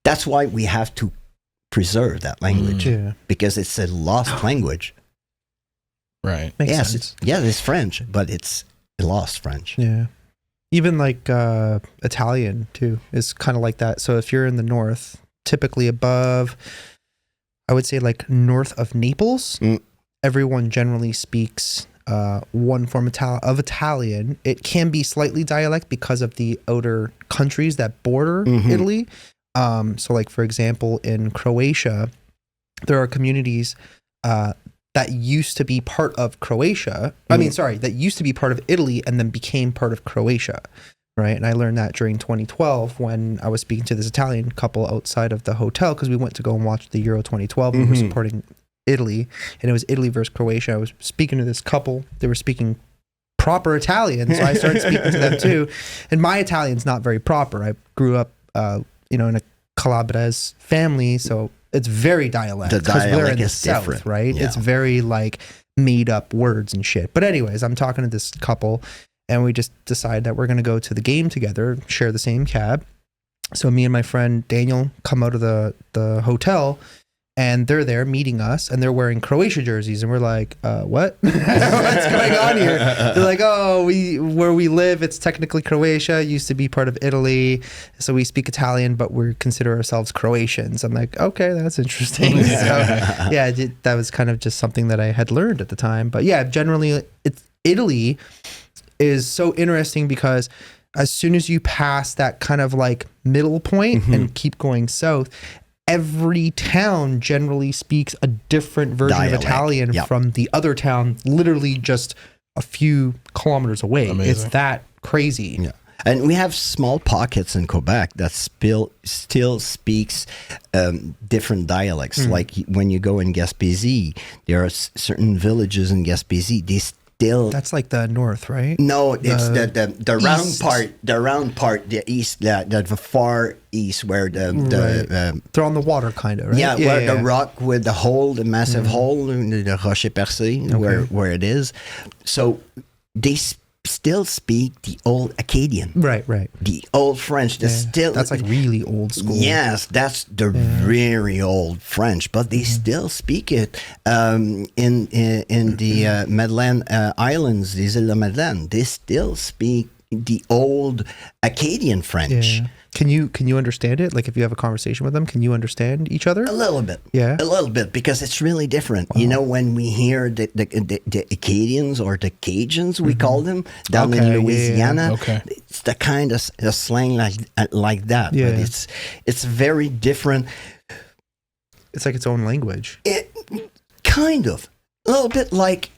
that's why we have to preserve that language Yeah. because it's a lost language. Right. Makes Yes, sense. it's French, but it's a lost French. Yeah. Even like Italian too is kind of like that. So if you're in the north, typically above, I would say like north of Naples, everyone generally speaks one form of Italian. It can be slightly dialect because of the outer countries that border Italy. So like, for example, in Croatia, there are communities that used to be part of Croatia. That used to be part of Italy and then became part of Croatia. Right. And I learned that during 2012 when I was speaking to this Italian couple outside of the hotel because we went to go and watch the Euro 2012. We were supporting Italy, and it was Italy versus Croatia. I was speaking to this couple. They were speaking proper Italian, so I started speaking to them too. And my Italian's not very proper. I grew up, in a Calabrese family, so it's very dialect. The 'cause we're dialect in the is south, different. right? Yeah. It's very like made up words and shit. But anyways, I'm talking to this couple, and we just decided that we're going to go to the game together, share the same cab. So me and my friend Daniel come out of the hotel, and they're there meeting us, and they're wearing Croatia jerseys, and we're like, what? What's going on here? They're like, oh, where we live, it's technically Croatia, it used to be part of Italy, so we speak Italian, but we consider ourselves Croatians. I'm like, okay, that's interesting. So yeah, that was kind of just something that I had learned at the time. But yeah, generally, Italy is so interesting because as soon as you pass that kind of like middle point and keep going south, every town generally speaks a different version Dialect. of Italian from the other town, literally just a few kilometers away. Amazing. It's that crazy. Yeah. And we have small pockets in Quebec that still speaks different dialects. Like when you go in Gaspésie, there are certain villages in Gaspésie, still. That's like the north, right? No, it's the round east. part. The round part, the east, the far east, where They're on the water, kind of, right? yeah, where the rock with the hole, the massive hole, the rocher percé, where it is. So they still speak the old Acadian, Right. the old French. That's like really old school. Yes, that's the very old French, but they still speak it in the Madeleine Islands, the Îles de Madeleine. They still speak the old Acadian French. Yeah. Can you understand it? Like if you have a conversation with them, can you understand each other? A little bit. Yeah. A little bit, because it's really different. You know, when we hear the Acadians or the Cajuns, we call them, down in Louisiana, it's the kind of slang like that. Yeah. But it's very different. It's like its own language. It kind of. A little bit like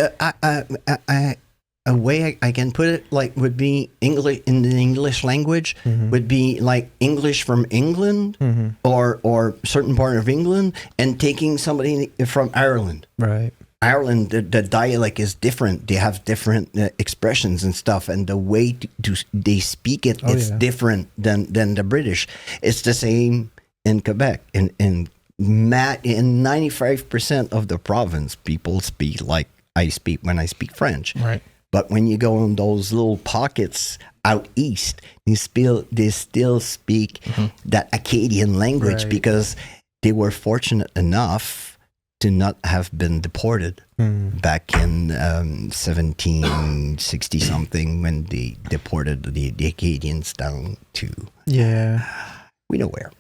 a way I can put it, like, would be English in the English language, would be like English from England or certain part of England, and taking somebody from Ireland. Right. Ireland, the dialect is different. They have different expressions and stuff, and the way they speak it, it's different than the British. It's the same in Quebec. In 95% of the province, people speak like I speak when I speak French. Right. But when you go in those little pockets out east, they still speak that Acadian language, because they were fortunate enough to not have been deported back in 1760 something, when they deported the Acadians down to we know where.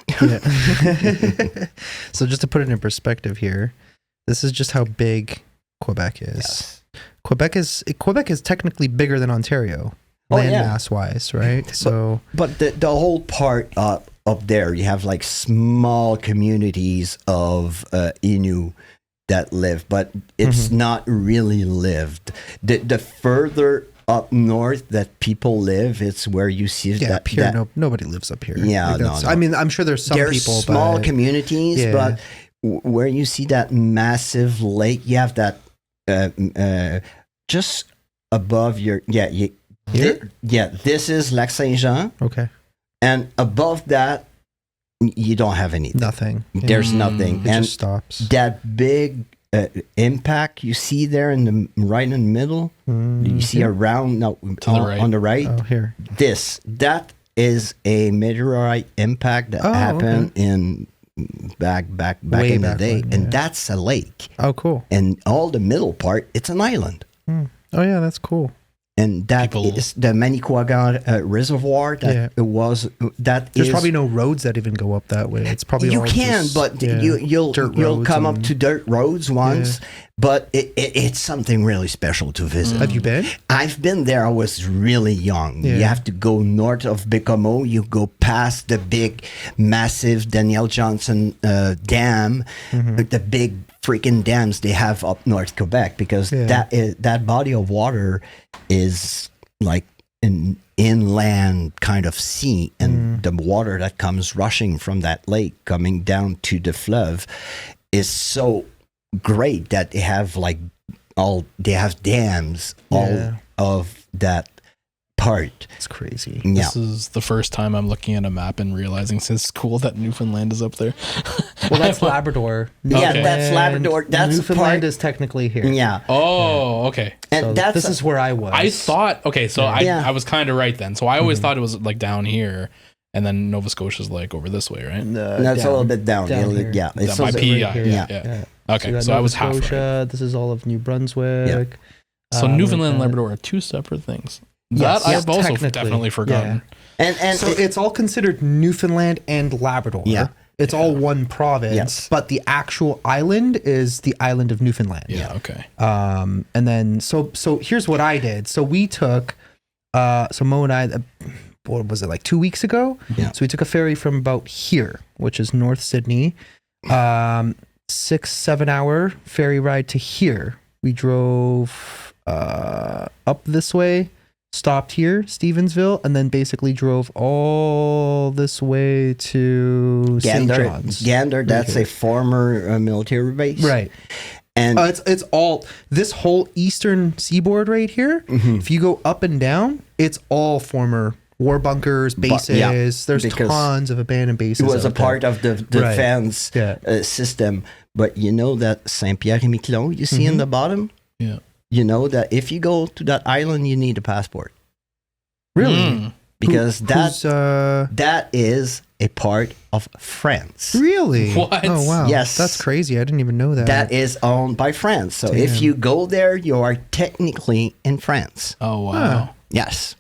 So just to put it in perspective here, this is just how big Quebec is. Yes. Quebec is technically bigger than Ontario, land mass wise, right? So, but the whole part up there, you have like small communities of Innu that live, but it's not really lived. The further up north that people live, it's where you see up here, nobody lives up here. Yeah, like I mean, I'm sure there's some there's people, small but, communities, but where you see that massive lake, you have that just above your this is Lac Saint-Jean. Okay. And above that, you don't have anything. Nothing. There's nothing. It just stops. That big impact you see there in the right in the middle, you see a round on the right. Oh, here. That is a meteorite impact that happened in back Way in the back day, when, and that's a lake. Oh, cool. And all the middle part, it's an island. Oh yeah, that's cool. And that is the Manicouagan Reservoir. There's probably no roads that even go up that way. It's probably you all can, just, but you'll come up to dirt roads once. Yeah. But it's something really special to visit. Have you been? I've been there. I was really young. Yeah. You have to go north of Bécomo. You go past the big, massive Daniel Johnson Dam, the big freaking dams they have up north Quebec, because that body of water is like an inland kind of sea, and the water that comes rushing from that lake coming down to the fleuve is so great that they have dams all of that part. It's crazy. Yeah. This is the first time I'm looking at a map and realizing since school that Newfoundland is up there. Well, that's Labrador. Yeah, that's Labrador. That's Newfoundland part. is technically here. Yeah. Oh, okay. And So this is where I was. I thought, Yeah. I was kind of right then. So I always thought it was like down here, and then Nova Scotia's like over this way, right? That's a little bit down. here. Yeah. That might be, yeah. Okay, so I was half right. This is all of New Brunswick. So Newfoundland and Labrador are two separate things. That I've also definitely forgotten. And so it's all considered Newfoundland and Labrador. Yeah. It's all one province, Yes. but the actual island is the island of Newfoundland. Yeah, okay. And then so here's what I did. So we took so Mo and I, what was it, like 2 weeks ago? Yeah. So we took a ferry from about here, which is North Sydney. 6-7 hour ferry ride to here. We drove up this way, stopped here, Stevensville, and then basically drove all this way to St. John's. Gander, that's a former military base. Right. And it's all this whole eastern seaboard right here. If you go up and down, it's all former war bunkers, bases. There's tons of abandoned bases. It was a part of the defense system. But you know that Saint-Pierre-et-Miquelon, you see in the bottom? Yeah. You know that if you go to that island, you need a passport. Really? Because that is a part of France. Really? What? Oh, wow. Yes. That's crazy. I didn't even know that. That is owned by France. So if you go there, you are technically in France. Oh, wow. Huh. Yes.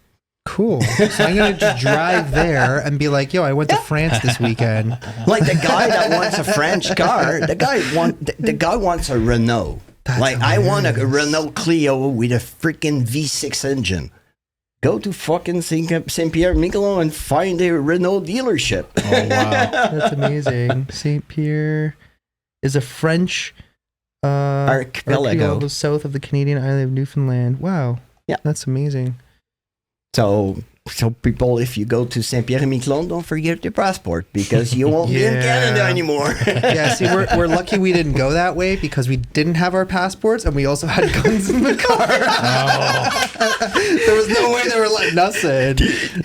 Cool. So I'm going to just drive there and be like, yo, I went to France this weekend. Like the guy that wants a French car, the guy wants a Renault. I want a Renault Clio with a freaking V6 engine. Go to fucking Saint-Pierre-Miquelon and find a Renault dealership. Oh, wow. That's amazing. Saint-Pierre is a French archipelago south of the Canadian island of Newfoundland. Wow. Yeah. That's amazing. So people, if you go to Saint-Pierre-et-Miquelon, don't forget your passport because you won't be in Canada anymore. Yeah, see, we're lucky we didn't go that way because we didn't have our passports and we also had guns in the car. There was no way they were letting us in.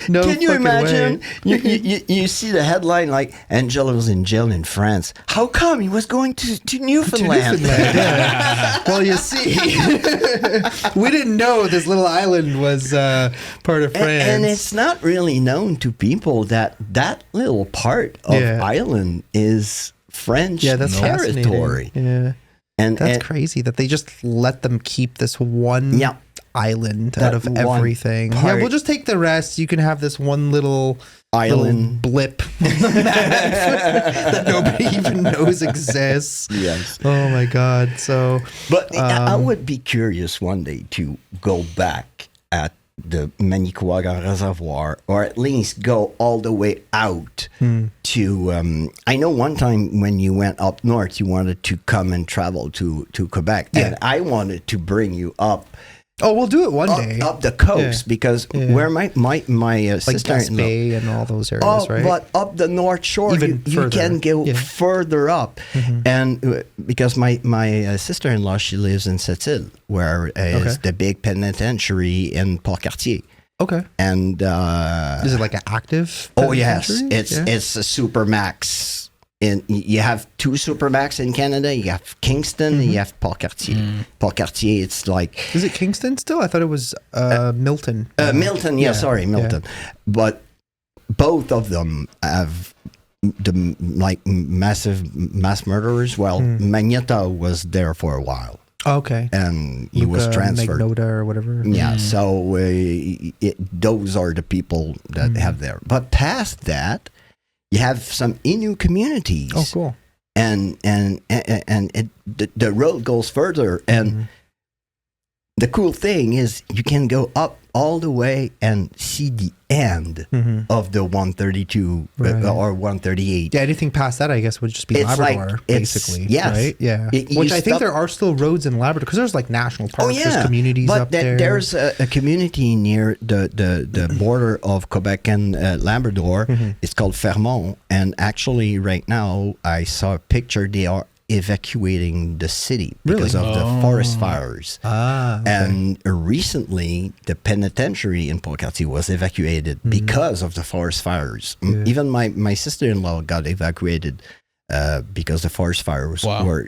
No. Can you imagine? You see the headline like Angelo's in jail in France. How come he was going to Newfoundland? Yeah. Well, you see, we didn't know this little island was part of France. And it's not really known to people that little part of island is French territory. Yeah. And that's crazy that they just let them keep this one island out of everything. Yeah, we'll just take the rest. You can have this one little island blip that nobody even knows exists. Yes. Oh my God. So, but I would be curious one day to go back at the Manicouagan Reservoir, or at least go all the way out to. I know one time when you went up north, you wanted to come and travel to Quebec, and I wanted to bring you up. Oh, we'll do it one day up the coast because where my sister like Bay and all those areas, right? But up the North Shore, you can go further up, and because my sister-in-law, she lives in Sept-Îles, where is the big penitentiary in Port-Cartier. Okay. And is it like an active? Oh yes, it's a supermax. And you have two supermax in Canada. You have Kingston and you have Port-Cartier. Port-Cartier, it's like... Is it Kingston still? I thought it was Milton. Milton, sorry, Milton. Yeah. But both of them have the massive mass murderers. Well, Magneto was there for a while. Okay. And he was transferred. Magnotta or whatever. Yeah, so those are the people that have there. But past that... You have some Innu communities. Oh, cool! And the road goes further, and the cool thing is you can go up all the way and see the end of the 132 or 138. Yeah, anything past that, I guess, would just be Labrador, basically. Yes. Right? Yeah. Which I think there are still roads in Labrador because there's like national parks, there's communities up there. There's a community near the border of Quebec and Labrador. It's called Fermont. And actually, right now, I saw a picture. They are evacuating the city because of the forest fires. And recently, the penitentiary in Port-Cartier was evacuated because of the forest fires. Even my sister-in-law got evacuated because the forest fires were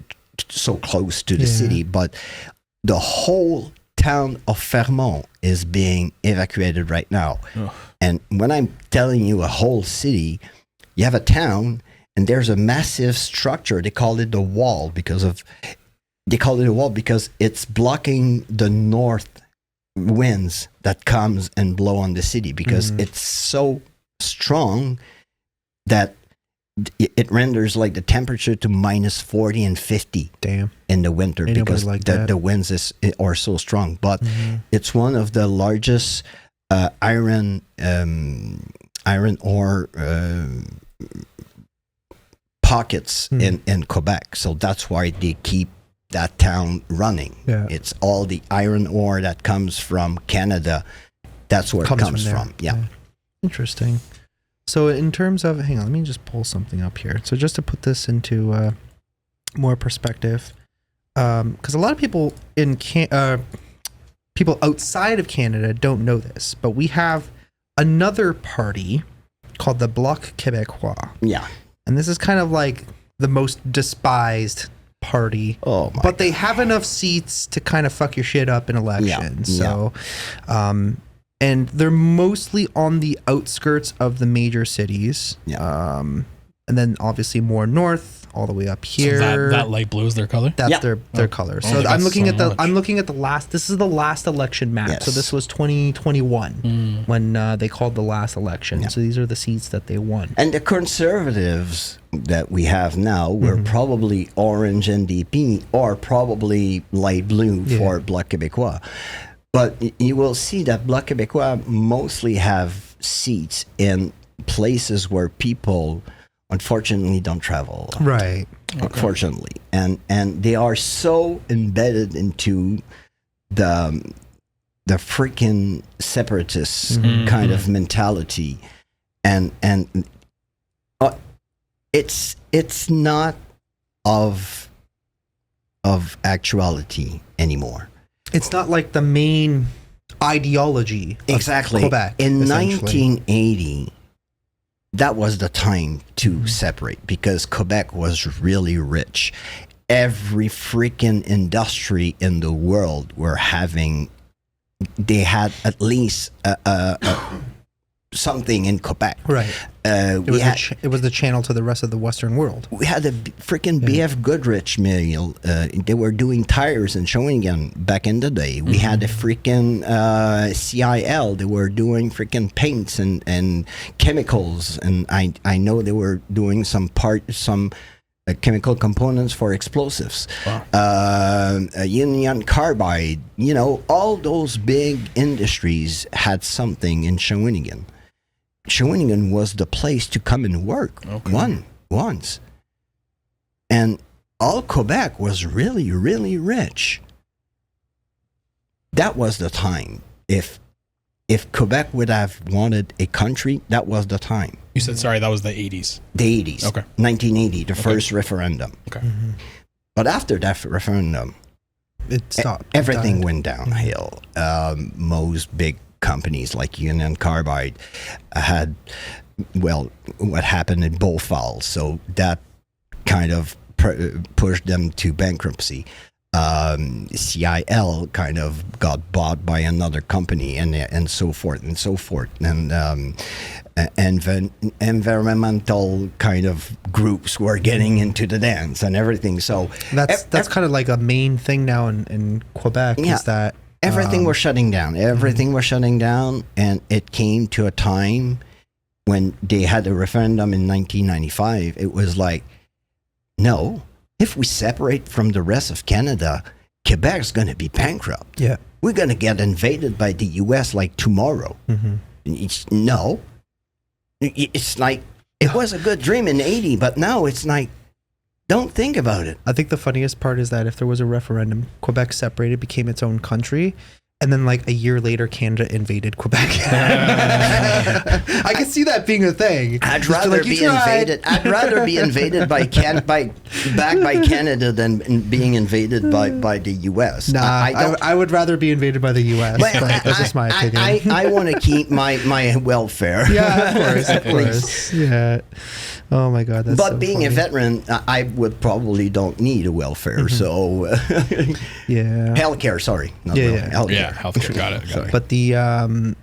so close to the city. But the whole town of Fermont is being evacuated right now. And when I'm telling you a whole city, you have a town and there's a massive structure. They call it the wall because it's blocking the north winds that comes and blow on the city because it's so strong that it renders like the temperature to minus 40 and 50 in the winter because the winds are so strong. But it's one of the largest iron ore pockets in Quebec. So that's why they keep that town running. Yeah. It's all the iron ore that comes from Canada. That's where it comes from. Yeah. Interesting. So in terms of, hang on, let me just pull something up here. So just to put this into more perspective, because a lot of people people outside of Canada don't know this, but we have another party called the Bloc Québécois. Yeah. And this is kind of like the most despised party. Oh my But they have enough seats to kind of fuck your shit up in elections. Yeah. So, and they're mostly on the outskirts of the major cities. Yeah. And then obviously more north, all the way up here. So that light blue is their color? That's Yeah. their color. Oh, So they I'm got looking so at the much. I'm looking at the last. This is the last election map. Yes. So this was 2021 when they called the last election. Yeah. So these are the seats that they won. And the conservatives that we have now were probably orange NDP or probably light blue for Bloc Québécois. But you will see that Bloc Québécois mostly have seats in places where people unfortunately don't travel a lot. Right. Unfortunately. And they are so embedded into the freaking separatist kind of mentality. And it's not of actuality anymore. It's not like the main ideology of Exactly. Quebec. In essentially. 1980, that was the time to separate because Quebec was really rich. Every freaking industry in the world they had at least something in Quebec. Right. It It was the channel to the rest of the Western world. We had a freaking BF Goodrich mill. They were doing tires in Shawinigan back in the day. We had a freaking CIL. They were doing freaking paints and chemicals. And I know they were doing some chemical components for explosives. Wow. Union Carbide. You know, all those big industries had something in Shawinigan. Shawinigan was the place to come and work once. And all Quebec was really, really rich. That was the time. If Quebec would have wanted a country, that was the time. You said, sorry, that was the 80s. The 80s. Okay. 1980, the first referendum. Okay. But after that referendum, It stopped. everything Died. went downhill. Most big companies like Union Carbide had, what happened in Beaufort. So that kind of pushed them to bankruptcy. CIL kind of got bought by another company and so forth and so forth. And environmental kind of groups were getting into the dance and everything. So That's kind of like a main thing now in Quebec is that everything was shutting down. Everything was shutting down, and it came to a time when they had a referendum in 1995. It was like, no, if we separate from the rest of Canada, Quebec's going to be bankrupt. Yeah. We're going to get invaded by the U.S. like tomorrow. No. It's like, it was a good dream in 80, but now it's like, don't think about it. I think the funniest part is that if there was a referendum, Quebec separated, became its own country, and then like a year later, Canada invaded Quebec. I can see that being a thing. I'd Just rather like, "You be tried." invaded. I'd rather be invaded by Canada than being invaded by the U.S. Nah, I I would rather be invaded by the U.S. But But that's just my opinion. I want to keep my welfare. Yeah, of course, of Please. course. Yeah. Oh my God, that's But so being funny. a veteran, I would probably don't need a welfare. So, Yeah. healthcare. Sorry, not Yeah, welfare, yeah. healthcare. Yeah, healthcare. Got it. But the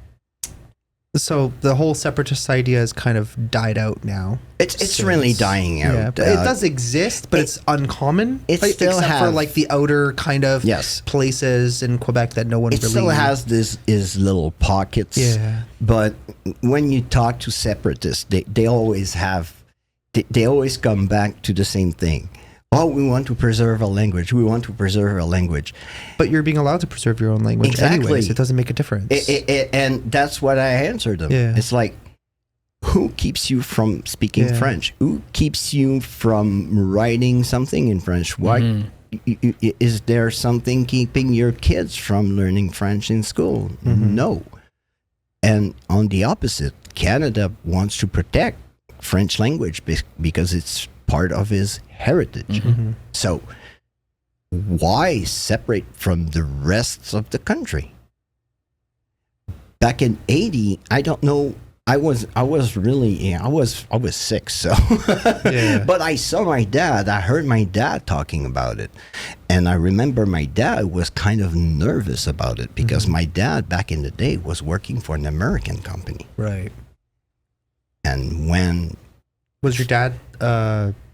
so the whole separatist idea has kind of died out now. It's since- really dying out. Yeah, but it does exist, but it's uncommon. it like, still except for have- like the outer kind of Yes. places in Quebec that no one It really. still has his little pockets. Yeah. But when you talk to separatists, they always have, they always come back to the same thing. Oh, we want to preserve a language. We want to preserve a language. But you're being allowed to preserve your own language Exactly. anyways. It doesn't make a difference. And that's what I answered them. Yeah. It's like, who keeps you from speaking Yeah. French? Who keeps you from writing something in French? Why is there something keeping your kids from learning French in school? No. And on the opposite, Canada wants to protect French language because it's part of his heritage. So why separate from the rest of the country? Back in 80, I don't know. I was really, I was 6, so. Yeah. But I saw my dad. I heard my dad talking about it, and I remember my dad was kind of nervous about it because my dad back in the day was working for an American company. Right. And when Was your dad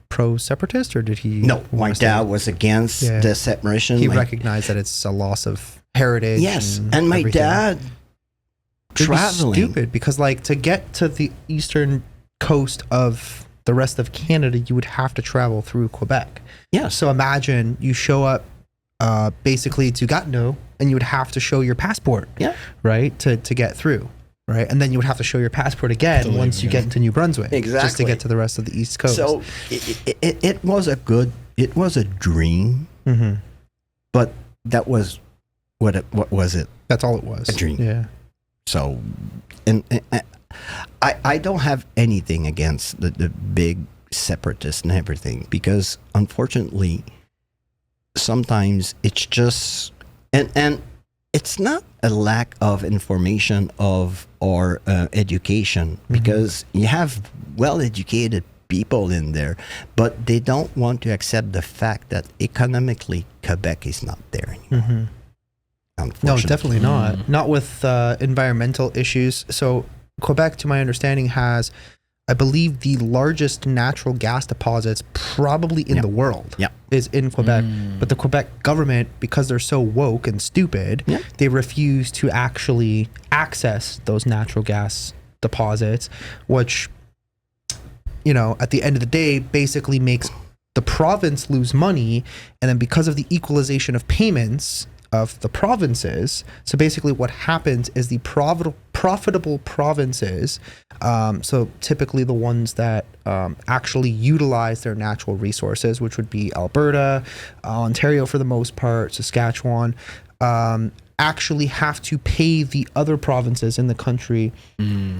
pro-separatist, or did he? no, my dad was against the separation. He recognized that it's a loss of heritage. Yes, and my everything. dad traveling. Stupid, because like to get to the eastern coast of the rest of Canada, you would have to travel through Quebec. Yeah. So imagine you show up basically to Gatineau, and you would have to show your passport. Yeah. Right, to get through. Right, and then you would have to show your passport again once you get into New Brunswick. Exactly. Just to get to the rest of the East Coast. So it was a dream, but that was what was it? That's all it was. A dream. Yeah. So, and I don't have anything against the big separatists and everything, because unfortunately, sometimes it's just and it's not a lack of information or education, because you have well-educated people in there, but they don't want to accept the fact that economically Quebec is not there anymore. No, definitely not. Not with environmental issues. So Quebec, to my understanding, has, I believe, the largest natural gas deposits probably in the world is in Quebec. But the Quebec government, because they're so woke and stupid, they refuse to actually access those natural gas deposits, which, you know, at the end of the day, basically makes the province lose money. And then because of the equalization of payments of the provinces, so basically what happens is the profitable provinces, so typically the ones that actually utilize their natural resources, which would be Alberta, Ontario for the most part, Saskatchewan, actually have to pay the other provinces in the country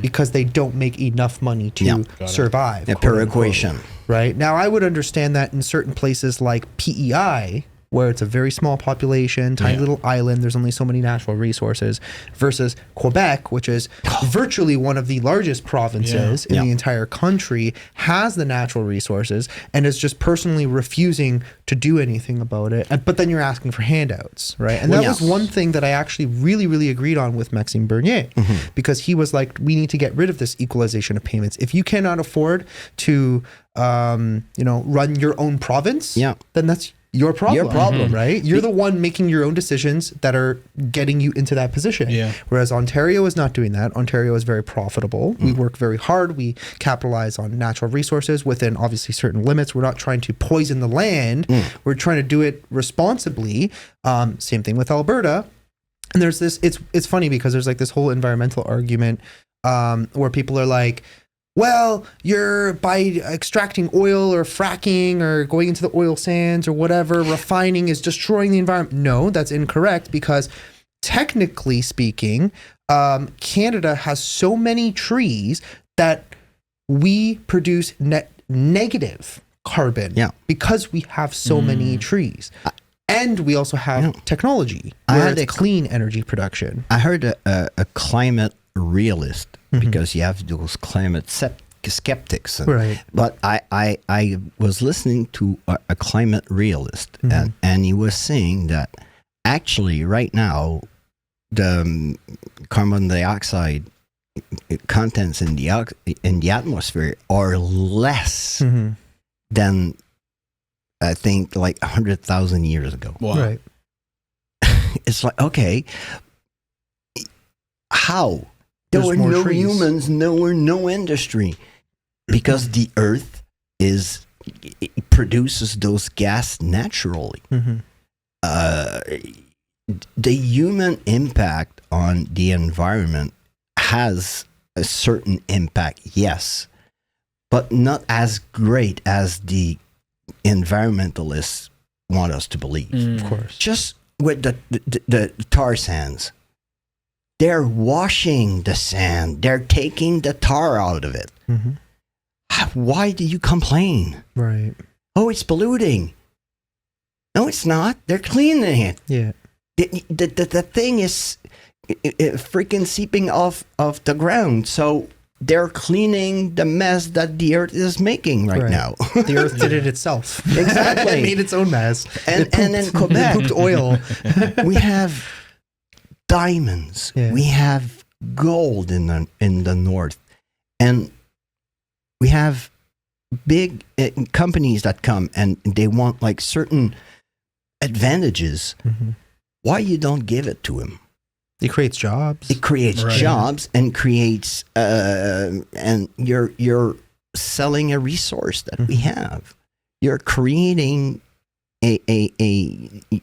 because they don't make enough money to survive. Per equation. Right? Now, I would understand that in certain places like PEI, where it's a very small population, tiny little island, there's only so many natural resources, versus Quebec, which is virtually one of the largest provinces in the entire country, has the natural resources and is just personally refusing to do anything about it. But then you're asking for handouts, right? And that was one thing that I actually really, really agreed on with Maxime Bernier, because he was like, we need to get rid of this equalization of payments. If you cannot afford to, run your own province, then that's your problem, right? You're the one making your own decisions that are getting you into that position. Yeah. Whereas Ontario is not doing that. Ontario is very profitable. We work very hard. We capitalize on natural resources within obviously certain limits. We're not trying to poison the land. We're trying to do it responsibly. Same thing with Alberta. And there's this, it's funny because there's like this whole environmental argument where people are like, well, you're by extracting oil or fracking or going into the oil sands or whatever, refining is destroying the environment. No, that's incorrect, because technically speaking, Canada has so many trees that we produce net negative carbon because we have so many trees. And we also have technology where it's clean energy production. I heard a climate realist, because you have those climate skeptics. Right. But I was listening to a climate realist, and he was saying that actually right now the carbon dioxide contents in the atmosphere are less than, I think, like 100,000 years ago. Wow. Right. It's like, okay, how? There There's were more no trees. humans, there were no industry, because the earth it produces those gas naturally. The human impact on the environment has a certain impact, yes, but not as great as the environmentalists want us to believe. Of course. Just with the tar sands. They're washing the sand. They're taking the tar out of it. Why do you complain? Right. Oh, it's polluting. No, it's not. They're cleaning it. Yeah. The thing is freaking seeping off of the ground. So they're cleaning the mess that the earth is making right now. The earth did it itself. Exactly. It made its own mess. And in Quebec, pooped oil. we have diamonds. Yeah. We have gold in the north. And we have big companies that come and they want like certain advantages. Mm-hmm. Why you don't give it to them? It creates jobs. It creates jobs and creates and you're selling a resource that we have. You're creating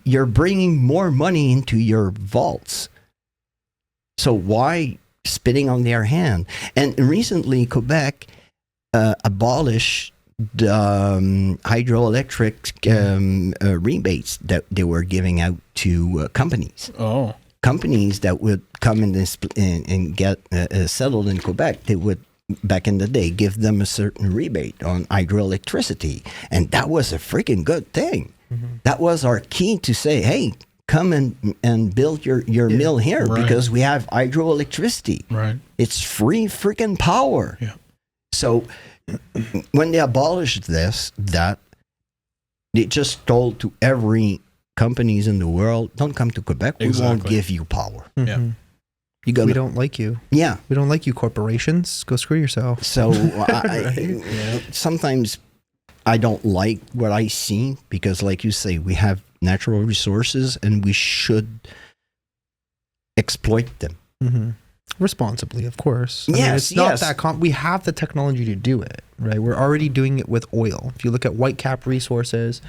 you're bringing more money into your vaults. So why spitting on their hand? And recently Quebec abolished the hydroelectric rebates that they were giving out to companies. Oh. Companies that would come in and get settled in Quebec, they would, back in the day, give them a certain rebate on hydroelectricity. And that was a freaking good thing. Mm-hmm. That was our key to say, hey, come and build your mill here because we have hydroelectricity. Right. It's free freaking power. Yeah. So when they abolished that they just told to every companies in the world, don't come to Quebec. We won't give you power. Mm-hmm. Yeah. We don't like you. Yeah. We don't like you, corporations. Go screw yourself. So sometimes I don't like what I see because, like you say, we have natural resources and we should exploit them. Mm-hmm. Responsibly, of course. I mean, it's not that we have the technology to do it, right? We're already doing it with oil. If you look at Whitecap Resources,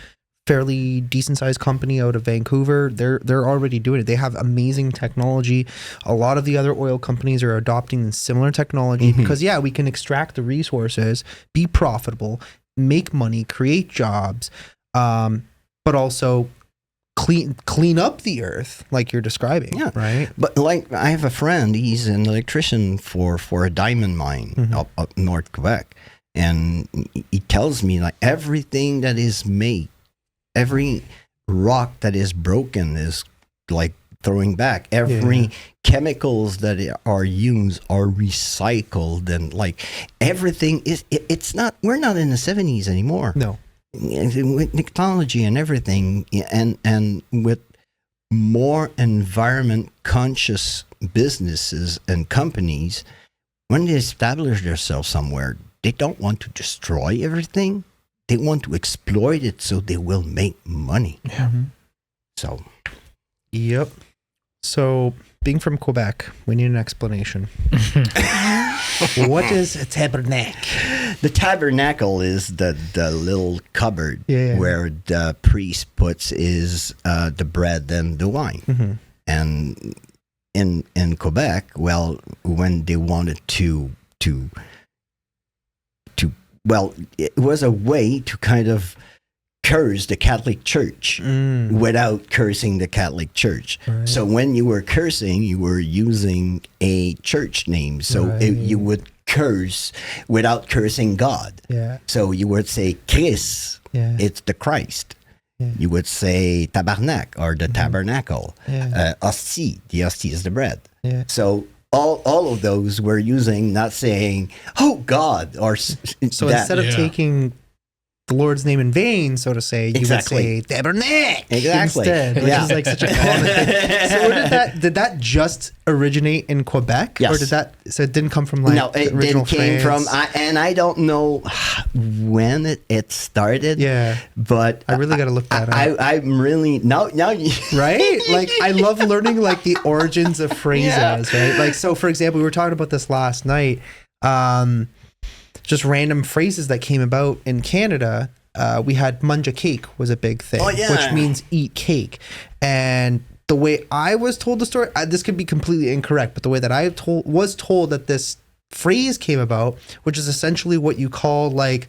fairly decent sized company out of Vancouver, they're already doing it. They have amazing technology. A lot of the other oil companies are adopting similar technology because we can extract the resources, be profitable, make money, create jobs, but also clean up the earth like you're describing. Yeah. Right. But like I have a friend, he's an electrician for a diamond mine up North Quebec. And he tells me like everything that is made, every rock that is broken is like throwing back. Every chemicals that are used are recycled, and like everything is. It's not. We're not in the 70s anymore. No. With technology and everything, and with more environment conscious businesses and companies, when they establish themselves somewhere, they don't want to destroy everything. They want to exploit it so they will make money. Yeah. So. Yep. So, being from Quebec, we need an explanation. What is a tabernacle? The tabernacle is the little cupboard where the priest puts the bread and the wine. Mm-hmm. And in Quebec, well, when they wanted to it was a way to kind of curse the Catholic Church without cursing the Catholic Church. Right. So when you were cursing, you were using a church name. So you would curse without cursing God. Yeah. So you would say Christ, it's the Christ. Yeah. You would say tabarnak or the tabernacle. Yeah. Hostie, the hostie is the bread. Yeah. So all of those we're using, not saying, oh God, or so instead of taking the Lord's name in vain, so to say, you would say tabernacle instead, which is like such a common thing. So where did that just originate in Quebec? Yes. Or it didn't come from like the original came France? from, and I don't know when it started. Yeah. But I really got to look that up. I'm really, now you right? Like I love learning like the origins of phrases, right? Like, so for example, we were talking about this last night. Just random phrases that came about in Canada. We had munja cake was a big thing, which means eat cake. And the way I was told the story, this could be completely incorrect, but the way that I was told that this phrase came about, which is essentially what you call like,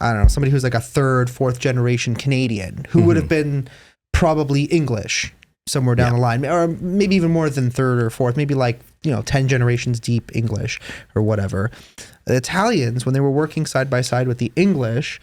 I don't know, somebody who's like a third, fourth generation Canadian who would have been probably English somewhere down the line, or maybe even more than third or fourth, maybe like, 10 generations deep English or whatever. The Italians, when they were working side by side with the English,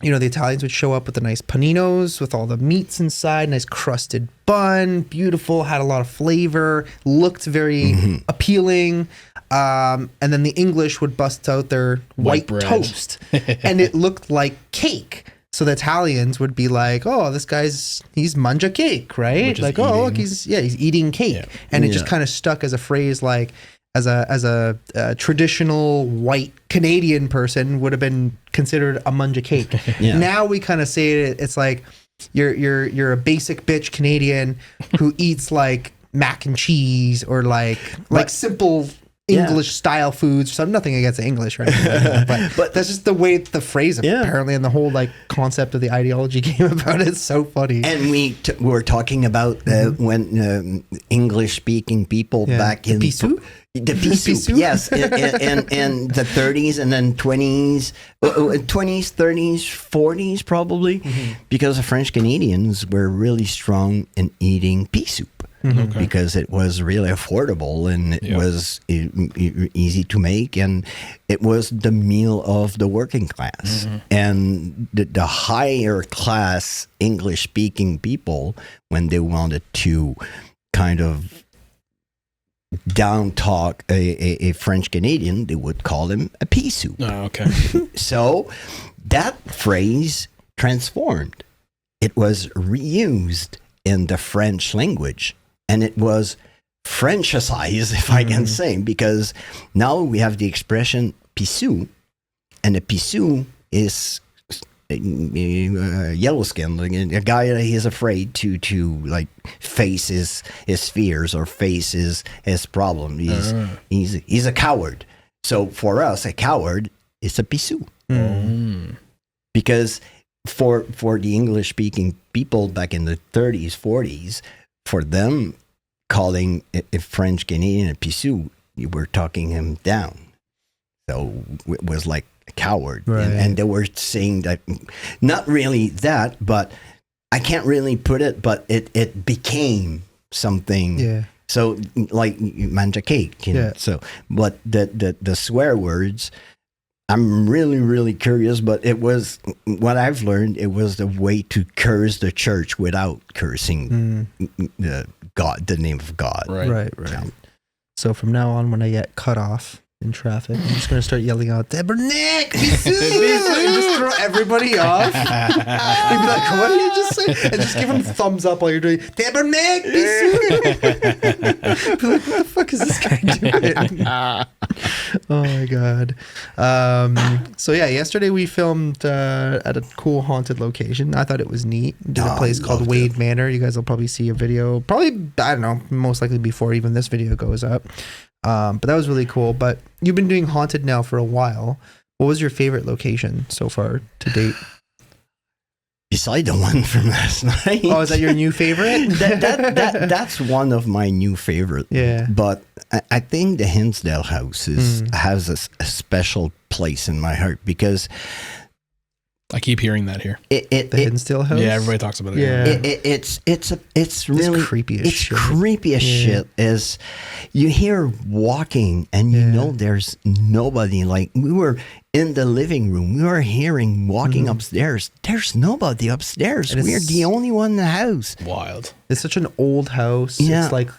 the Italians would show up with the nice paninos with all the meats inside, nice crusted bun, beautiful, had a lot of flavor, looked very appealing. And then the English would bust out their white bread. toast, and it looked like cake. So the Italians would be like, "Oh, he's mangia cake, right? Which is Like, oh, look, eating. he's eating cake." Yeah. And it just kind of stuck as a phrase, like as a traditional white Canadian person would have been considered a munja cake. Yeah. Now we kind of say it's like you're a basic bitch Canadian who eats like mac and cheese or like simple English style foods. So nothing against the English or anything like that, but that's just the way the phrase apparently, and the whole like concept of the ideology came about. It's so funny. And we were talking about when English speaking people back in the pea soup, yes, in the 30s and then 20s, 30s, 40s probably, because the French Canadians were really strong in eating pea soup. Because it was really affordable and it was easy to make, and it was the meal of the working class. And the higher class English speaking people, when they wanted to kind of down talk a French Canadian, they would call him a pea soup. Oh, okay. So that phrase transformed. It was reused in the French language. And it was Frenchicized, if I can say, because now we have the expression pissou, and a pissou is yellow skin, like a guy that is afraid to like face his fears or face his problem. He's a coward. So for us, a coward is a pissou, because for the English speaking people back in the 30s, 40s. For them, calling a French Canadian a pissou, you were talking him down. So it was like a coward. Right. And they were saying that, not really that, but I can't really put it, but it became something. Yeah. So like manja cake. So, but the swear words, I'm really, really curious, but it was what I've learned. It was the way to curse the church without cursing the name of God. Right. So from now on, when I get cut off in traffic, I'm just going to start yelling out, Debernick, and just throw everybody off. They'd be like, what did you just say? And just give them thumbs up while you're doing, Debernick, be like, what the fuck is this guy doing? Oh my God. So yeah, yesterday we filmed at a cool haunted location. I thought it was neat. Did a place called Wade Manor. You guys will probably see a video, probably, I don't know, most likely before even this video goes up. But that was really cool. But you've been doing haunted now for a while. What was your favorite location so far to date? Beside the one from last night. Oh, is that your new favorite? That's one of my new favorite. Yeah. But I think the Hinsdale house has a special place in my heart, because I keep hearing that here. The Hinsdale house? Yeah, everybody talks about it. Yeah. It's really creepy as shit. Creepy as shit. Is you hear walking and you know there's nobody. Like, we were in the living room, we were hearing walking upstairs. There's nobody upstairs. We're the only one in the house. Wild. It's such an old house. Yeah. It's like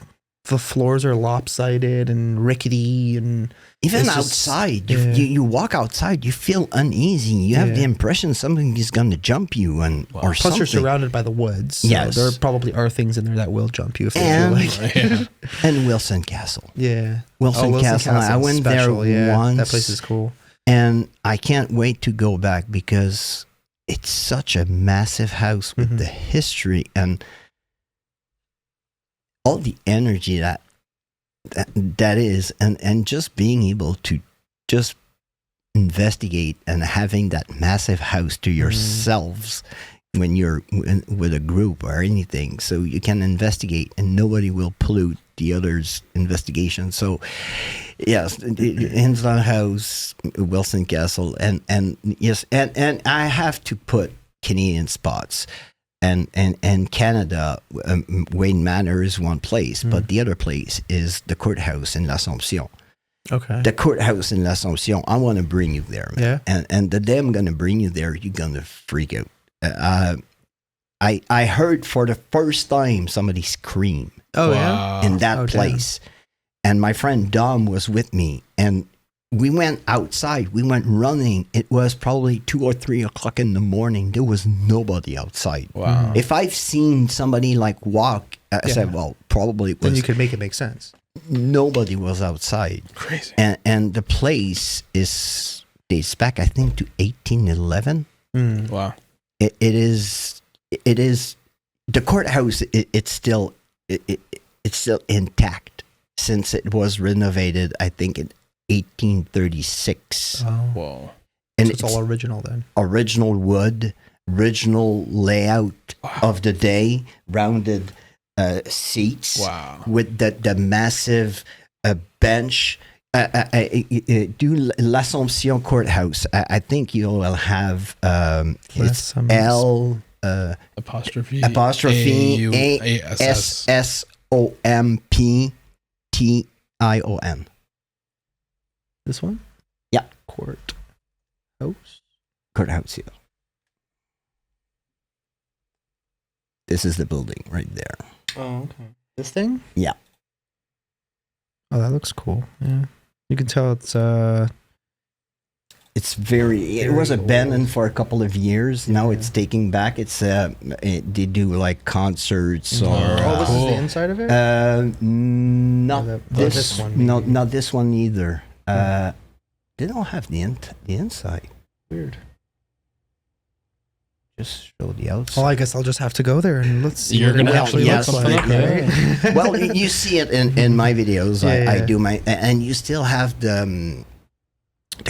the floors are lopsided and rickety, and even it's outside, just, you walk outside, you feel uneasy. You have the impression something is going to jump you, or plus something. you're surrounded by the woods. So Yes. there probably are things in there that will jump you if they And, feel like. and Wilson Castle. Yeah. Wilson Castle. I went special, there once. That place is cool. And I can't wait to go back, because it's such a massive house with the history and all the energy that is, and just being able to just investigate and having that massive house to yourselves when you're with a group or anything, so you can investigate and nobody will pollute the other's investigation. So yes, Hinsdale House, Wilson Castle, and yes, and I have to put Canadian spots. And Canada, Wayne Manor is one place, but the other place is the courthouse in L'Assomption. Okay. The courthouse in l'Assomption. I want to bring you there, man. Yeah. And the day I'm going to bring you there, you're going to freak out. I heard for the first time somebody scream Oh, yeah. in that Oh, damn. place. And my friend Dom was with me. And we went outside. We went running. It was probably 2 or 3 o'clock in the morning. There was nobody outside. Wow. If I've seen somebody like walk, I said, well, probably it Then was you could make it make sense. nobody was outside. Crazy. And the place dates back, I think, to 1811. Wow. It is the courthouse. It's still intact since it was renovated, I think, in 1836. Oh. Whoa. And So it's all original then. original wood, original layout of the day, rounded seats. Wow. With the massive bench. Do l'Assomption Courthouse. I think you will have it's L Apostrophe ASSOMPTION. This one? Yeah. Courthouse. Yeah. This is the building right there. Oh, okay. This thing? Yeah. Oh, that looks cool. Yeah. You can tell it's It was Very abandoned old. for a couple of years. Now Yeah. it's taking back. They do like concerts or Oh, this is Cool. the inside of it? not this one, No, maybe. not this one either. They don't have the inside. Weird. Just show the outside. Well, I guess I'll just have to go there and let's see You're what it gonna actually have looks to like. look something up, Right? Well, you see it in my videos. Yeah, I yeah. do and you still have the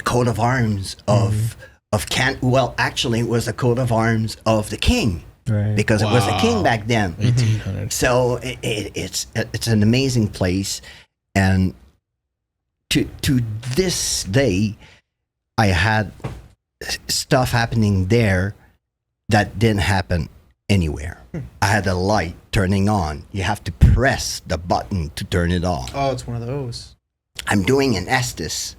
coat of arms of Well, actually, it was the coat of arms of the king Right. because it was the king Wow. back then. 1800. So it's an amazing place, and to this day, I had stuff happening there that didn't happen anywhere. I had a light turning on. You have to press the button to turn it on. Oh, it's one of those. I'm doing an Estes,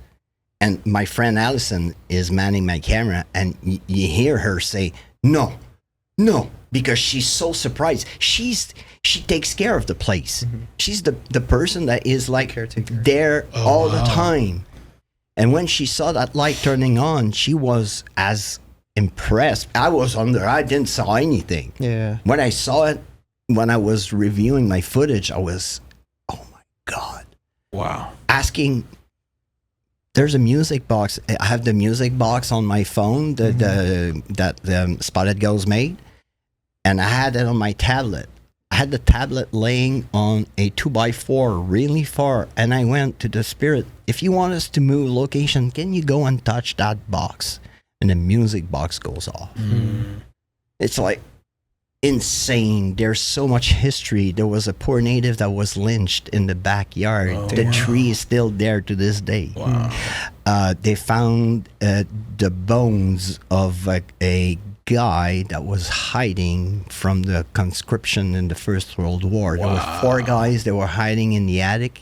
and my friend Allison is manning my camera, and you hear her say, no, because she's so surprised. She takes care of the place. She's the person that is like Caretaker. there Oh, all the wow. time. And when she saw that light turning on, she was as impressed. I was under. I didn't saw anything. Yeah. When I saw it, when I was reviewing my footage, I was, oh my God. Wow. Asking, there's a music box. I have the music box on my phone that the Spotted Girls made, and I had it on my tablet. I had the tablet laying on a 2x4 really far, and I went to the Spirit. If you want us to move location, can you go and touch that box? And the music box goes off. It's like insane. There's so much history. There was a poor native that was lynched in the backyard. Oh, The wow. tree is still there to this day. Wow. They found the bones of a guy that was hiding from the conscription in the First World War. There were 4 guys that were hiding in the attic,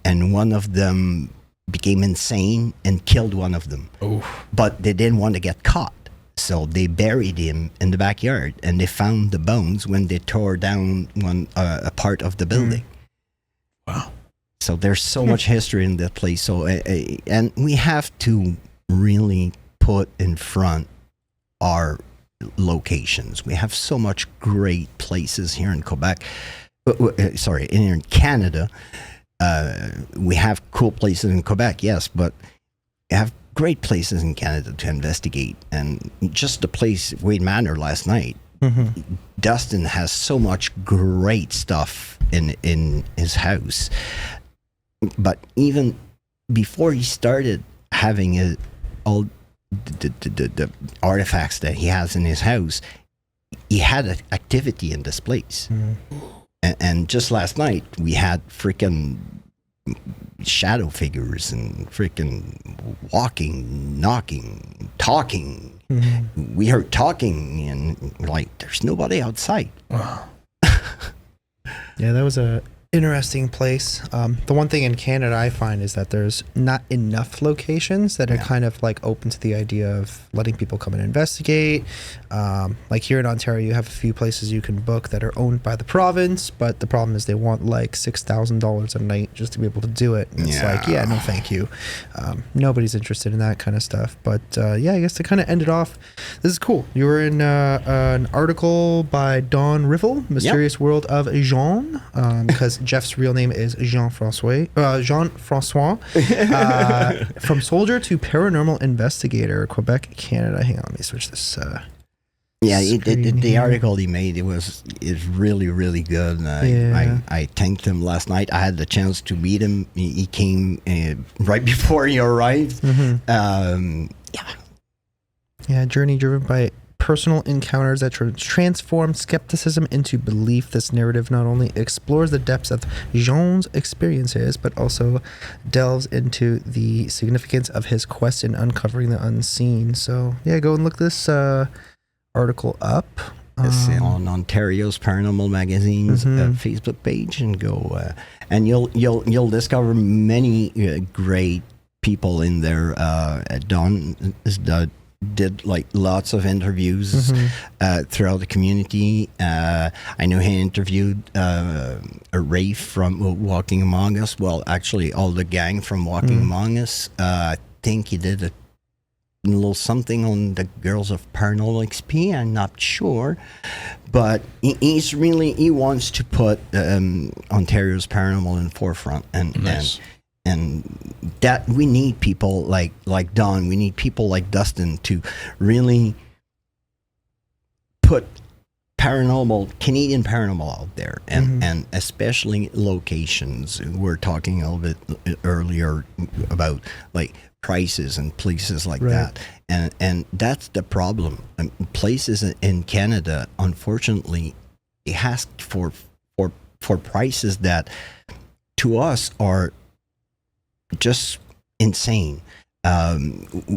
and one of them became insane and killed one of them. Oof. But they didn't want to get caught. So they buried him in the backyard, and they found the bones when they tore down a part of the building. Wow. So there's so much history in that place. So and we have to really put in front our locations. We have so much great places here in Quebec. Sorry, here in Canada. We have cool places in Quebec, yes, but we have great places in Canada to investigate. And just the place, Wade Manor last night, Dustin has so much great stuff in his house. But even before he started having all the artifacts that he has in his house, he had an activity in this place. And just last night, we had freaking shadow figures and freaking walking, knocking, talking. We heard talking, and like, there's nobody outside. Wow. Yeah, that was a interesting place. The one thing in Canada I find is that there's not enough locations that are kind of like open to the idea of letting people come and investigate. Like here in Ontario, you have a few places you can book that are owned by the province, but the problem is they want like $6,000 a night just to be able to do it. And it's like, yeah, no, thank you. Nobody's interested in that kind of stuff. But yeah, I guess to kind of end it off, this is cool. You were in an article by Don Riffle, Mysterious World of Jean, because Jeff's real name is Jean-Francois. From soldier to paranormal investigator, Quebec, Canada. Hang on, let me switch this. The article he made is really good. I thanked him last night. I had the chance to meet him. He came right before he arrived. Journey driven by personal encounters that transform skepticism into belief. This narrative not only explores the depths of Jean's experiences, but also delves into the significance of his quest in uncovering the unseen. So yeah, go and look this article up. It's on Ontario's Paranormal Magazine's Facebook page, and go and you'll discover many great people in there. Don did like lots of interviews throughout the community. I know he interviewed a Rafe from Walking Among Us. Well, actually, all the gang from Walking Among Us. I think he did a little something on the Girls of Paranormal XP. I'm not sure, but he wants to put Ontario's paranormal in the forefront, and that we need people like Don. We need people like Dustin to really put Canadian paranormal out there, and especially locations. We're talking a little bit earlier about like prices and places like that, and that's the problem. Places in Canada, unfortunately, they ask for prices that to us are just insane.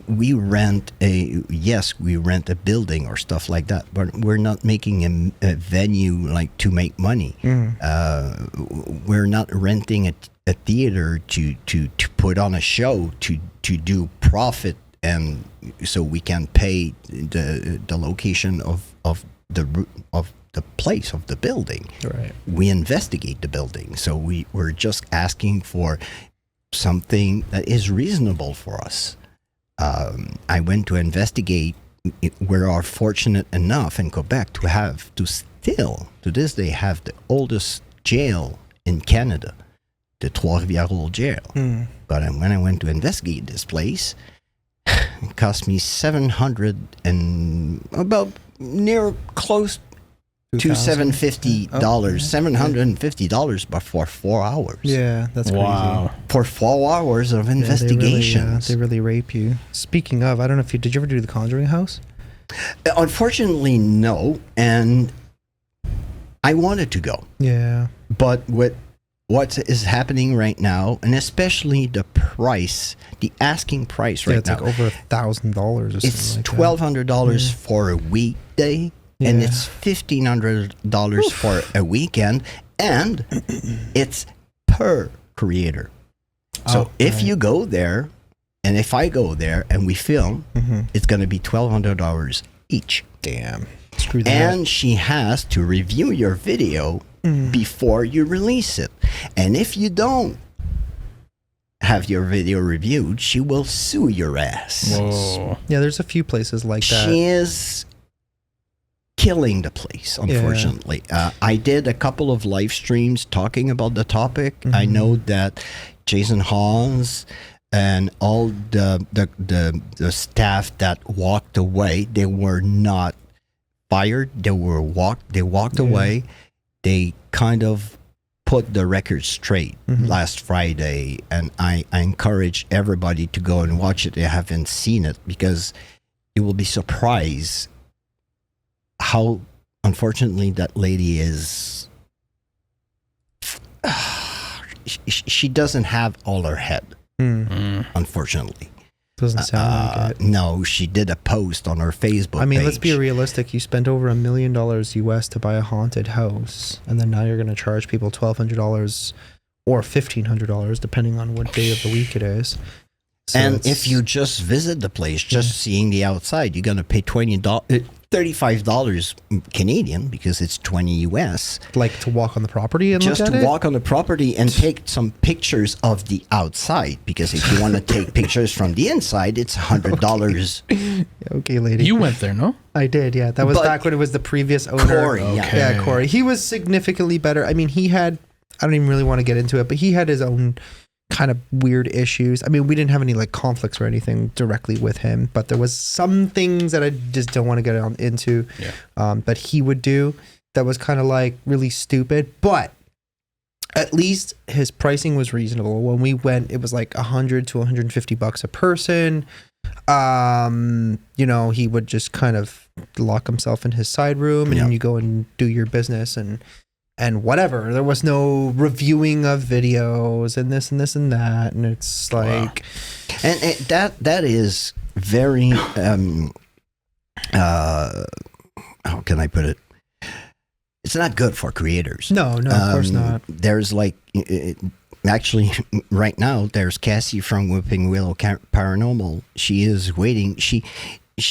We rent a building or stuff like that, but we're not making a venue like to make money. We're not renting a theater to put on a show to do profit, and so we can pay the location of the place of the building. We investigate the building, so we're just asking for something that is reasonable for us. I went to investigate. We are fortunate enough in Quebec to still to this day have the oldest jail in Canada, the Trois-Rivières Old Jail. But when I went to investigate this place, it cost me $700 and about near close to $750, $750, but for 4 hours. Yeah, that's crazy. Wow. For 4 hours of investigations. They really rape you. Speaking of, I don't know if did you ever do the Conjuring House? Unfortunately, no. And I wanted to go. Yeah. But with what is happening right now, and especially the price, the asking price right now. It's like over $1,000 or something. It's $1,200 for a weekday. And it's $1,500 for a weekend, and it's per creator. So if you go there, and if I go there and we film, it's going to be $1,200 each. Damn. Screw that. And she has to review your video before you release it. And if you don't have your video reviewed, she will sue your ass. Whoa. Yeah, there's a few places like that. She is killing the place, unfortunately. I did a couple of live streams talking about the topic. I know that Jason Hawes and all the staff that walked away, they were not fired. They walked away. They kind of put the record straight last Friday, and I encourage everybody to go and watch it. They haven't seen it, because you will be surprised how, unfortunately, that lady is. She doesn't have all her head, unfortunately. Doesn't sound like it. No, she did a post on her Facebook I mean, page. let's be realistic. You spent over $1 million US to buy a haunted house, and then now you're going to charge people $1,200 or $1,500, depending on what day of the week it is. So And if you just visit the place, just seeing the outside, you're going to pay $35 Canadian because it's 20 US. like to walk on the property and Just look at to it? walk on the property and take some pictures of the outside. Because if you want to take pictures from the inside, it's $100. Okay, lady. You went there, no? I did, yeah. That was But back when it was the previous owner. Corey, Okay. Yeah, Corey. He was significantly better. I mean, he had, I don't even really want to get into it, but he had his own kind of weird issues. I mean, we didn't have any like conflicts or anything directly with him, but there was some things that I just don't want to get into. Yeah. That he would do that was kind of like really stupid, but at least his pricing was reasonable. When we went, it was like $100 to $150 a person. You know, he would just kind of lock himself in his side room, and Yeah. you go and do your business and whatever. There was no reviewing of videos and this and this and that, and it's like, And that is very, how can I put it? It's not good for creators. no, of course not. There's like, actually, right now, there's Cassie from Whipping Willow Paranormal. She is waiting. She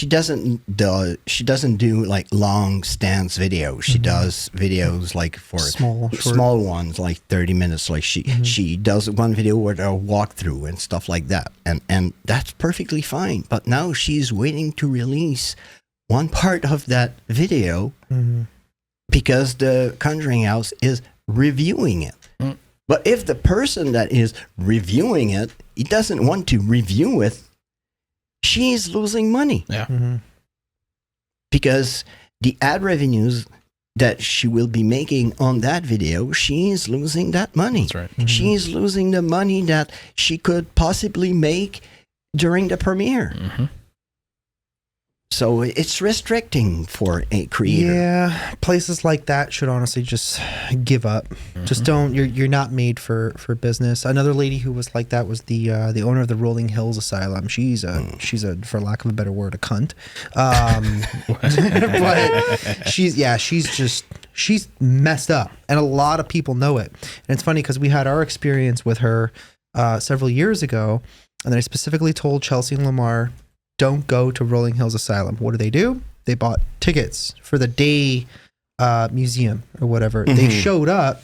doesn't do like long stance videos. She does videos like for Small, short. small ones, like 30 minutes. Like she does one video with a walkthrough and stuff like that, and that's perfectly fine. But now she's waiting to release one part of that video because the Conjuring House is reviewing it. But if the person that is reviewing it, he doesn't want to review it, she's losing money. Yeah. Because the ad revenues that she will be making on that video, she's losing that money. That's right. She's losing the money that she could possibly make during the premiere. So it's restricting for a creator. Yeah, places like that should honestly just give up. Just don't. You're not made for business. Another lady who was like that was the owner of the Rolling Hills Asylum. She's a for lack of a better word, a cunt. But she's messed up, and a lot of people know it. And it's funny because we had our experience with her several years ago, and I specifically told Chelsea and Lamar, don't go to Rolling Hills Asylum. What do? They bought tickets for the day museum or whatever. They showed up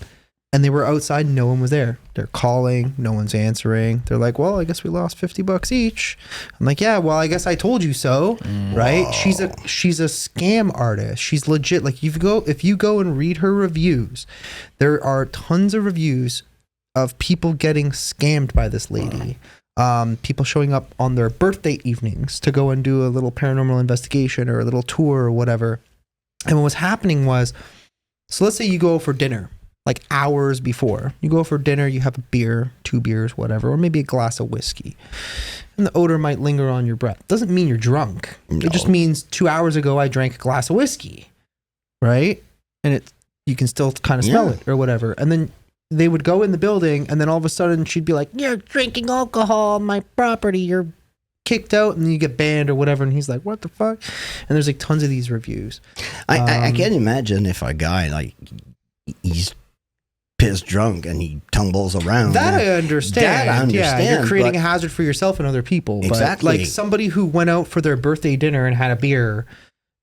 and they were outside. No one was there. They're calling. No one's answering. They're like, well, I guess we lost $50 each. I'm like, yeah, well, I guess I told you so. Right. She's a scam artist. She's legit. Like if you go and read her reviews, there are tons of reviews of people getting scammed by this lady. People showing up on their birthday evenings to go and do a little paranormal investigation or a little tour or whatever. And what was happening was, so let's say you go for dinner, like hours before. You go for dinner, you have a beer, 2 beers, whatever, or maybe a glass of whiskey. And the odor might linger on your breath. Doesn't mean you're drunk. No. It just means 2 hours ago I drank a glass of whiskey, right? And you can still kind of smell it or whatever. And then they would go in the building, and then all of a sudden she'd be like, you're drinking alcohol on my property, you're kicked out, and then you get banned or whatever. And he's like, what the fuck? And there's like tons of these reviews. I can't imagine if a guy, like, he's pissed drunk and he tumbles around. That I understand. Yeah, you're creating but- a hazard for yourself and other people. Exactly. But like somebody who went out for their birthday dinner and had a beer,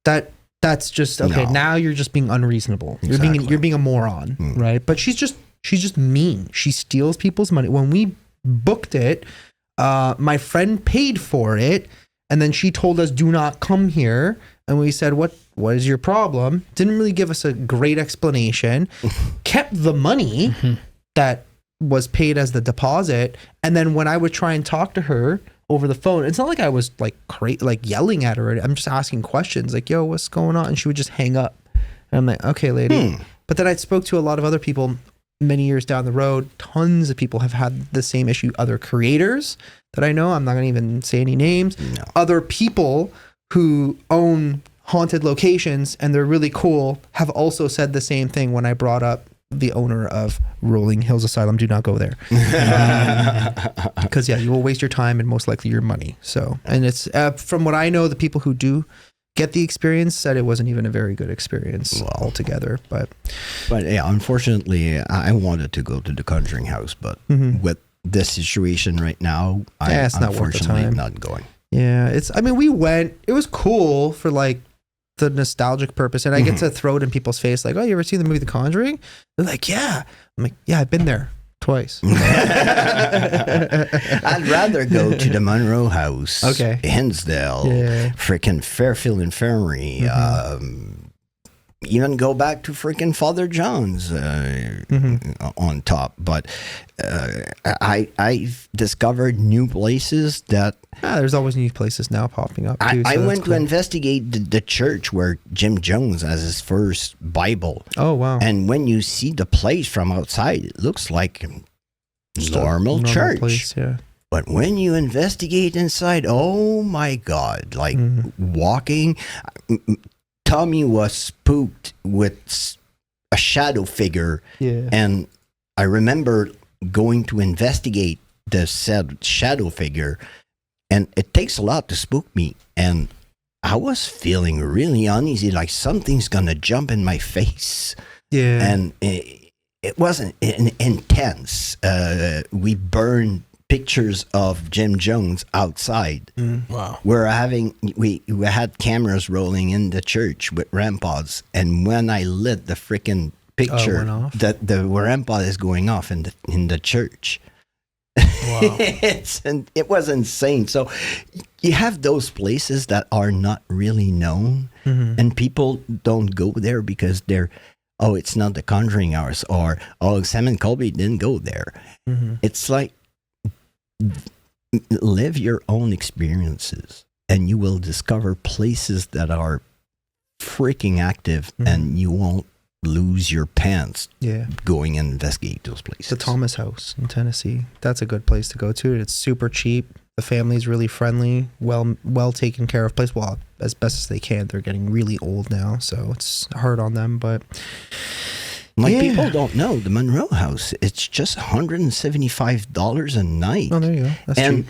that's just okay. No. Now you're just being unreasonable. Exactly. You're being a moron, right? But she's just mean. She steals people's money. When we booked it, my friend paid for it, and then she told us, do not come here. And we said, what is your problem? Didn't really give us a great explanation. Kept the money that was paid as the deposit. And then when I would try and talk to her over the phone, it's not like I was like yelling at her. I'm just asking questions like, yo, what's going on? And she would just hang up. And I'm like, okay, lady. But then I spoke to a lot of other people many years down the road. Tons of people have had the same issue. Other creators that I know, I'm not going to even say any names. No. Other people who own haunted locations and they're really cool have also said the same thing when I brought up the owner of Rolling Hills Asylum, do not go there. Because you will waste your time and most likely your money. So, and it's from what I know, the people who do get the experience said it wasn't even a very good experience altogether. But yeah, unfortunately, I wanted to go to the Conjuring House, but with this situation right now, it's not worth the time. Not going. Yeah, we went. It was cool for like the nostalgic purpose, and I get to throw it in people's face, like, "Oh, you ever seen the movie The Conjuring?" They're like, "Yeah." I'm like, "Yeah, I've been there twice." I'd rather go to the Monroe House, Hinsdale, freaking Fairfield Infirmary, even go back to freaking Father John's on top. But I've discovered new places that... there's always new places now popping up too. I went to investigate the church where Jim Jones has his first Bible. Oh, wow. And when you see the place from outside, it looks like a normal church. Place, yeah. But when you investigate inside, oh my God, like walking... Tommy was spooked with a shadow figure, and I remember going to investigate the said shadow figure, and it takes a lot to spook me, and I was feeling really uneasy, like something's gonna jump in my face. And it wasn't intense. We burned pictures of Jim Jones outside. Wow. We had cameras rolling in the church with REM pods, and when I lit the freaking picture, the REM pod is going off in the church. Wow. It was insane. So you have those places that are not really known, and people don't go there because it's not the Conjuring Hours, or Sam and Colby didn't go there. It's like, live your own experiences, and you will discover places that are freaking active, and you won't lose your pants going and investigate those places. The Thomas House in Tennessee, that's a good place to go to. It's super cheap. The family's really friendly, well taken care of place. Well, as best as they can. They're getting really old now, so it's hard on them, but... people don't know, the Monroe House, it's just $175 a night. Oh, there you go. That's cheap.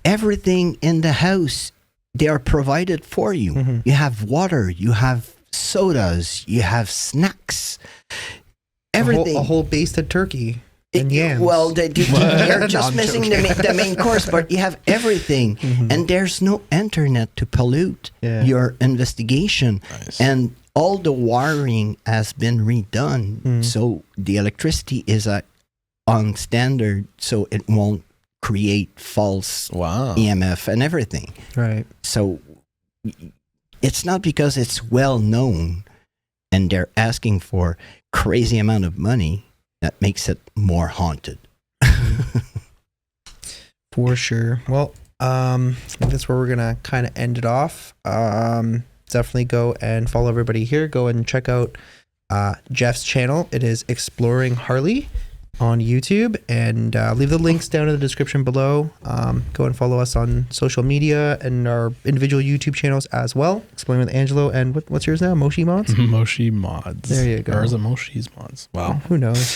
Everything in the house, they are provided for you. You have water, you have sodas, you have snacks, everything. A whole basted turkey and yams. Well, you're just missing the main course, but you have everything. And there's no internet to pollute your investigation. Nice. And all the wiring has been redone, so the electricity is on standard, so it won't create false EMF and everything. Right. So it's not because it's well known and they're asking for crazy amount of money that makes it more haunted. For sure. Well, I think that's where we're gonna kind of end it off. Definitely go and follow everybody here. Go and check out Jeff's channel. It is Exploring Harley on YouTube, and leave the links down in the description below. Go and follow us on social media and our individual YouTube channels as well. Exploring with Angelo, and what's yours now? Moshi Mods? Moshi Mods. There you go. Or is it Moshi's Mods? Wow. Who knows?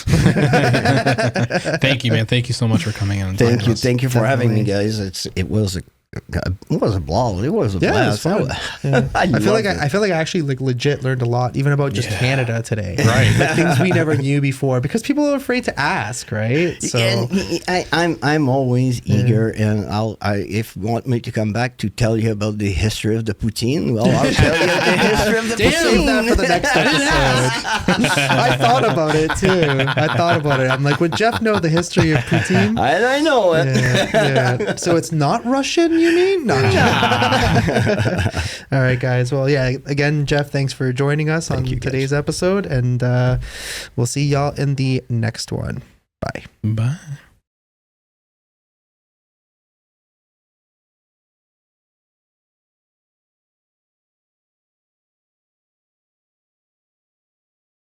Thank you, man. Thank you so much for coming in. And Thank you for having me, guys. It was a ball. It was a blast. It was fun. I feel like I actually legit learned a lot, even about just Canada today. Right, like things we never knew before, because people are afraid to ask, right? So and I'm always eager, and if you want me to come back to tell you about the history of the poutine, well, I'll tell you the history of the poutine. That for the next episode. I thought about it too. I'm like, would Jeff know the history of poutine? I know it. Yeah. So it's not Russian, you mean? No. All right, guys. Well, again, Jeff, thanks for joining us on today's episode, and we'll see y'all in the next one. Bye. Bye.